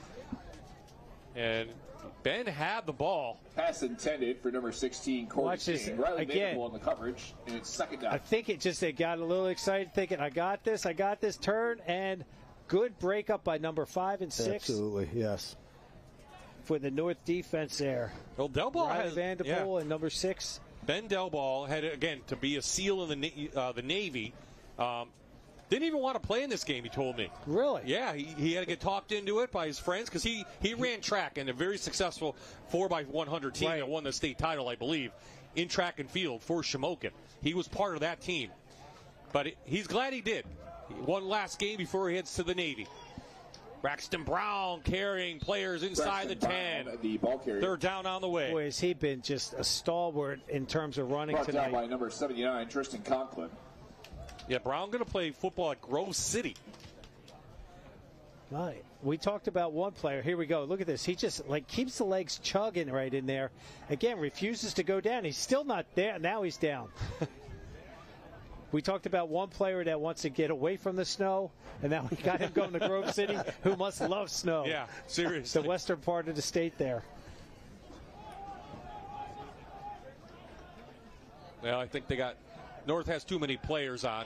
And Ben had the ball. Pass intended for number 16, Corey. Watch this Riley again. Vanderpool on the coverage, and it's second down. I think they got a little excited, thinking, I got this, turn, and good breakup by number 5 and 6. Absolutely, yes. For the North defense there. Well, Delball has Vanderpool and number 6. Ben Delball had, again, to be a SEAL in the Navy. Didn't even want to play in this game, he told me. Really? Yeah, he had to get talked into it by his friends because he ran track in a very successful 4x100 team that won the state title, I believe, in track and field for Shamokin. He was part of that team. But he's glad he did. He won last game before he heads to the Navy. Braxton Brown carrying players inside the 10. The ball carrier. They're down on the way. Boy, has he been just a stalwart in terms of running Brought tonight. down by number 79, Tristan Conklin. Yeah, Brown going to play football at Grove City. Right. We talked about one player. Here we go. Look at this. He just keeps the legs chugging right in there. Again, refuses to go down. He's still not there. Now he's down. We talked about one player that wants to get away from the snow, and now we got him going to Grove City, who must love snow. Yeah, seriously. The western part of the state there. Well, I think North has too many players on.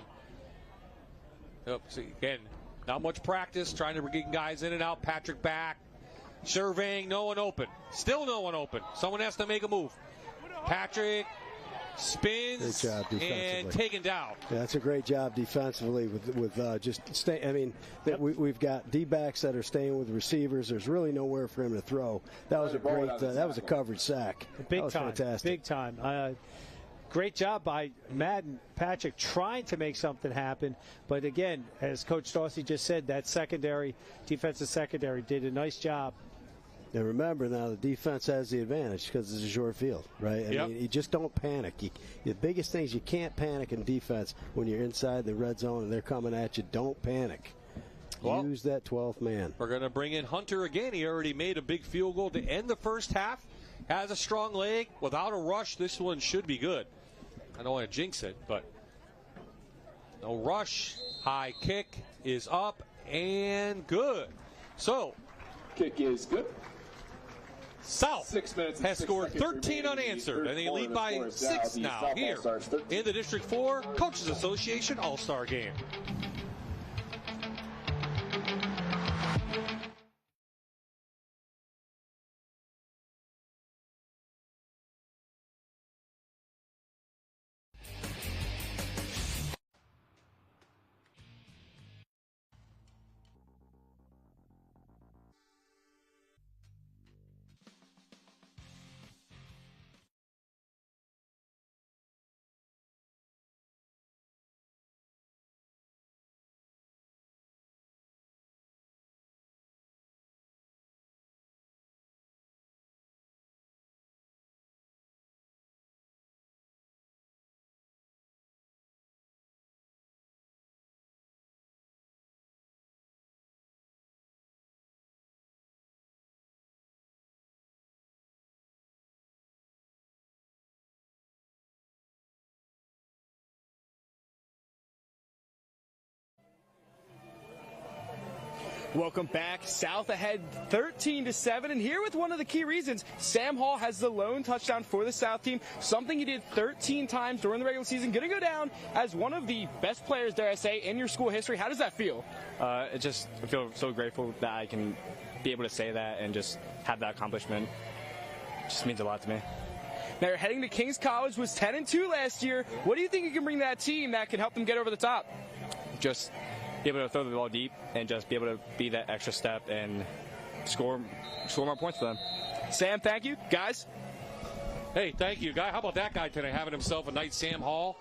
See, again, not much practice, trying to get guys in and out. Patrick back. Surveying, no one open. Still no one open. Someone has to make a move. Patrick spins and taken down. Yeah, that's a great job defensively with just stay. I mean, we've got D-backs that are staying with receivers. There's really nowhere for him to throw. That was a great. That was a coverage sack. Big that was time. Fantastic. Big time. Great job by Madden Patrick trying to make something happen. But again, as Coach Dorsey just said, that defensive secondary did a nice job. And remember now, the defense has the advantage because it's a short field, right? I mean, you just don't panic. The biggest thing is you can't panic in defense when you're inside the red zone and they're coming at you. Don't panic. Well, use that 12th man. We're going to bring in Hunter again. He already made a big field goal to end the first half. Has a strong leg. Without a rush, this one should be good. I don't want to jinx it, but no rush. High kick is up and good. So, kick is good. South has scored 13 unanswered, and they lead by 6 now here in the District 4 Coaches Association All-Star Game. Welcome back. South ahead 13-7, and here with one of the key reasons, Sam Hall has the lone touchdown for the South team, something he did 13 times during the regular season. Going to go down as one of the best players, dare I say, in your school history. How does that feel? I feel so grateful that I can be able to say that and just have that accomplishment. It just means a lot to me. Now, you're heading to King's College, was 10-2 last year. What do you think you can bring that team that can help them get over the top? Just be able to throw the ball deep and just be able to be that extra step and score more points for them. Sam, thank you. Guys? Hey, thank you, Guy. How about that guy today having himself a nice Sam Hall?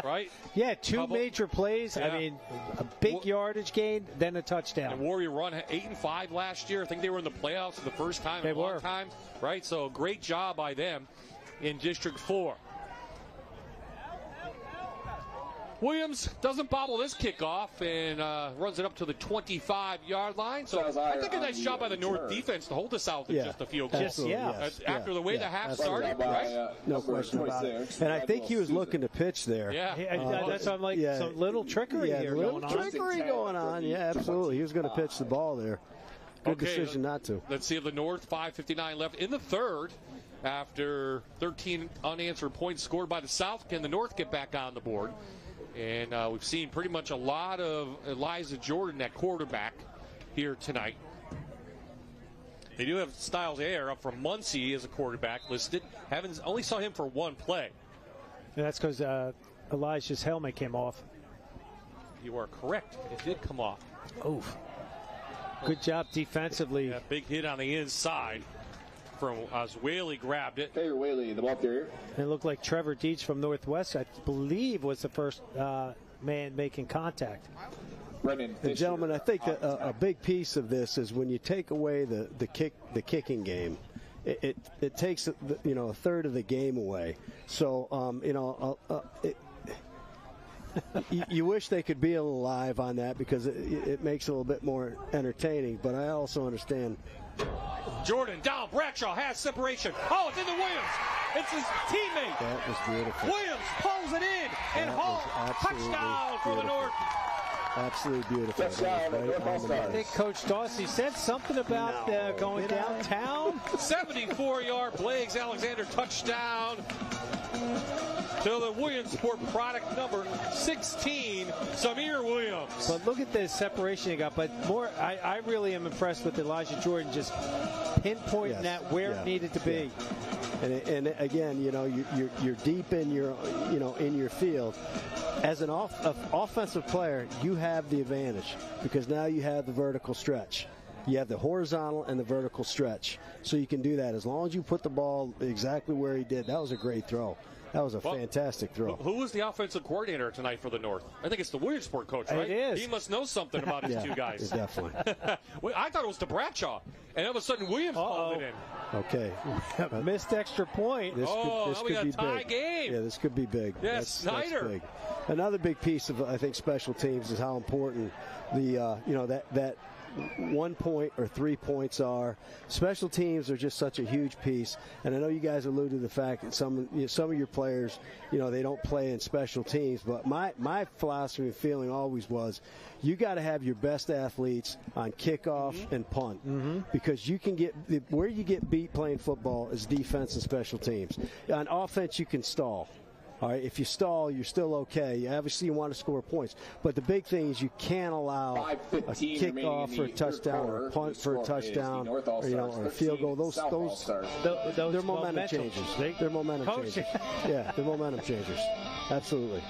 Right? Yeah, two major plays. Yeah. I mean, a big yardage gain, then a touchdown. And Warrior run 8-5 last year. I think they were in the playoffs for the first time in a long time. Right? So great job by them in District 4. Williams doesn't bobble this kickoff and runs it up to the 25-yard line. So I think a nice job by the North defense to hold the South in just a field goal. After the way the half started, right? No question about it. And I think he was looking to pitch there. Yeah. That's what I'm like, some little trickery here going on. Trickery going on. Yeah, absolutely. He was going to pitch the ball there. Good decision not to. Let's see if the North, 5:59 left in the third. After 13 unanswered points scored by the South, can the North get back on the board? And we've seen pretty much a lot of Elijah Jordan at quarterback here tonight. They do have Styles Air up from Muncie as a quarterback listed. Only saw him for one play. And that's because Elijah's helmet came off. You are correct. It did come off. Oof. Good job defensively. Yeah, big hit on the inside from Whaley grabbed it. Taylor Whaley, the ball carrier. It looked like Trevor Deach from Northwest, I believe, was the first man making contact. And gentlemen, I think a big piece of this is when you take away the kicking game, it takes a third of the game away. So you wish they could be a little live on that because it makes it a little bit more entertaining. But I also understand. Jordan down. Bradshaw has separation. Oh, it's into Williams. It's his teammate. That was beautiful. Williams pulls it in, and Hall touchdown for the North. Absolutely beautiful. I think Coach Dorsey said something about going downtown. 74-yard Blaise Alexander touchdown. to the Williamsport product number 16, Samir Williams. But look at the separation he got. But more, I really am impressed with Elijah Jordan just pinpointing that where it needed to be. And again, you're deep in your field. As an offensive player, you have the advantage because now you have the vertical stretch. You have the horizontal and the vertical stretch. So you can do that as long as you put the ball exactly where he did. That was a great throw. That was a fantastic throw. Who was the offensive coordinator tonight for the North? I think it's the Williamsport coach, right? It is. He must know something about his two guys. Definitely. I thought it was DeBradshaw, and all of a sudden Williams called it in. Okay. Missed extra point. This could be tie big. Game. Yeah, this could be big. Yes, Snyder. That's big. Another big piece of, I think, special teams is how important that 1 point or 3 points are. Special teams are just such a huge piece, and I know you guys alluded to the fact that some of your players, they don't play in special teams. But my philosophy and feeling always was, you got to have your best athletes on kickoff and punt, because you can get where you get beat playing football is defense and special teams. On offense, you can stall. All right, if you stall, you're still okay. Obviously, you want to score points. But the big thing is you can't allow a kickoff for a touchdown or a punt for a touchdown or a field goal. Those they're momentum changers. They're momentum changers. Yeah, they're momentum changers. Absolutely.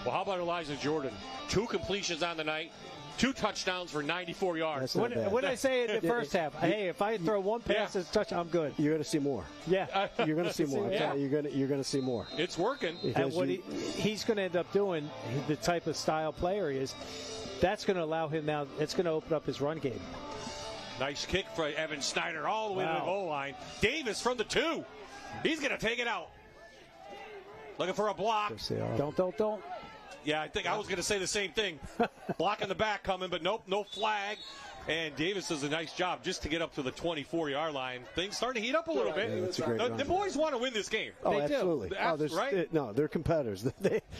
Well, how about Elijah Jordan? 2 completions on the night. 2 touchdowns for 94 yards. What did I say in the first half? Hey, if I throw one pass as a touch, I'm good. You're going to see more. Yeah. You're going to see more. You're going to see more. It's working. And what he's going to end up doing, the type of style player he is, that's going to allow him now, it's going to open up his run game. Nice kick for Evan Snyder all the way to the goal line. Davis from the 2. He's going to take it out. Looking for a block. Don't. Yeah, I think I was going to say the same thing. Block in the back coming, but nope, no flag. And Davis does a nice job just to get up to the 24-yard line. Things starting to heat up a little bit. Yeah, that's a great run. The boys want to win this game. Oh, they absolutely. do. Right? No, they're competitors.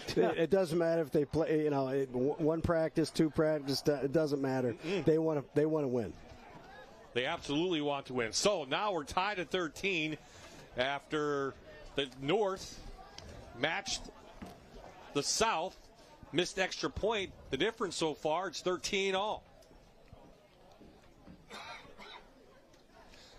It doesn't matter if they play. 1 practice, 2 practice. It doesn't matter. They want to win. They absolutely want to win. So now we're tied at 13 after the North matched the South. Missed extra point. The difference so far, it's 13-all.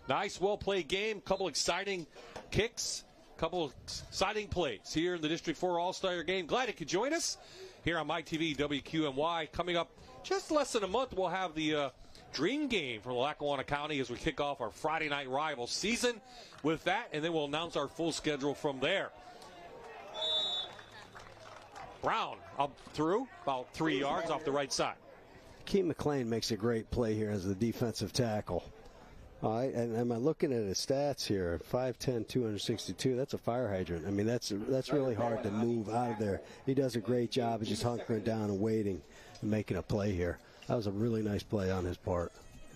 Nice, well-played game. Couple exciting kicks. Couple of exciting plays here in the District 4 All-Star game. Glad you could join us here on MyTV WQMY. Coming up just less than a month, we'll have the Dream Game from Lackawanna County as we kick off our Friday night rival season with that, and then we'll announce our full schedule from there. Brown up through about 3 yards off the right side. Keith McLean makes a great play here as the defensive tackle. All right, and am I looking at his stats here? 5'10", 262. That's a fire hydrant. I mean, that's really hard to move out of there. He does a great job of just hunkering down and waiting and making a play here. That was a really nice play on his part.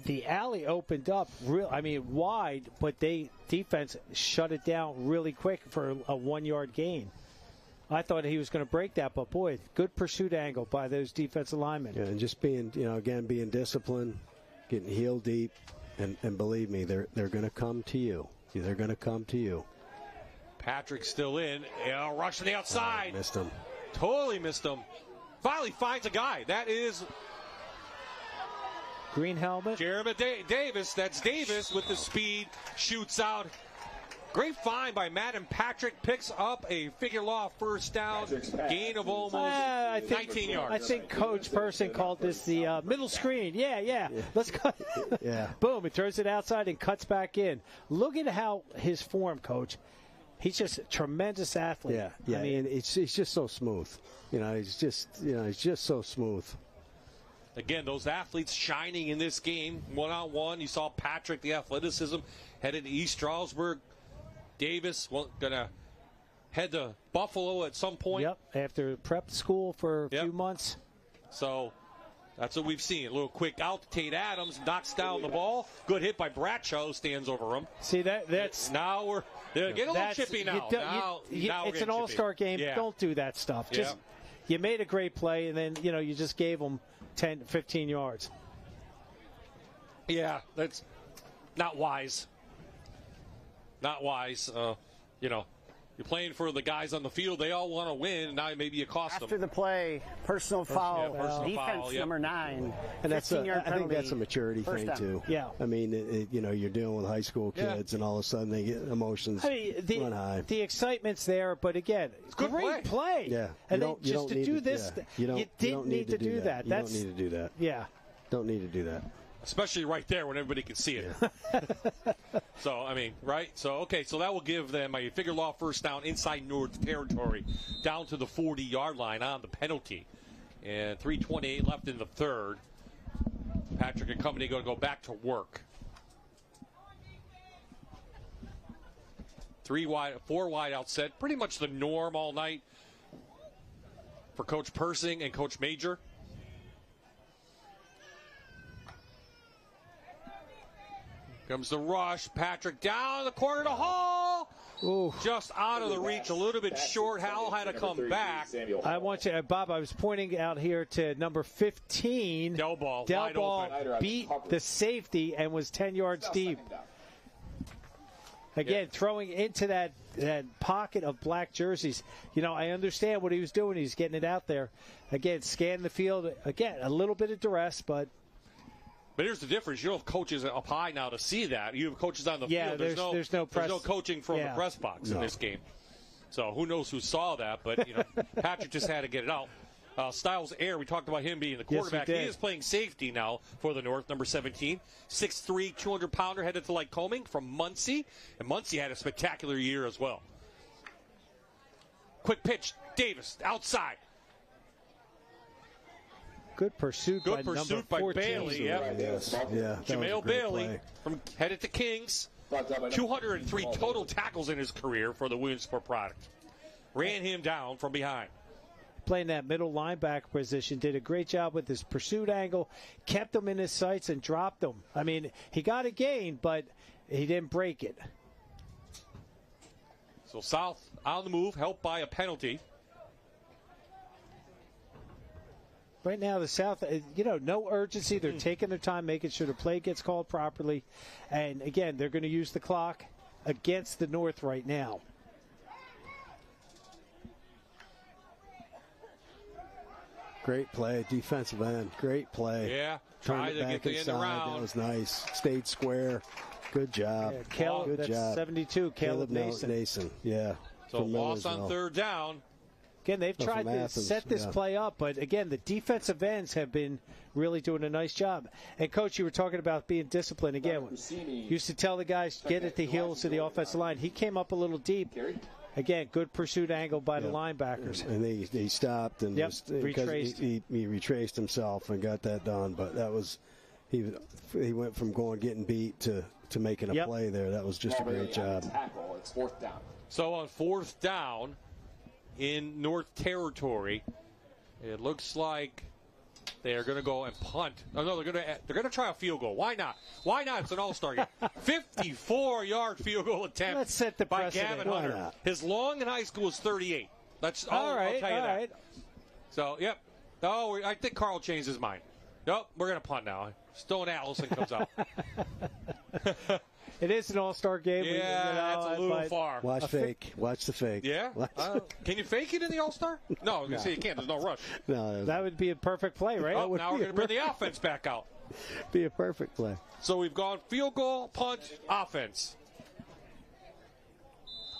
The alley opened up wide, but defense shut it down really quick for a 1-yard gain. I thought he was going to break that, but boy, good pursuit angle by those defensive linemen. Yeah, and just being, being disciplined, getting heel deep, and believe me, they're going to come to you. They're going to come to you. Patrick still in. Rush to the outside. Missed him. Totally missed him. Finally finds a guy. That is green helmet. Jeremy Davis. That's Davis with the speed. Shoots out. Great find by Madden. Patrick picks up a figure law first down, gain of almost 19 yards. I think Coach Person called this the middle screen. Yeah. Let's cut. Yeah. Boom, it turns it outside and cuts back in. Look at how his form, Coach. He's just a tremendous athlete. Yeah. I mean, it's just so smooth. He's just so smooth. Again, those athletes shining in this game, one-on-one. You saw Patrick, the athleticism, headed to East Stroudsburg. Davis going to head to Buffalo at some point. Yep, after prep school for a few months. So that's what we've seen. A little quick out to Tate Adams, knocks down the ball. Good hit by Bradshaw, stands over him. See, that's... Now we're getting a little chippy now. Now it's an all-star game. Yeah. Don't do that stuff. Just you made a great play, and then, you just gave them 10, 15 yards. Yeah, that's not wise. Not wise. You're You're playing for the guys on the field. They all want to win, and now maybe you cost them. After the play, personal foul, personal defense foul, number 9. And that's I think that's a maturity First thing, down. too. Yeah. I mean, you're dealing with high school kids, and all of a sudden they get emotions run high. The excitement's there, but again, great play. Yeah. And then just to do this, you didn't need to do that. You don't need to do that. Yeah. Don't need to do that. Especially right there when everybody can see it. So, I mean, right? So, okay, so that will give them a figure law first down inside North territory down to the 40-yard line on the penalty. And 3:28 left in the third. Patrick and company going to go back to work. 3 wide, 4 wide out set. Pretty much the norm all night for Coach Persing and Coach Major. Comes the rush. Patrick down the corner to Hall. Ooh. Just out of the reach, a little bit short. Howell had to come back. I want you, Bob, I was pointing out here to number 15. Del Ball beat the safety and was 10 yards deep. Again, throwing into that pocket of black jerseys. You know, I understand what he was doing. He's getting it out there. Again, scan the field. Again, a little bit of duress, but here's the difference. You don't have coaches up high now to see that. You have coaches on the field. There's no press. There's no coaching from the press box in this game. So who knows who saw that, but Patrick just had to get it out. Styles Air, we talked about him being the quarterback. Yes, he is playing safety now for the North, number 17. 6'3", 200-pounder headed to Lycoming from Muncie. And Muncie had a spectacular year as well. Quick pitch, Davis, outside. Good pursuit by number 14. Bailey. Yep. Yeah. Jamel Bailey headed to Kings. 203 total tackles in his career for the Williamsport product. Ran him down from behind. Playing that middle linebacker position, did a great job with his pursuit angle, kept him in his sights and dropped him. I mean, he got a gain, but he didn't break it. So South on the move, helped by a penalty. Right now, the South, no urgency. They're taking their time, making sure the play gets called properly. And, again, they're going to use the clock against the North right now. Great play, defensive end. Great play. Yeah, trying to get the end around. That was nice. Stayed square. Good job. Yeah, good job. 72, Caleb Nason. Yeah. So loss on third down. Again, they've tried to set this play up, but again, the defensive ends have been really doing a nice job. And, Coach, you were talking about being disciplined. Again, used to tell the guys, get at the heels of the offensive line. He came up a little deep. Again, good pursuit angle by the linebackers. And he stopped and retraced. He retraced himself and got that done. But that was he went from getting beat to making a play there. That was just a great job. It's fourth down. So on fourth down in North Territory, it looks like they are going to go and punt. Oh, no, they're going to try a field goal. Why not? Why not? It's an all-star game. 54-yard field goal attempt. Let's set the by precedent. Gavin Hunter. His long in high school is 38. I'll tell you that. Right. So, yep. Oh, I think Carl changed his mind. Nope, we're going to punt now. Stone Allison comes out. It is an all-star game. Yeah, that's a little far. Watch the fake. Yeah? Can you fake it in the all-star? No, I was going to say you can't. There's no rush. No, that would be a perfect play, right? Oh, now we're going to bring the offense back out. Be a perfect play. So we've gone field goal, punt, offense.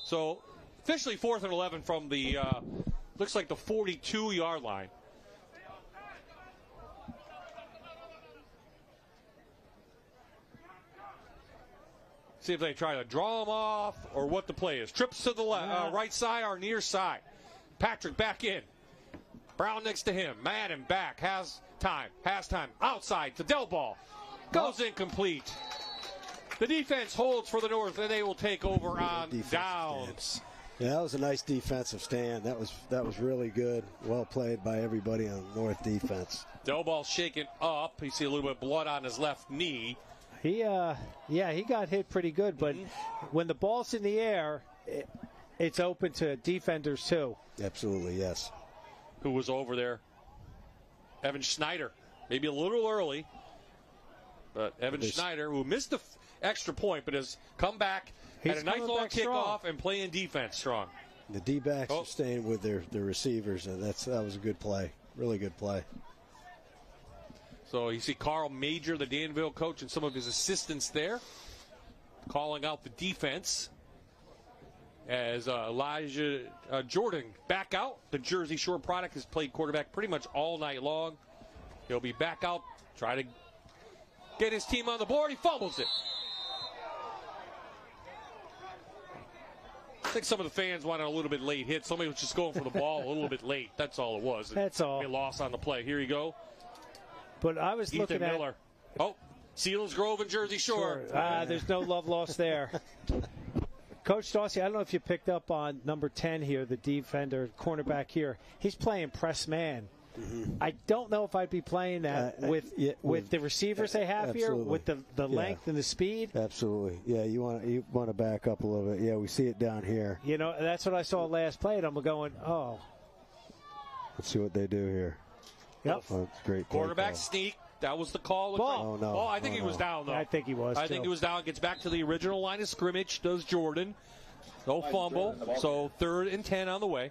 So officially 4th and 11 from the, looks like the 42-yard line. See if they try to draw him off or what the play is. Trips to the right side or near side. Patrick back in. Brown next to him. Madden back. Has time. Outside to Del Ball. Goes incomplete. The defense holds for the North, and they will take over on downs. Yeah, that was a nice defensive stand. That was really good. Well played by everybody on North defense. Del Ball shaken up. You see a little bit of blood on his left knee. He got hit pretty good, but when the ball's in the air, it's open to defenders too. Absolutely, yes. Who was over there? Evan Schneider. Maybe a little early, but Evan Schneider, who missed the extra point, but has come back, had a nice long kickoff and playing defense strong. The D-backs are staying with their receivers, and that was a good play. Really good play. So you see Carl Major, the Danville coach, and some of his assistants there calling out the defense as Elijah Jordan back out. The Jersey Shore product has played quarterback pretty much all night long. He'll be back out, try to get his team on the board. He fumbles it. I think some of the fans wanted a little bit late hit. Somebody was just going for the ball a little bit late. That's all it was. That's all. A loss on the play. Here you go. But I was Ethan looking Miller. at... Oh, Sealands Grove and Jersey Shore. There's no love lost there. Coach Dawsey, I don't know if you picked up on number 10 here, the defender, cornerback here. He's playing press man. Mm-hmm. I don't know if I'd be playing that with the receivers they have here, with the length and the speed. Absolutely. Yeah, you want to back up a little bit. Yeah, we see it down here. You know, that's what I saw last play, and I'm going, oh. Let's see what they do here. Yep. Oh, great play Quarterback call. sneak. That was the call. Ball. Oh, no. Oh, I think he was down, though. I think he was, I think he was down. Gets back to the original line of scrimmage, does Jordan. No fumble. So 3rd and 10 on the way.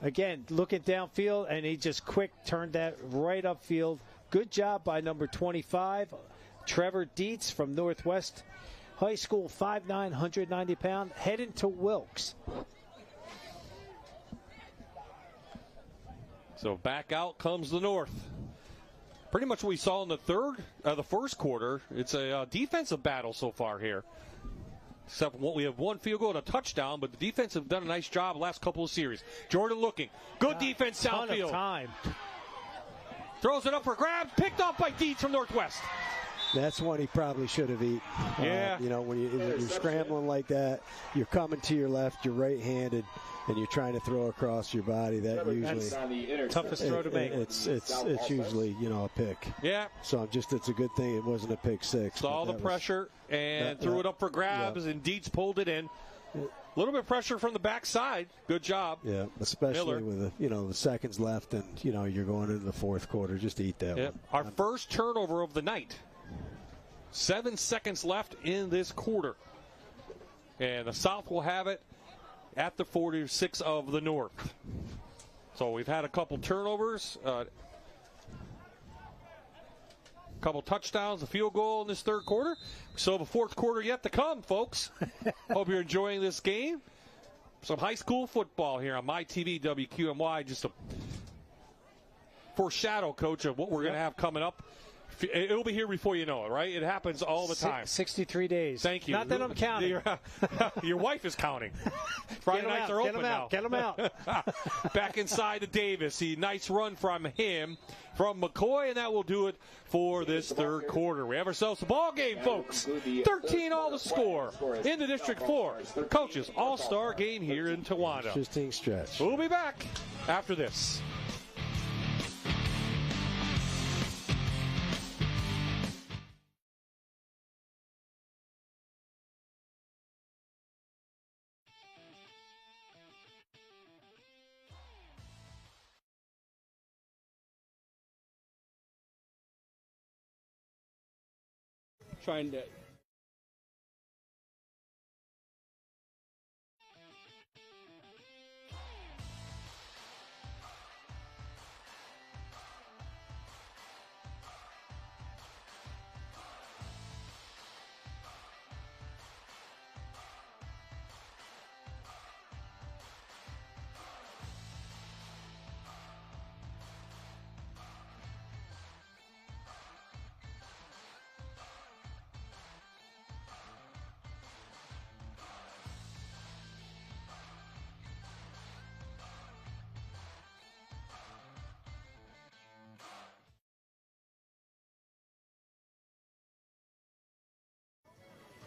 Again, looking downfield, and he just quick turned that right upfield. Good job by number 25, Trevor Dietz from Northwest High School, 5'9", 190 pounds, heading to Wilkes. So back out comes the North. Pretty much what we saw in the first quarter. It's a defensive battle so far here. Except we have one field goal and a touchdown, but the defense have done a nice job the last couple of series. Jordan looking. Good defense downfield. Ton of time. Throws it up for grabs. Picked off by Dietz from Northwest. That's one he probably should have eaten. Yeah. When you're scrambling like that, you're coming to your left, you're right-handed, and you're trying to throw across your body. That usually toughest throw to make. It's usually a pick. Yeah. So it's a good thing it wasn't a pick six. Saw the pressure and threw it up for grabs, and Dietz pulled it in. A little bit of pressure from the backside. Good job. Yeah, especially Miller. with the seconds left, and you're going into the fourth quarter. Just eat that one. Our first turnover of the night. 7 seconds left in this quarter. And the South will have it at the 46 of the North. So we've had a couple turnovers, a couple touchdowns, a field goal in this third quarter. So the fourth quarter yet to come, folks. Hope you're enjoying this game. Some high school football here on MyTV WQMY. Just a foreshadow, Coach, of what we're going to have coming up. It'll be here before you know it, right? It happens all the time. 63 days. Thank you. Not that I'm counting. Your wife is counting. Friday nights are open now. Get them out. Back inside to Davis. Nice run from him, from McCoy, and that will do it for this third quarter. We have ourselves a ball game, folks. 13 all the score in the District 4 Coaches All-Star game here in Towanda. Interesting stretch. We'll be back after this. Trying to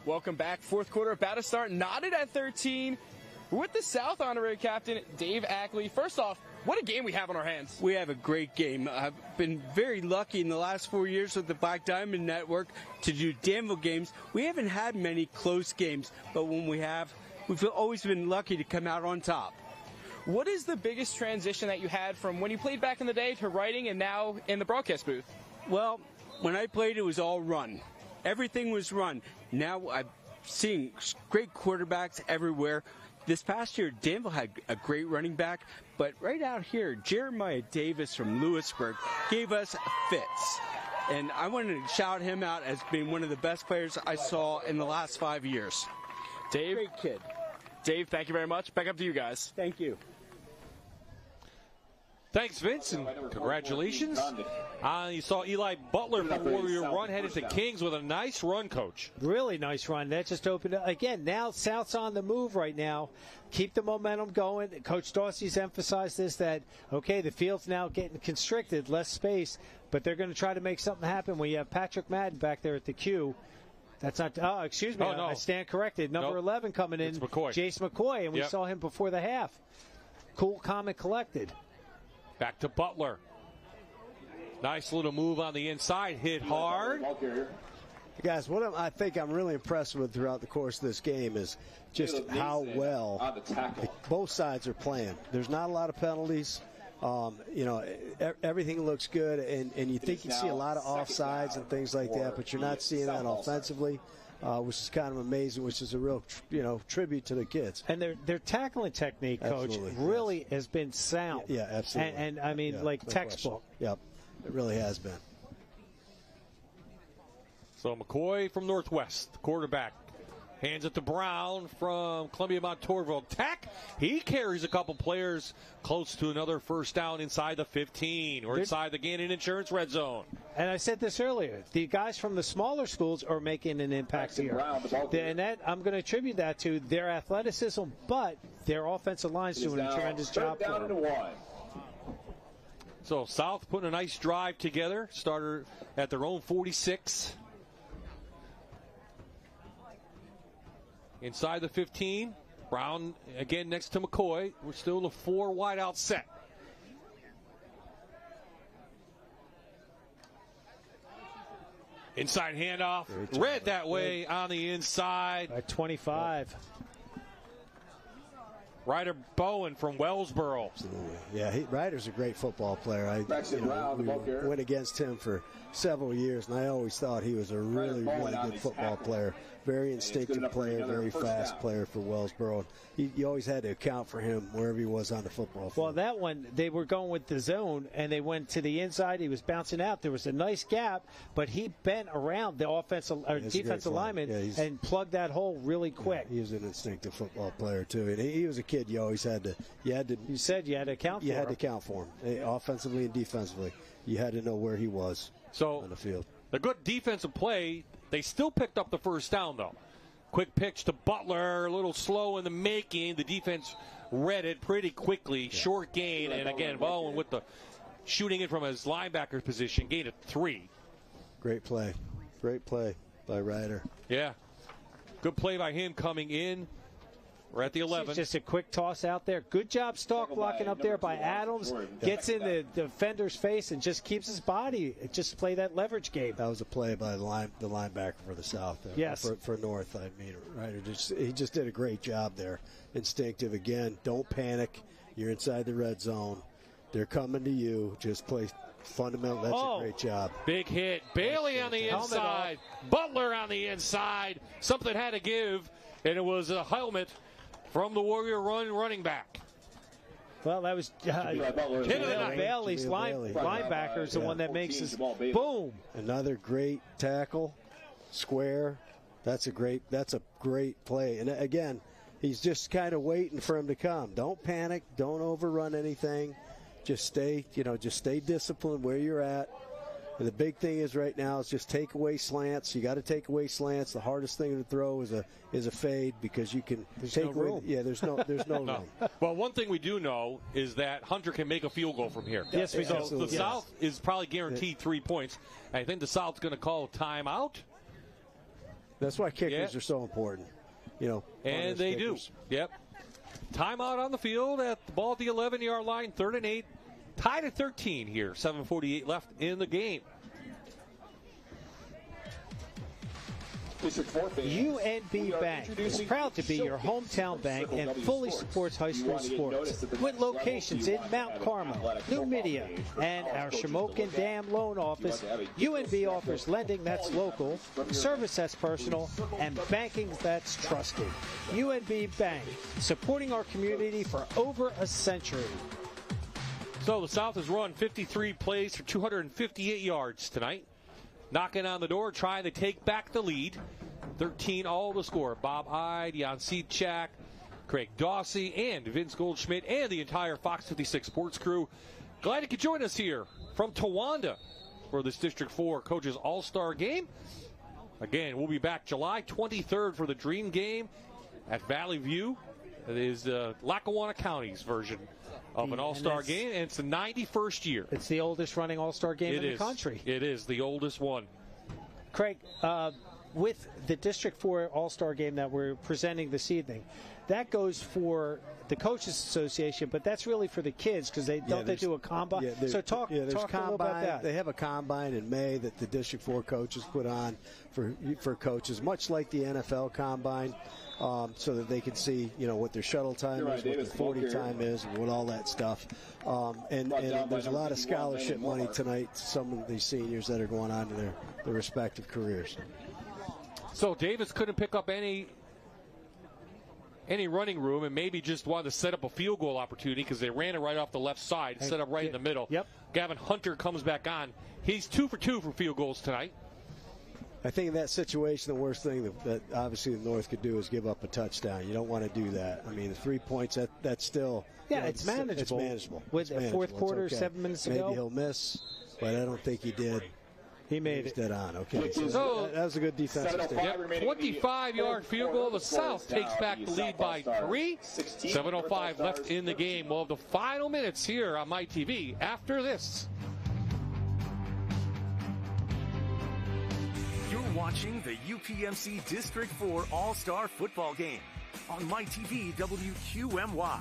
Welcome back. Fourth quarter about to start. Knotted at 13 with the South honorary captain, Dave Ackley. First off, what a game we have on our hands. We have a great game. I've been very lucky in the last 4 years with the Black Diamond Network to do Danville games. We haven't had many close games, but when we have, we've always been lucky to come out on top. What is the biggest transition that you had from when you played back in the day to writing and now in the broadcast booth? Well, when I played, it was all run. Everything was run. Now I'm seeing great quarterbacks everywhere. This past year, Danville had a great running back, but right out here, Jeremiah Davis from Lewisburg gave us fits. And I wanted to shout him out as being one of the best players I saw in the last 5 years. Dave, great kid. Dave, thank you very much. Back up to you guys. Thank you. Thanks, Vince, and congratulations. You saw Eli Butler from Warrior Run headed to Kings with a nice run, Coach. Really nice run. That just opened up. Again, now South's on the move right now. Keep the momentum going. Coach Dorsey's emphasized this, that, okay, the field's now getting constricted, less space, but they're going to try to make something happen when you have Patrick Madden back there at the Q. That's not, excuse me, no. I stand corrected. Number 11 coming in, it's McCoy. Jace McCoy, and we saw him before the half. Cool, calm, and collected. Back to Butler. Nice little move on the inside. Hit hard. Guys, what I think I'm really impressed with throughout the course of this game is just how well both sides are playing. There's not a lot of penalties. Everything looks good, and you think you see a lot of offsides and things like that, but you're not seeing that offensively. Which is kind of amazing, which is a real, tribute to the kids. And their tackling technique, Coach, really has been sound. Yeah, absolutely. And I mean, textbook. Yep, it really has been. So McCoy from Northwest, the quarterback. Hands it to Brown from Columbia Montorville. He carries a couple players close to another first down inside the 15 or inside the Gannon Insurance red zone. And I said this earlier. The guys from the smaller schools are making an impact here. And that I'm going to attribute that to their athleticism, but their offensive line's doing a tremendous job for them. So South putting a nice drive together. Started at their own 46. Inside the 15, Brown again next to McCoy. We're still in a 4 wide out set. Inside handoff, read that way on the inside. At 25. Ryder Bowen from Wellsboro. Yeah, Ryder's a great football player. We went against him for several years, and I always thought he was a really, really good football player. Very instinctive player, very fast player for Wellsboro. You always had to account for him wherever he was on the football field. Well, that one, they were going with the zone, and they went to the inside. He was bouncing out. There was a nice gap, but he bent around the defensive lineman and plugged that hole really quick. He was an instinctive football player, too. And he was a kid you always had to. You said you had to account for him. You had to account for him, offensively and defensively. You had to know where he was on the field. The good defensive play. They still picked up the first down, though. Quick pitch to Butler, a little slow in the making. The defense read it pretty quickly. Short gain, and again, Bowen with the shooting it from his linebacker position, gained it 3. Great play. Great play by Ryder. Yeah. Good play by him coming in. We're at the 11. It's just a quick toss out there. Good job stalk blocking up there by Adams. Gets in the defender's face and just keeps his body. Just play that leverage game. That was a play by the linebacker for the South. Yes. For North, I mean. Ryder he just did a great job there. Instinctive again. Don't panic. You're inside the red zone. They're coming to you. Just play fundamental. That's a great job. Big hit. Bailey on the inside. Butler on the inside. Something had to give, and it was a helmet from the Warrior running back. Well, that was Bailey's linebacker is the one that makes this boom. Another great tackle, square. That's a great play. And again, he's just kind of waiting for him to come. Don't panic. Don't overrun anything. Just stay disciplined where you're at. And the big thing is right now is just take away slants. You got to take away slants. The hardest thing to throw is a fade because you can take away. Room. Yeah, there's no room. Well, one thing we do know is that Hunter can make a field goal from here. Yes, we do. So the South is probably guaranteed 3 points. I think the South's going to call a timeout. That's why kickers are so important. And they kickers. Do. Yep. Timeout on the field at the ball at the 11-yard line, 3rd and 8. Tied at 13 here, 7:48 left in the game. UNB Bank is proud to be your hometown bank and fully supports high school sports. With locations in Mount Carmel, Numidia, and our Shamokin Dam loan office, UNB offers lending that's local, service that's personal, and banking that's trusted. UNB Bank, supporting our community for over a century. So the South has run 53 plays for 258 yards tonight. Knocking on the door, trying to take back the lead. 13 all to score. Bob Ide, Jan Seachak, Craig Dawsey, and Vince Goldschmidt, and the entire Fox 56 sports crew. Glad you could join us here from Towanda for this District 4 Coaches All Star Game. Again, we'll be back July 23rd for the Dream Game at Valley View. It is Lackawanna County's version of an All-Star game, and it's the 91st year. It's the oldest running All-Star game in the country. It is the oldest one. Craig, with the District 4 All-Star game that we're presenting this evening, that goes for the Coaches Association, but that's really for the kids because they do a combine. Yeah, so talk a little about that. They have a combine in May that the District 4 coaches put on for coaches, much like the NFL combine. So that they can see, what their shuttle time is, what their 40 time is, and what all that stuff. And there's a lot of scholarship money tonight to some of these seniors that are going on to their respective careers. So Davis couldn't pick up any running room and maybe just wanted to set up a field goal opportunity because they ran it right off the left side, set up right in the middle. Yep. Gavin Hunter comes back on. He's 2 for 2 for field goals tonight. I think in that situation, the worst thing that obviously the North could do is give up a touchdown. You don't want to do that. I mean, the 3 points, that's still... Yeah, it's manageable. It's manageable. With the fourth quarter, okay. 7 minutes ago. Maybe he'll miss, but I don't think he did. He made it. Dead on. Okay, so that was a good defensive stand. 25-yard field goal. The South takes back the lead by 3. 7:05 left in the game. We'll have the final minutes here on MyTV after this. You're watching the UPMC District 4 All Star Football Game on MyTV WQMY.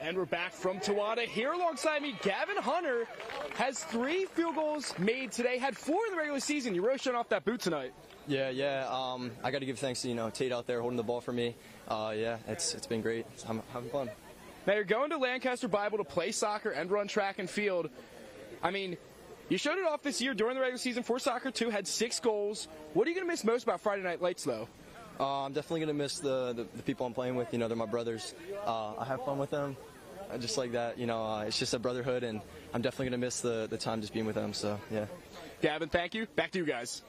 And we're back from Towanda. Here alongside me, Gavin Hunter has 3 field goals made today, had 4 in the regular season. You really showing off that boot tonight. Yeah. I got to give thanks to, Tate out there holding the ball for me. It's been great. I'm having fun. Now you're going to Lancaster Bible to play soccer and run track and field. I mean, you showed it off this year during the regular season for soccer too, had 6 goals. What are you going to miss most about Friday Night Lights though? I'm definitely going to miss the people I'm playing with. They're my brothers. I have fun with them. Just like that, it's just a brotherhood, and I'm definitely going to miss the time just being with them, so, yeah. Gavin, thank you. Back to you guys.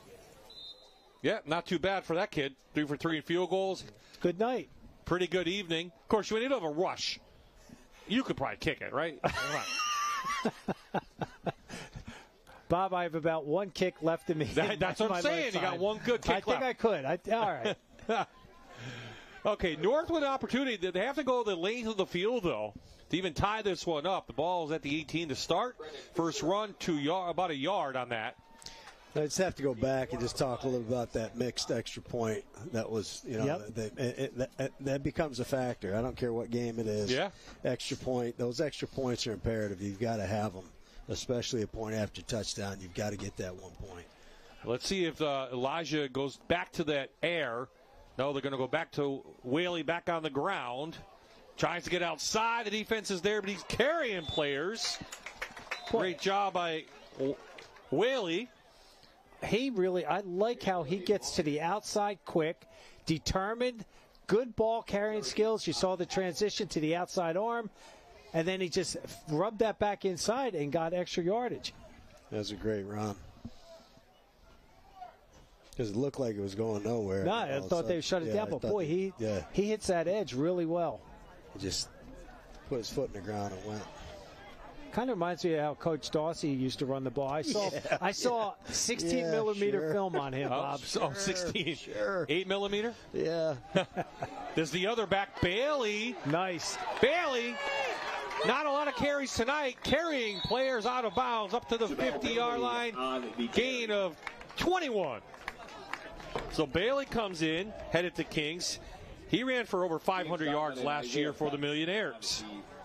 Yeah, not too bad for that kid. 3 for 3 in field goals. Good night. Pretty good evening. Of course, you need to have a rush. You could probably kick it, right? Bob, I have about 1 kick left in me. That's what I'm saying. You got 1 good kick left. I think I could. All right. Okay, North with an opportunity. They have to go the length of the field, though, to even tie this one up. The ball is at the 18 to start. First run, about a yard on that. I just have to go back and just talk a little about that mixed extra point. That was, that becomes a factor. I don't care what game it is. Yeah. Extra point. Those extra points are imperative. You've got to have them, especially a point after touchdown. You've got to get that 1 point. Let's see if Elijah goes back to that air. No, they're going to go back to Whaley back on the ground. Tries to get outside. The defense is there, but he's carrying players. Great job by Whaley. I like how he gets to the outside quick, determined, good ball carrying skills. You saw the transition to the outside arm, and then he just rubbed that back inside and got extra yardage. That was a great run. Because it looked like it was going nowhere. No, I thought they would shut it down, but boy, he hits that edge really well. He just put his foot in the ground and went. Kind of reminds me of how Coach Dawsey used to run the ball. I saw 16 millimeter film on him, Bob. 16. Sure. 8 millimeter? Yeah. There's the other back, Bailey. Nice. Bailey. Not a lot of carries tonight. Carrying players out of bounds up to the 50-yard line. Gain of 21. So Bailey comes in, headed to Kings. He ran for over 500 yards last year for the Millionaires.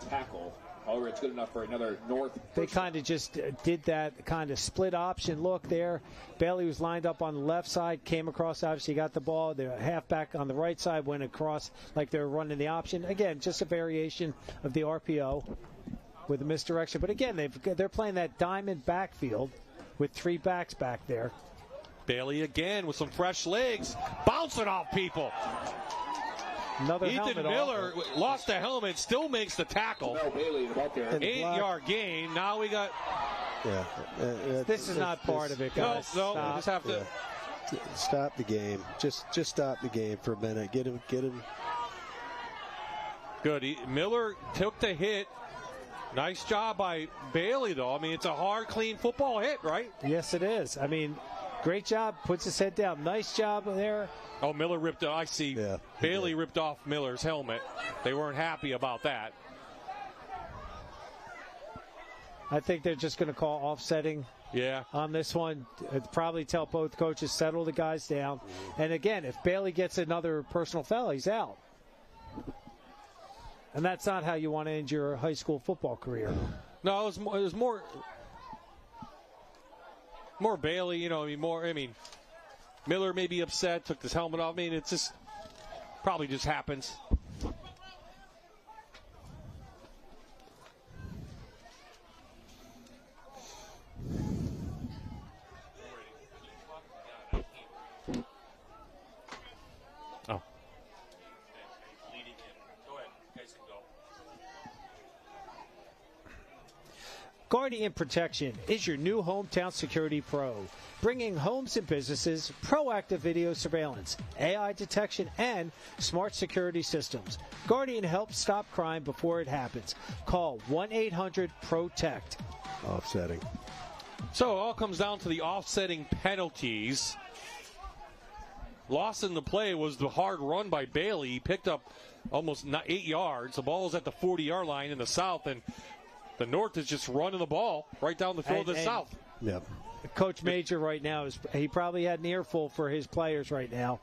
Tackle. However, it's good enough for another North. They kind of just did that kind of split option look there. Bailey was lined up on the left side, came across, obviously got the ball. The halfback on the right side went across like they were running the option. Again, just a variation of the RPO with a misdirection. But again, they're playing that diamond backfield with 3 backs back there. Bailey again with some fresh legs, bouncing off people. Another Ethan Miller lost the helmet, still makes the tackle. 8-yard gain. Now we got. Yeah. This is not part of it, guys. No, we just have to stop the game. Just stop the game for a minute. Get him. Good. Miller took the hit. Nice job by Bailey, though. I mean, it's a hard, clean football hit, right? Yes, it is. I mean, great job. Puts his head down. Nice job there. Oh, Miller ripped. I see. Yeah, Bailey ripped off Miller's helmet. They weren't happy about that. I think they're just going to call offsetting. Yeah. On this one, probably tell both coaches settle the guys down. And again, if Bailey gets another personal foul, he's out. And that's not how you want to end your high school football career. No, it was more Bailey. You know, Miller may be upset, took his helmet off. I mean, it's just probably just happens. Oh. Guardian Protection is your new hometown security pro, bringing homes and businesses proactive video surveillance, AI detection, and smart security systems. Guardian helps stop crime before it happens. Call 1-800-PROTECT. Offsetting. So it all comes down to the offsetting penalties. Lost in the play was the hard run by Bailey. He picked up almost 8 yards. The ball is at the 40-yard line in the south, and the North is just running the ball right down the field to the south. Yep. Coach Major right now, he probably had an earful for his players right now.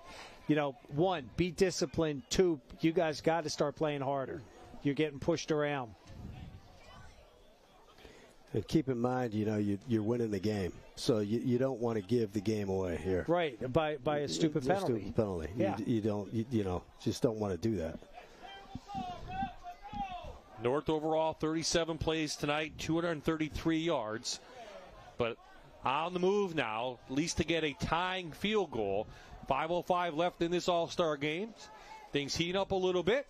You know, 1, be disciplined. 2, you guys got to start playing harder. You're getting pushed around. And keep in mind, you know, you're winning the game. So you don't want to give the game away here. Right, by a stupid penalty. A stupid penalty. Yeah. You just don't want to do that. North overall, 37 plays tonight, 233 yards. But on the move now, at least to get a tying field goal. 5:05 left in this All-Star game. Things heat up a little bit.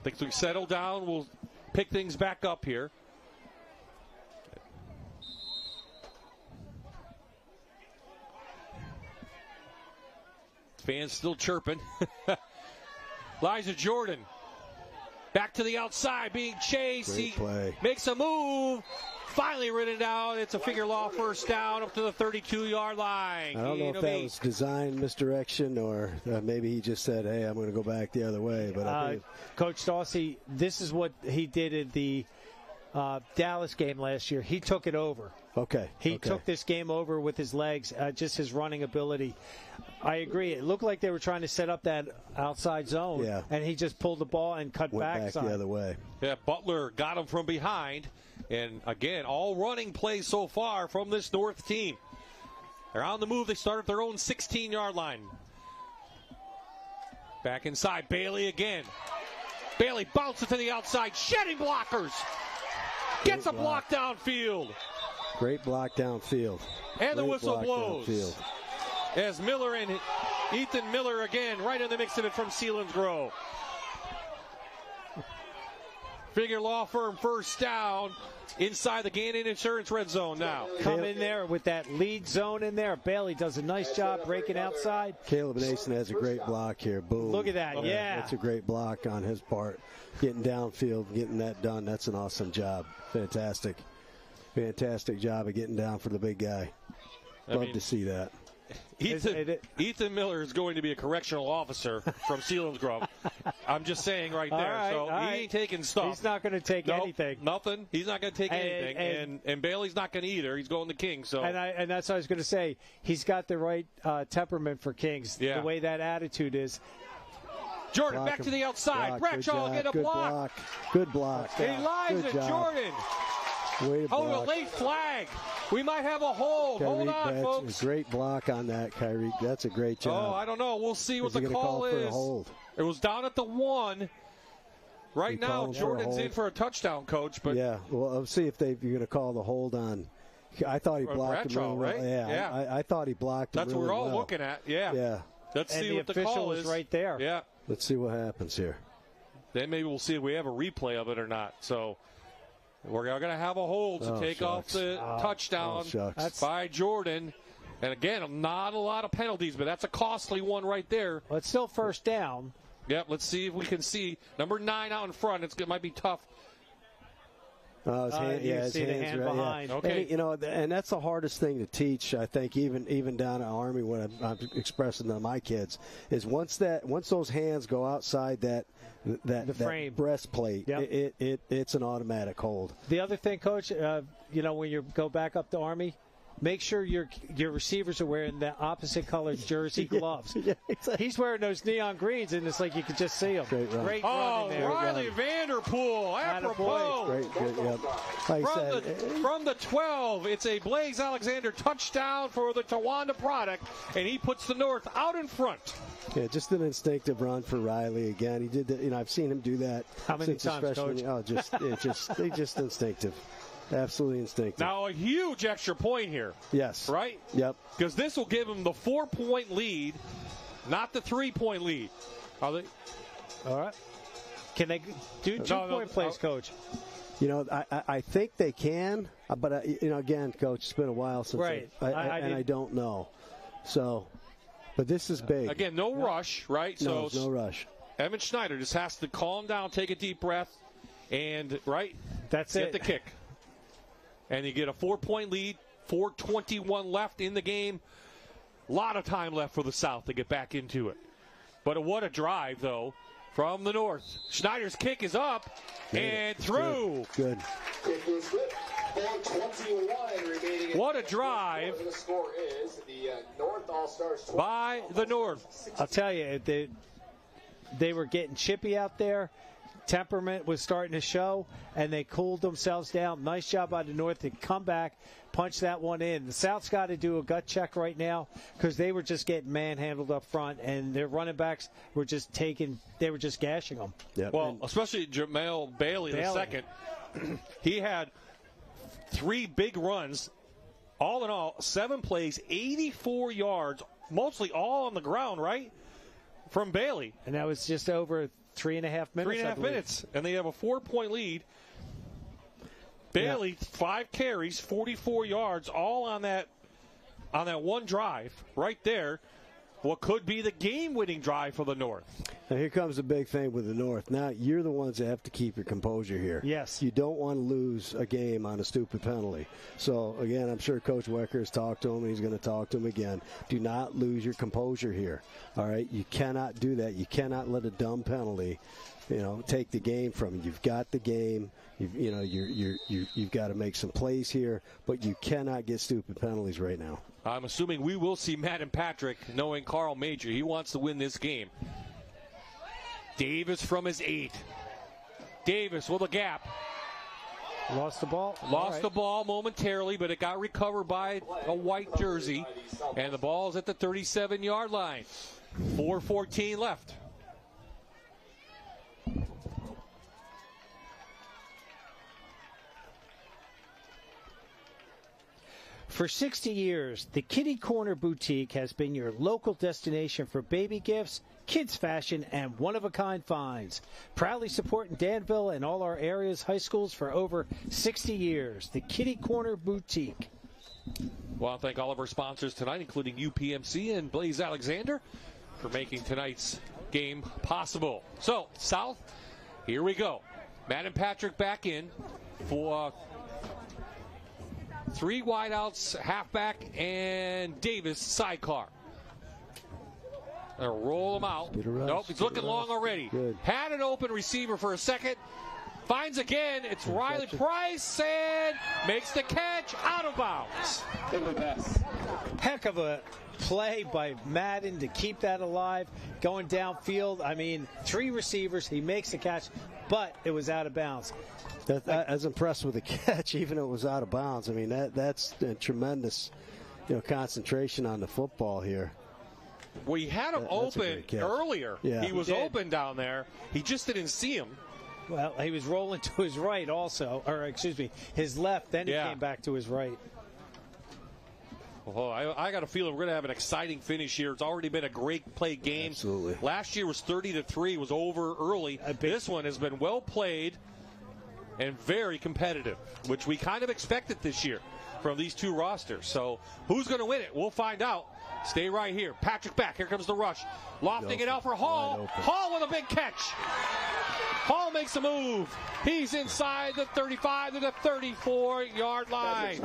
Things will settle down. We'll pick things back up here. Fans still chirping. Elijah Jordan. Back to the outside, being chased. Great play. He makes a move. Finally ridden down. It's a figure law first down up to the 32-yard line. I don't know if that was design misdirection or maybe he just said, hey, I'm going to go back the other way. But I think Coach Dawsey, this is what he did at the Dallas game last year. He took it over. Okay. He took this game over with his legs, just his running ability. I agree. It looked like they were trying to set up that outside zone, and he just pulled the ball and went back the other way. Yeah, Butler got him from behind. And, again, all running plays so far from this North team. They're on the move. They start at their own 16-yard line. Back inside, Bailey again. Bailey bounces to the outside, shedding blockers. Gets a block downfield. Great block downfield. And the Great whistle block blows. downfield. As Miller and Ethan Miller again right in the mix of it from Selinsgrove. Figure Law Firm first down inside the Gannon Insurance red zone now. Come in there with that lead zone in there. Bailey does a nice job breaking outside. Caleb Nason has a great block here. Boom. Look at that, yeah. That's a great block on his part. Getting downfield, getting that done. That's an awesome job. Fantastic. Fantastic job of getting down for the big guy. Love to see that. Ethan Miller is going to be a correctional officer from Selinsgrove. I'm just saying right there. He ain't taking stuff. He's not going to take anything. Nothing. He's not going to take anything. And Bailey's not going to either. He's going to King. So. And that's what I was going to say. He's got the right temperament for Kings. Yeah. The way that attitude is. Jordan back to the outside. Bradshaw get a block. Good block. Elijah Jordan. A late flag. We might have a hold. Hold on, folks. A great block on that, Kyrie. That's a great job. Oh, I don't know. We'll see what the call is. For a hold? It was down at the 1. Right now, Jordan's in for a touchdown, Coach. But yeah, well, let's see if you're going to call the hold on. I thought he blocked him really well. Right? Yeah. I thought he blocked him That's really what we're all well. looking at. Yeah. Yeah. Let's see what the call is. Right there. Yeah. Let's see what happens here. Then maybe we'll see if we have a replay of it or not. So we're going to have a hold to take off the touchdown by Jordan. And again, not a lot of penalties, but that's a costly one right there. Well, it's still first down. Yep, let's see if we can see. Number 9 out in front. It might be tough. His hands behind. Yeah. Okay. And that's the hardest thing to teach, I think, even down at Army when I'm expressing to my kids, is once those hands go outside that breastplate, it's an automatic hold. The other thing, Coach, when you go back up to Army, make sure your receivers are wearing the opposite colored jersey gloves. Yeah, exactly. He's wearing those neon greens, and it's like you could just see them. Great run. Great run in there. Riley Vanderpool, apropos. Great, yep. From the 12, it's a Blaise Alexander touchdown for the Towanda product, and he puts the North out in front. Yeah, just an instinctive run for Riley again. He did that. I've seen him do that. How many since times, his freshman Coach? Just instinctive. Absolutely instinctive. Now a huge extra point here. Yes. Right? Yep. Because this will give them the 4-point lead, not the 3-point lead. Are they? All right. Can they do 2-point plays, Coach? I think they can, but again, Coach, it's been a while since I don't know. So, but this is big. Again, no rush, right? No rush. Evan Schneider just has to calm down, take a deep breath, and get the kick. And you get a 4-point lead, 4:21 left in the game. A lot of time left for the South to get back into it. But what a drive, though, from the North. Schneider's kick is up and through. Good. What a drive by the North. I'll tell you, they were getting chippy out there. Temperament was starting to show, and they cooled themselves down. Nice job by the North to come back, punch that one in. The South's got to do a gut check right now because they were just getting manhandled up front, and their running backs were just gashing them. Yep. Well, especially Jamel Bailey the second. He had 3 big runs. All in all, 7 plays, 84 yards, mostly all on the ground, right? From Bailey. And that was just over 3.5 minutes. 3.5 minutes, and they have a 4-point lead. Bailey, 5 carries, 44 yards, all on that one drive right there. What could be the game-winning drive for the North. Now here comes the big thing with the North. Now you're the ones that have to keep your composure here. Yes. You don't want to lose a game on a stupid penalty. So, again, I'm sure Coach Wecker has talked to him, and he's going to talk to him again. Do not lose your composure here. All right? You cannot do that. You cannot let a dumb penalty, take the game from you. You've got the game. You've got to make some plays here, but you cannot get stupid penalties right now. I'm assuming we will see Matt and Patrick, knowing Carl Major. He wants to win this game. Davis from his 8. Davis with a gap. Lost the ball. Lost the ball momentarily, but it got recovered by a white jersey. And the ball's at the 37-yard line. 4:14 left. For 60 years, the Kitty Corner Boutique has been your local destination for baby gifts, kids fashion, and one-of-a-kind finds. Proudly supporting Danville and all our area's high schools for over 60 years. The Kitty Corner Boutique. Well, I thank all of our sponsors tonight, including UPMC and Blaise Alexander, for making tonight's game possible. So, South, here we go. Matt and Patrick back in for 3 wideouts, halfback, and Davis sidecar. They'll roll him out. Nope, he's looking long already. Good. Had an open receiver for a second. Finds again. It's Riley Price and makes the catch out of bounds. Heck of a play by Madden to keep that alive. Going downfield. I mean, 3 receivers. He makes the catch, but it was out of bounds. I was impressed with the catch, even though it was out of bounds. I mean, that's a tremendous, concentration on the football here. We had him open earlier. Yeah. He was open down there. He just didn't see him. Well, he was rolling to his right also, or excuse me, his left. Then he came back to his right. Oh, I got a feeling we're going to have an exciting finish here. It's already been a great play game. Absolutely. Last year was 30-3, was over early. This one has been well played and very competitive, which we kind of expected this year from these 2 rosters. So who's going to win it? We'll find out. Stay right here. Patrick back. Here comes the rush. Lofting it out for Hall. Hall with a big catch. Hall makes a move. He's inside the 35 to the 34-yard line.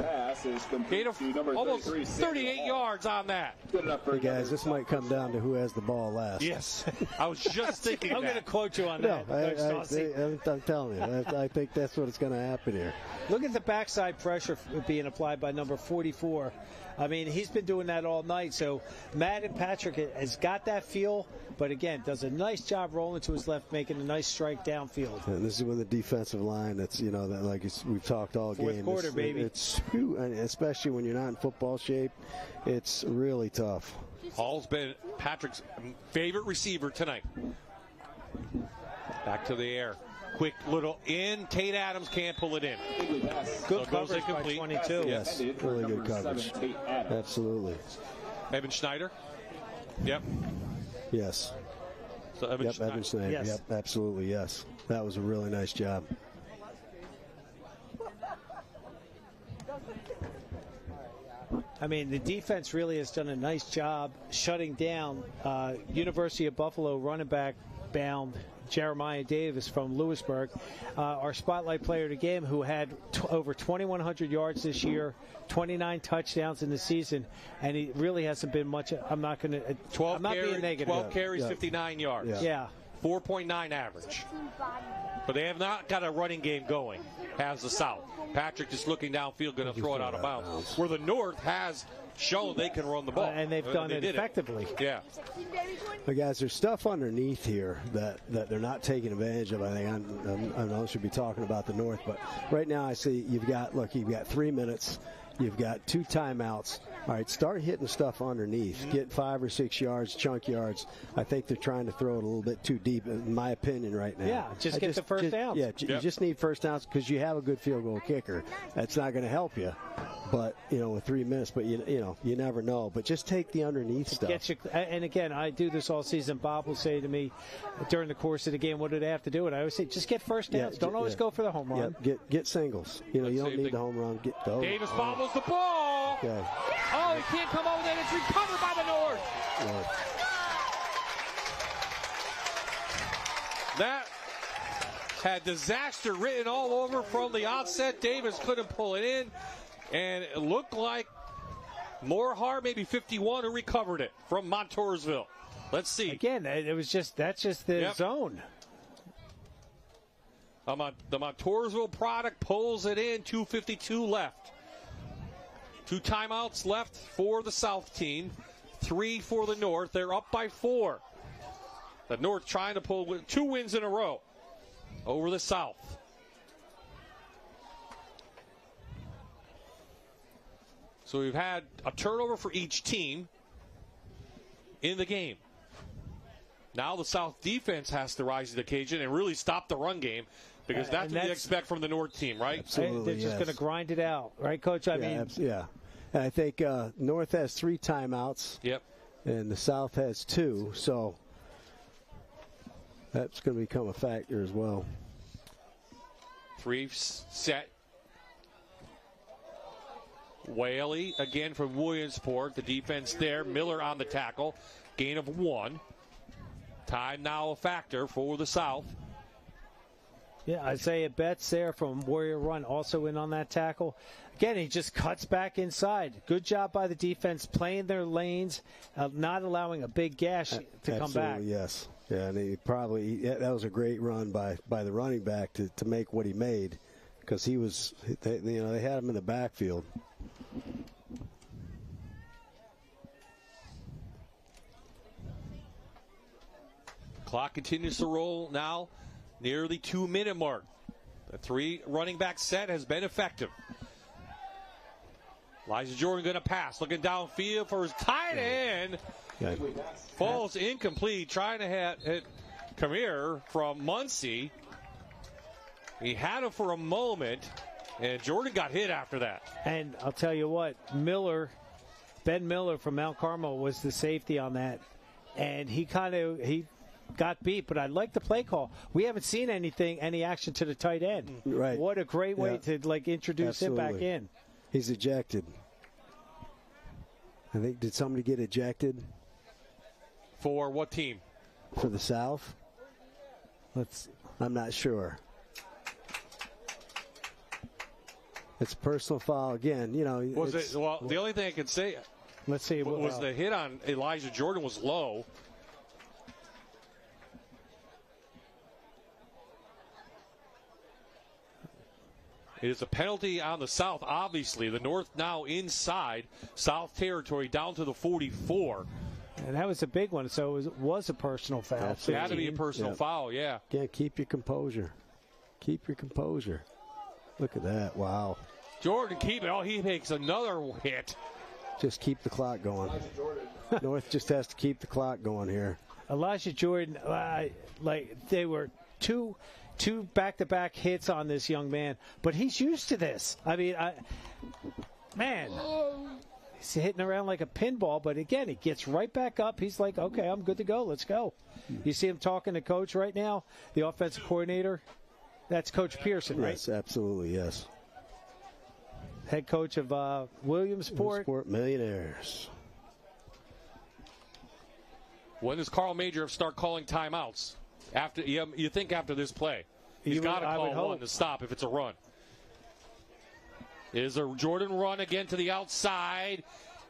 Gain of almost 38 yards on that. Hey, guys, this might come down to who has the ball last. Yes. I was just thinking I'm going to quote you on that. I'm telling you. I think that's what's going to happen here. Look at the backside pressure being applied by number 44. I mean, he's been doing that all night. So Matt and Patrick has got that feel, but again, does a nice job rolling to his left, making a nice strike downfield. And this is when the defensive line, that's that like we've talked all game. Fourth quarter, baby. It's especially when you're not in football shape, it's really tough. Hall's been Patrick's favorite receiver tonight. Back to the air. Quick little in. Tate Adams can't pull it in. Good coverage by 22. Yes, really good coverage. Absolutely. Evan Schneider. Yep. Yes. So Evan Evan Schneider. Yes. Yep, absolutely, yes. That was a really nice job. I mean, the defense really has done a nice job shutting down University of Buffalo running back bound Jeremiah Davis from Lewisburg, our spotlight player of the game, who had over 2,100 yards this year, 29 touchdowns in the season, and he really hasn't been much. I'm not being negative. 12 carries, 59 yards. Yeah. 4.9 average. But they have not got a running game going, has the South. Patrick just looking downfield, going to throw it out of bounds. Where the North has shown they can run the ball. And they've done it effectively. Yeah. But guys, there's stuff underneath here that they're not taking advantage of. I think I know I should be talking about the North, but right now I see you've got 3 minutes. You've got 2 timeouts. All right, start hitting stuff underneath. Get 5 or 6 yards, chunk yards. I think they're trying to throw it a little bit too deep, in my opinion, right now. Yeah, just get the first downs. Yeah, you just need first downs because you have a good field goal kicker. That's not going to help you. But, with 3 minutes, but, you never know. But just take the underneath stuff. And, again, I do this all season. Bob will say to me during the course of the game, what do they have to do? And I always say, just get first downs. Don't always go for the home run. Yeah, get singles. You don't need the home run. Davis bobbles the ball. Okay. Oh, he can't come over there. It's recovered by the North. That had disaster written all over from the outset. Davis couldn't pull it in. And it looked like Morehart, maybe 51, who recovered it from Montoursville. Let's see. Again, that's just the zone. The Montoursville product pulls it in. 2:52 left. 2 timeouts left for the South team. 3 for the North. They're up by 4. The North trying to pull 2 wins in a row over the South. So we've had a turnover for each team in the game. Now the South defense has to rise to the occasion and really stop the run game, because that's what you expect from the North team, right? Absolutely, They're just going to grind it out, right, Coach? I mean, yeah. And I think North has 3 timeouts. Yep. And the South has 2, so that's going to become a factor as well. 3 set. Whaley again from Williamsport. The defense there. Miller on the tackle. Gain of 1. Time now a factor for the South. Yeah, Isaiah Betts there from Warrior Run also in on that tackle. Again, he just cuts back inside. Good job by the defense playing their lanes, not allowing a big gash to come back. Yes. Yeah, and that was a great run by the running back to make what he made, because they had him in the backfield. Clock continues to roll now, near the 2-minute mark. The 3 running back set has been effective. Elijah Jordan going to pass, looking downfield for his tight end. Falls incomplete, trying to hit Kamir from Muncie. He had him for a moment, and Jordan got hit after that. And I'll tell you what, Ben Miller from Mount Carmel was the safety on that. And he got beat, but I like the play call. We haven't seen any action to the tight end. Right. What a great way to introduce him back in. He's ejected. I think, did somebody get ejected? For what team? For the South? I'm not sure. It's a personal foul again. The only thing I can say, let's see, was the hit on Elijah Jordan was low. It is a penalty on the South, obviously. The North now inside South territory down to the 44. And that was a big one, so it was a personal foul. It had to be a personal foul, yeah. Again, keep your composure. Keep your composure. Look at that. Wow. Jordan he makes another hit. Just keep the clock going. North just has to keep the clock going here. Elijah Jordan, they were two back-to-back hits on this young man, but he's used to this. I mean, he's hitting around like a pinball, but again, he gets right back up. He's like, okay, I'm good to go. Let's go. You see him talking to Coach right now, the offensive coordinator. That's Coach Pearson, right? Yes, absolutely, yes. Head coach of Williamsport. Millionaires. When does Carl Major start calling timeouts? You think after this play, he's got to call one to stop if it's a run. Is a Jordan run again to the outside.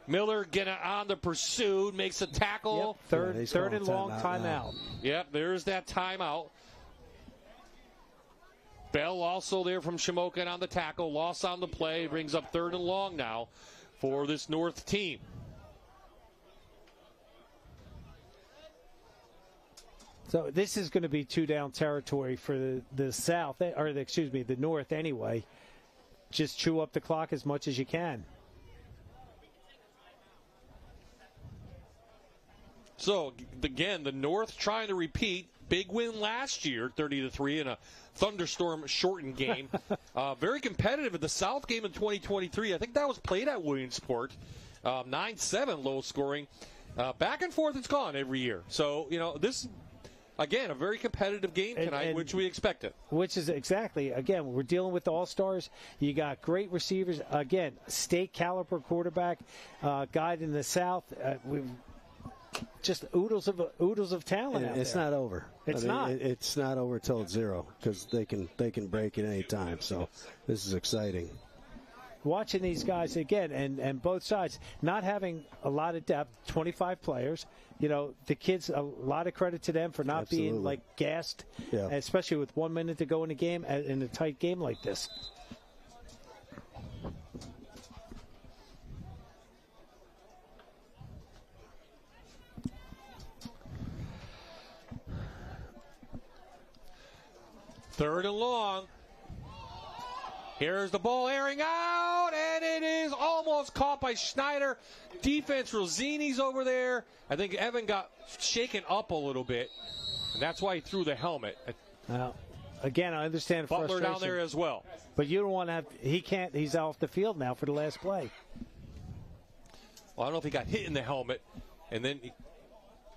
Miller getting on the pursuit, makes a tackle. Yep, third and long timeout. Yep, there's that timeout. Bell also there from Shamokin on the tackle, loss on the play, brings up 3rd and long now for this North team. So this is going to be 2-down territory for the South, the North anyway. Just chew up the clock as much as you can. So, again, the North trying to repeat. Big win last year, 30-3 in a thunderstorm-shortened game. Very competitive in the South game in 2023. I think that was played at Williamsport. 9-7 low scoring. Back and forth it's gone every year. So, this... Again, a very competitive game tonight, which we expected. Which is exactly, again, we're dealing with the All-Stars. You got great receivers. Again, state-caliber quarterback, guy in the South. We've just oodles of talent out there. It's not over. It's not. It's not over till it's 0, because they can break it any time. So this is exciting. Watching these guys again, and both sides not having a lot of depth, 25 players. The kids, a lot of credit to them for not being gassed, especially with 1 minute to go in a game, in a tight game like this. Third and long. Here's the ball airing out, and it is almost caught by Schneider. Defense, Rosini's over there. I think Evan got shaken up a little bit, and that's why he threw the helmet. Again, I understand Butler frustration down there as well. But you don't want to have – he can't – he's off the field now for the last play. Well, I don't know if he got hit in the helmet and then he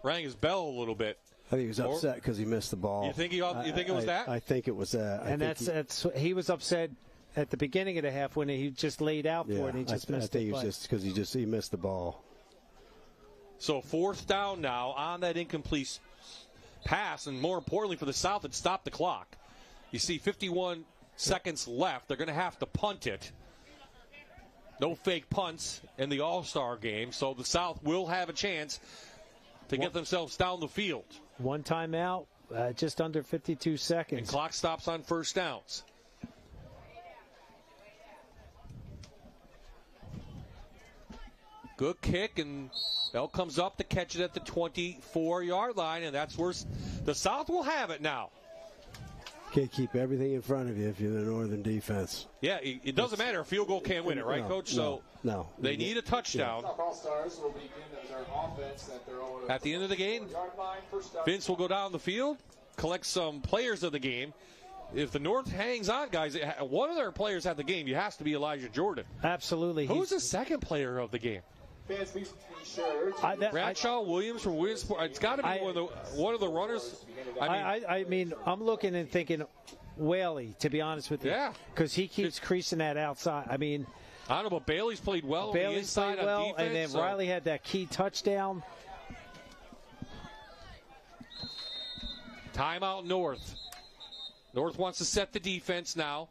rang his bell a little bit. I think he was upset because he missed the ball. You think it was that? I think it was that. And he was upset at the beginning of the half when he just laid out for it and he just missed it. I think it was just because he missed the ball. So 4th down now on that incomplete pass, and more importantly for the South, it stopped the clock. You see 51 seconds left. They're going to have to punt it. No fake punts in the All-Star game, so the South will have a chance to get themselves down the field. One timeout, just under 52 seconds. And clock stops on 1st downs. Good kick, and Bell comes up to catch it at the 24-yard line, and that's where the South will have it now. Can't keep everything in front of you if you're the Northern defense. Yeah, it doesn't matter. A field goal can't win it, right, Coach? So they need a touchdown. At the end of the game, Vince will go down the field, collect some players of the game. If the North hangs on, guys, one of their players at the game, you has to be Elijah Jordan. Absolutely. Who's the second player of the game? Bradshaw Williams from Williamsport. It's got to be one of the runners. I mean, I'm looking and thinking Whaley, to be honest with you. Yeah. Because he keeps creasing that outside. I mean, I don't know, but Bailey's played well. Bailey's played well, defense, and then Riley had that key touchdown. Timeout North. North wants to set the defense now.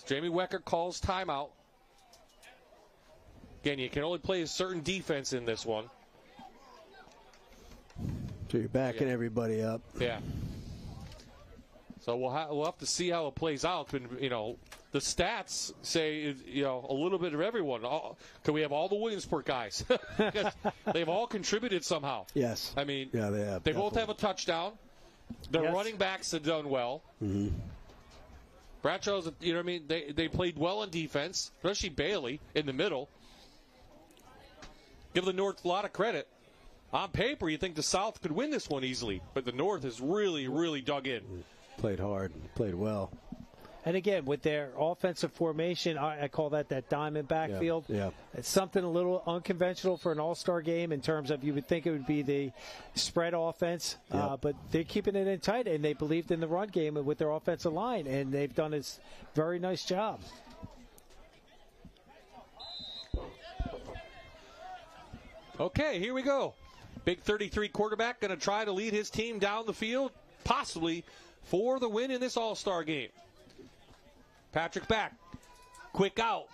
Jamie Wecker calls timeout. Again, you can only play a certain defense in this one. So you're backing everybody up. Yeah. So we'll have to see how it plays out. And, the stats say, a little bit of everyone. Can we have all the Williamsport guys? Because they've all contributed somehow. Yes. I mean, yeah, they have. They both have a touchdown. The running backs have done well. Mm-hmm. Bradshaw's, they played well on defense, especially Bailey in the middle. Give the North a lot of credit. On paper, you think the South could win this one easily, but the North has really, really dug in. Played hard, played well. And again, with their offensive formation, I call that diamond backfield. Yeah. It's something a little unconventional for an all-star game in terms of you would think it would be the spread offense, but they're keeping it in tight, and they believed in the run game with their offensive line, and they've done a very nice job. Okay, here we go. Big 33 quarterback going to try to lead his team down the field, possibly for the win in this all-star game. Patrick back. Quick out.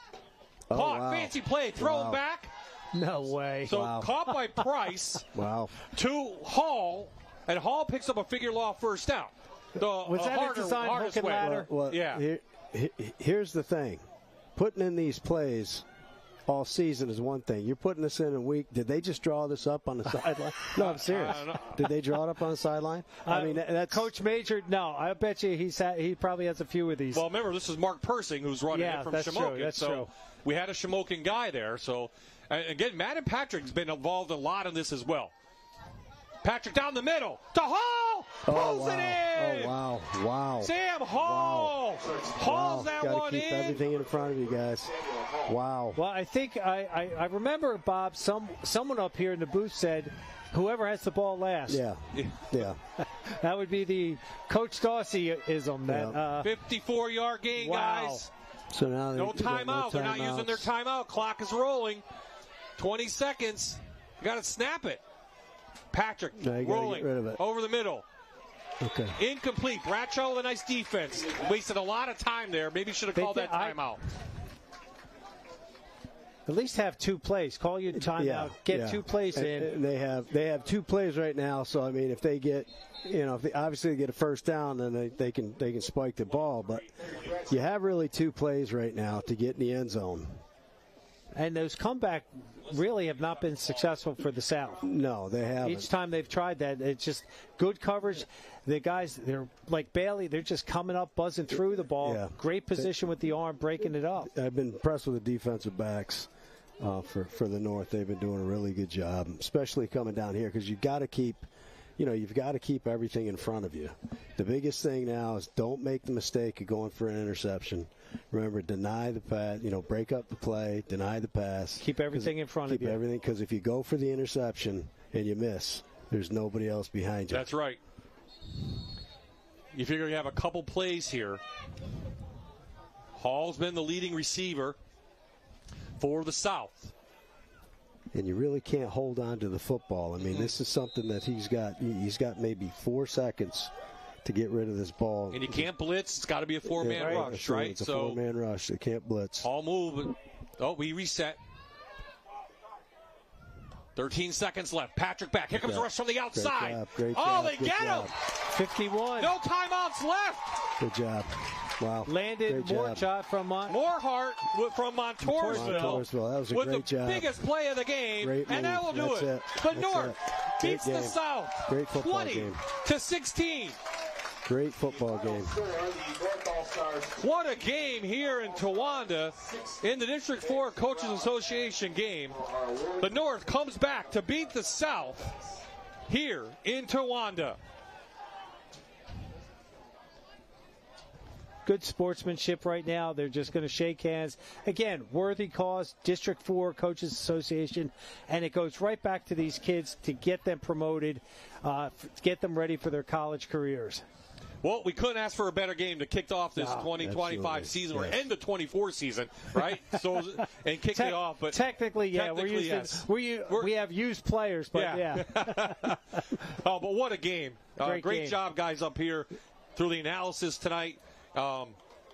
Caught. Wow. Fancy play. Thrown back. No way. So caught by Price. Wow. To Hall, and Hall picks up a figure law first down. Was that a design hook and ladder? Well, yeah. Here's the thing. Putting in these plays all season is one thing. You're putting this in a week. Did they just draw this up on the sideline? No, I'm serious. Did they draw it up on the sideline? I mean, that's Coach Major. No, I bet you he probably has a few of these. Well, remember, this is Mark Persing who's running it from Shamokin. That's true. We had a Shamokin guy there. So again, Matt and Patrick's been involved a lot in this as well. Patrick down the middle to Hall. Pulls it in. Oh, wow. Sam Hall. Wow. Hauls that Gotta one keep in. everything in front of you guys. Wow. Well, I think I remember, Bob, someone up here in the booth said, whoever has the ball last. Yeah. That would be the Coach Dawsey-ism. 54-yard gain, guys. So now no timeout. They're not using their timeout. Clock is rolling. 20 seconds. You got to snap it. Patrick rolling get rid of it. Over the middle. Okay. Incomplete. Bradshaw with a nice defense. Wasted a lot of time there. Maybe should have called that timeout. At least have two plays. Call your timeout. Get two plays in. And they have two plays right now. So I mean, if they get, if they obviously get a first down, then they can spike the ball. But you have really two plays right now to get in the end zone. And those comeback really have not been successful for the South. No, they haven't. Each time they've tried that, it's just good coverage. The guys, they're like Bailey, they're just coming up, buzzing through the ball. Yeah. Great position with the arm, breaking it up. I've been impressed with the defensive backs for the North. They've been doing a really good job, especially coming down here, because you got to keep you've got to keep everything in front of you. The biggest thing now is don't make the mistake of going for an interception. Remember, deny the pass, break up the play, deny the pass. Keep everything in front of you. Keep everything, because if you go for the interception and you miss, there's nobody else behind you. That's right. You figure you have a couple plays here. Hall's been the leading receiver for the South. And you really can't hold on to the football. I mean, this is something that he's got maybe 4 seconds to get rid of this ball. And you can't blitz. It's got to be a four-man rush, right? It's a four-man rush. They can't blitz. All move. Oh, we reset. 13 seconds left. Patrick back. Here comes the rush from the outside. Great job. They get him. 51. No timeouts left. Good job. Wow. Landed Morchot from Morehart from Montoursville. That was a with great job. The biggest play of the game, and that will do it. The North beats the South. Great football 20-16. Great football game. What a game here in Towanda in the District 4 Coaches Association game. The North comes back to beat the South here in Towanda. Good sportsmanship right now. They're just going to shake hands. Again, worthy cause, District 4 Coaches Association, and it goes right back to these kids to get them promoted, to get them ready for their college careers. Well, we couldn't ask for a better game to kick off this 2025 season, or end the 24 season, right? And kick it off. But technically, yeah, we have used players, but yeah. Oh, but what a game! Great game. Job, guys, up here through the analysis tonight. And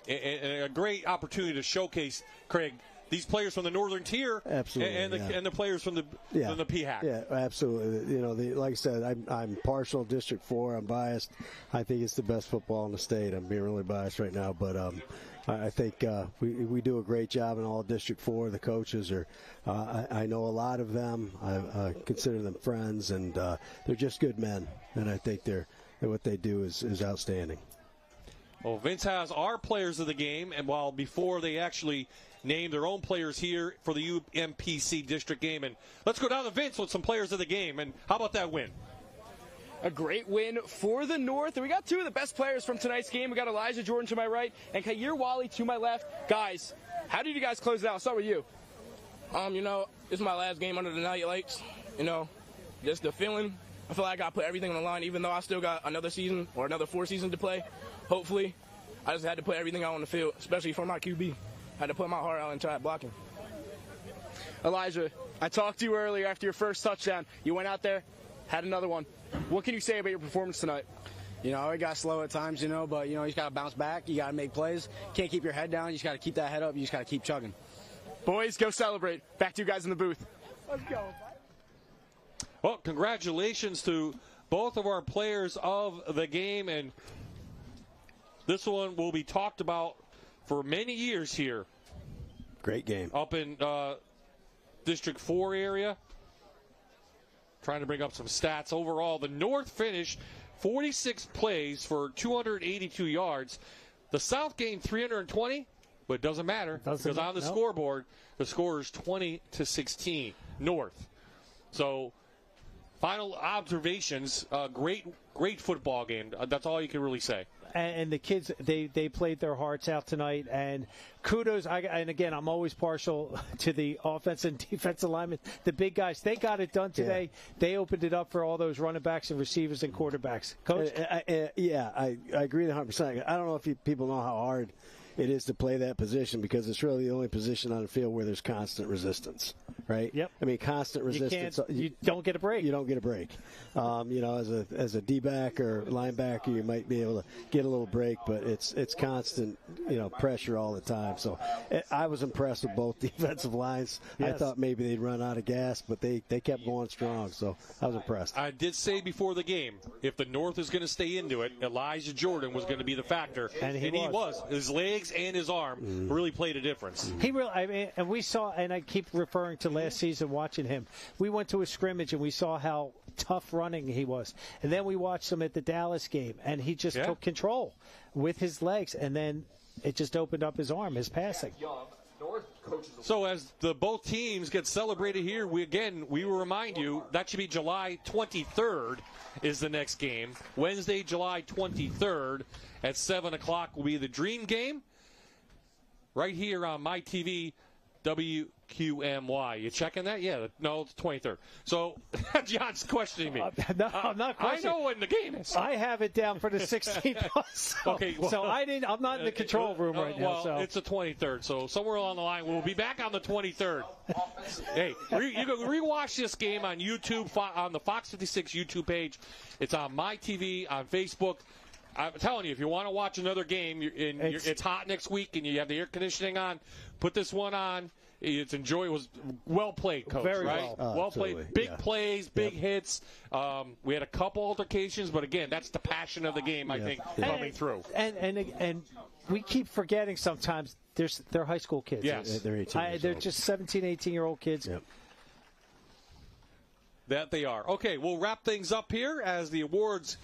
a great opportunity to showcase, Craig, these players from the Northern Tier, absolutely, and the players from the PHAC. Yeah, absolutely. Like I said, I'm partial District 4. I'm biased. I think it's the best football in the state. I'm being really biased right now, but I think we do a great job in all District 4. The coaches are, I know a lot of them. I consider them friends, and they're just good men. And I think what they do is outstanding. Well, Vince has our players of the game, and while before they actually name their own players here for the UMPC district game. And let's go down to Vince with some players of the game. And how about that win? A great win for the North. And we got two of the best players from tonight's game. We got Elijah Jordan to my right and Kair Wally to my left. Guys, how did you guys close it out? I'll start with you. This is my last game under the Night Lights. Just the feeling. I feel like I got to put everything on the line, even though I still got another season or another 4 seasons to play. Hopefully, I just had to put everything out on the field, especially for my QB. Had to put my heart out into that blocking. Elijah, I talked to you earlier after your first touchdown. You went out there, had another one. What can you say about your performance tonight? It got slow at times, but, you just got to bounce back. You got to make plays. Can't keep your head down. You just got to keep that head up. You just got to keep chugging. Boys, go celebrate. Back to you guys in the booth. Let's go. Well, congratulations to both of our players of the game, and this one will be talked about for many years here. Great game. Up in District 4 area. Trying to bring up some stats. Overall, the North finished 46 plays for 282 yards. The South gained 320, but it doesn't matter because on the scoreboard, the score is 20-16 North. So, final observations, great football game. That's all you can really say. And the kids, they played their hearts out tonight. And kudos, and again, I'm always partial to the offense and defensive linemen. The big guys, they got it done today. Yeah. They opened it up for all those running backs and receivers and quarterbacks. Coach? I agree 100%. I don't know if people know how hard it is to play that position because it's really the only position on the field where there's constant resistance, right? Yep. I mean, constant resistance. You don't get a break. You don't get a break. As a D-back or linebacker, you might be able to get a little break, but it's constant, pressure all the time. So I was impressed with both defensive lines. Yes. I thought maybe they'd run out of gas, but they kept going strong. So I was impressed. I did say before the game, if the North is going to stay into it, Elijah Jordan was going to be the factor, and he was. His legs and his arm really played a difference. He really, and we saw, and I keep referring to last season watching him. We went to a scrimmage and we saw how tough running he was, and then we watched him at the Dallas game, and he just took control with his legs, and then it just opened up his arm, his passing. North coaches. So as both teams get celebrated here, we will remind you that should be July 23rd is the next game. Wednesday, July 23rd at 7 o'clock will be the Dream Game right here on MyTV WQMY. You checking that? Yeah. No, it's 23rd. So John's questioning me. No, I'm not questioning. I know when the game is. I have it down for the 16th. Okay. Well, so I'm not in the control room right now. Well, it's the 23rd. So somewhere along the line, we'll be back on the 23rd. Hey, you can rewatch this game on YouTube, on the Fox 56 YouTube page. It's on MyTV, on Facebook. I'm telling you, if you want to watch another game, it's hot next week and you have the air conditioning on, put this one on. It's enjoy. It was well played, Coach. Very right? Well played. Big plays, big hits. We had a couple altercations, but again, that's the passion of the game. I think coming through. And we keep forgetting sometimes they're high school kids. Yes, they're 18. They're just 17, 18-year-old kids. Yep. That they are. Okay, we'll wrap things up here as the awards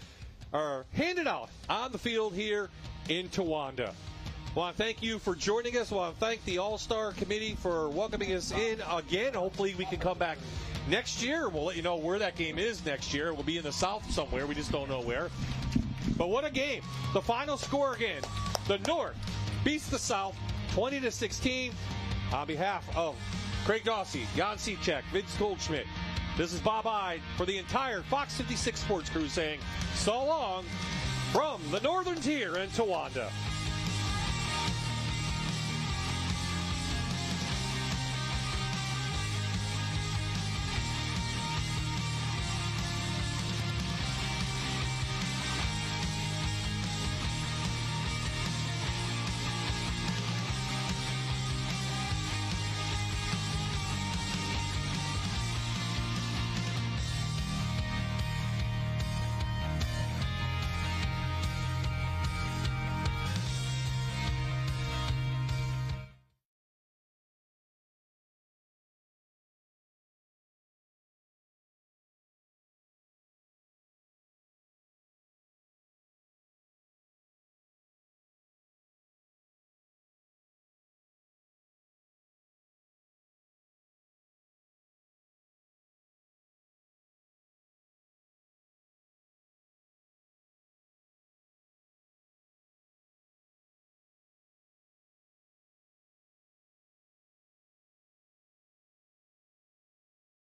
are handed out on the field here in Towanda. I want to thank you for joining us. I want to thank the All-Star Committee for welcoming us in again. Hopefully we can come back next year. We'll let you know where that game is next year. It will be in the South somewhere. We just don't know where. But what a game. The final score again. The North beats the South 20-16. On behalf of Craig Dawsey, Jan Cechek, Vince Goldschmidt, this is Bob Ide for the entire Fox 56 Sports crew saying so long from the Northern Tier in Towanda.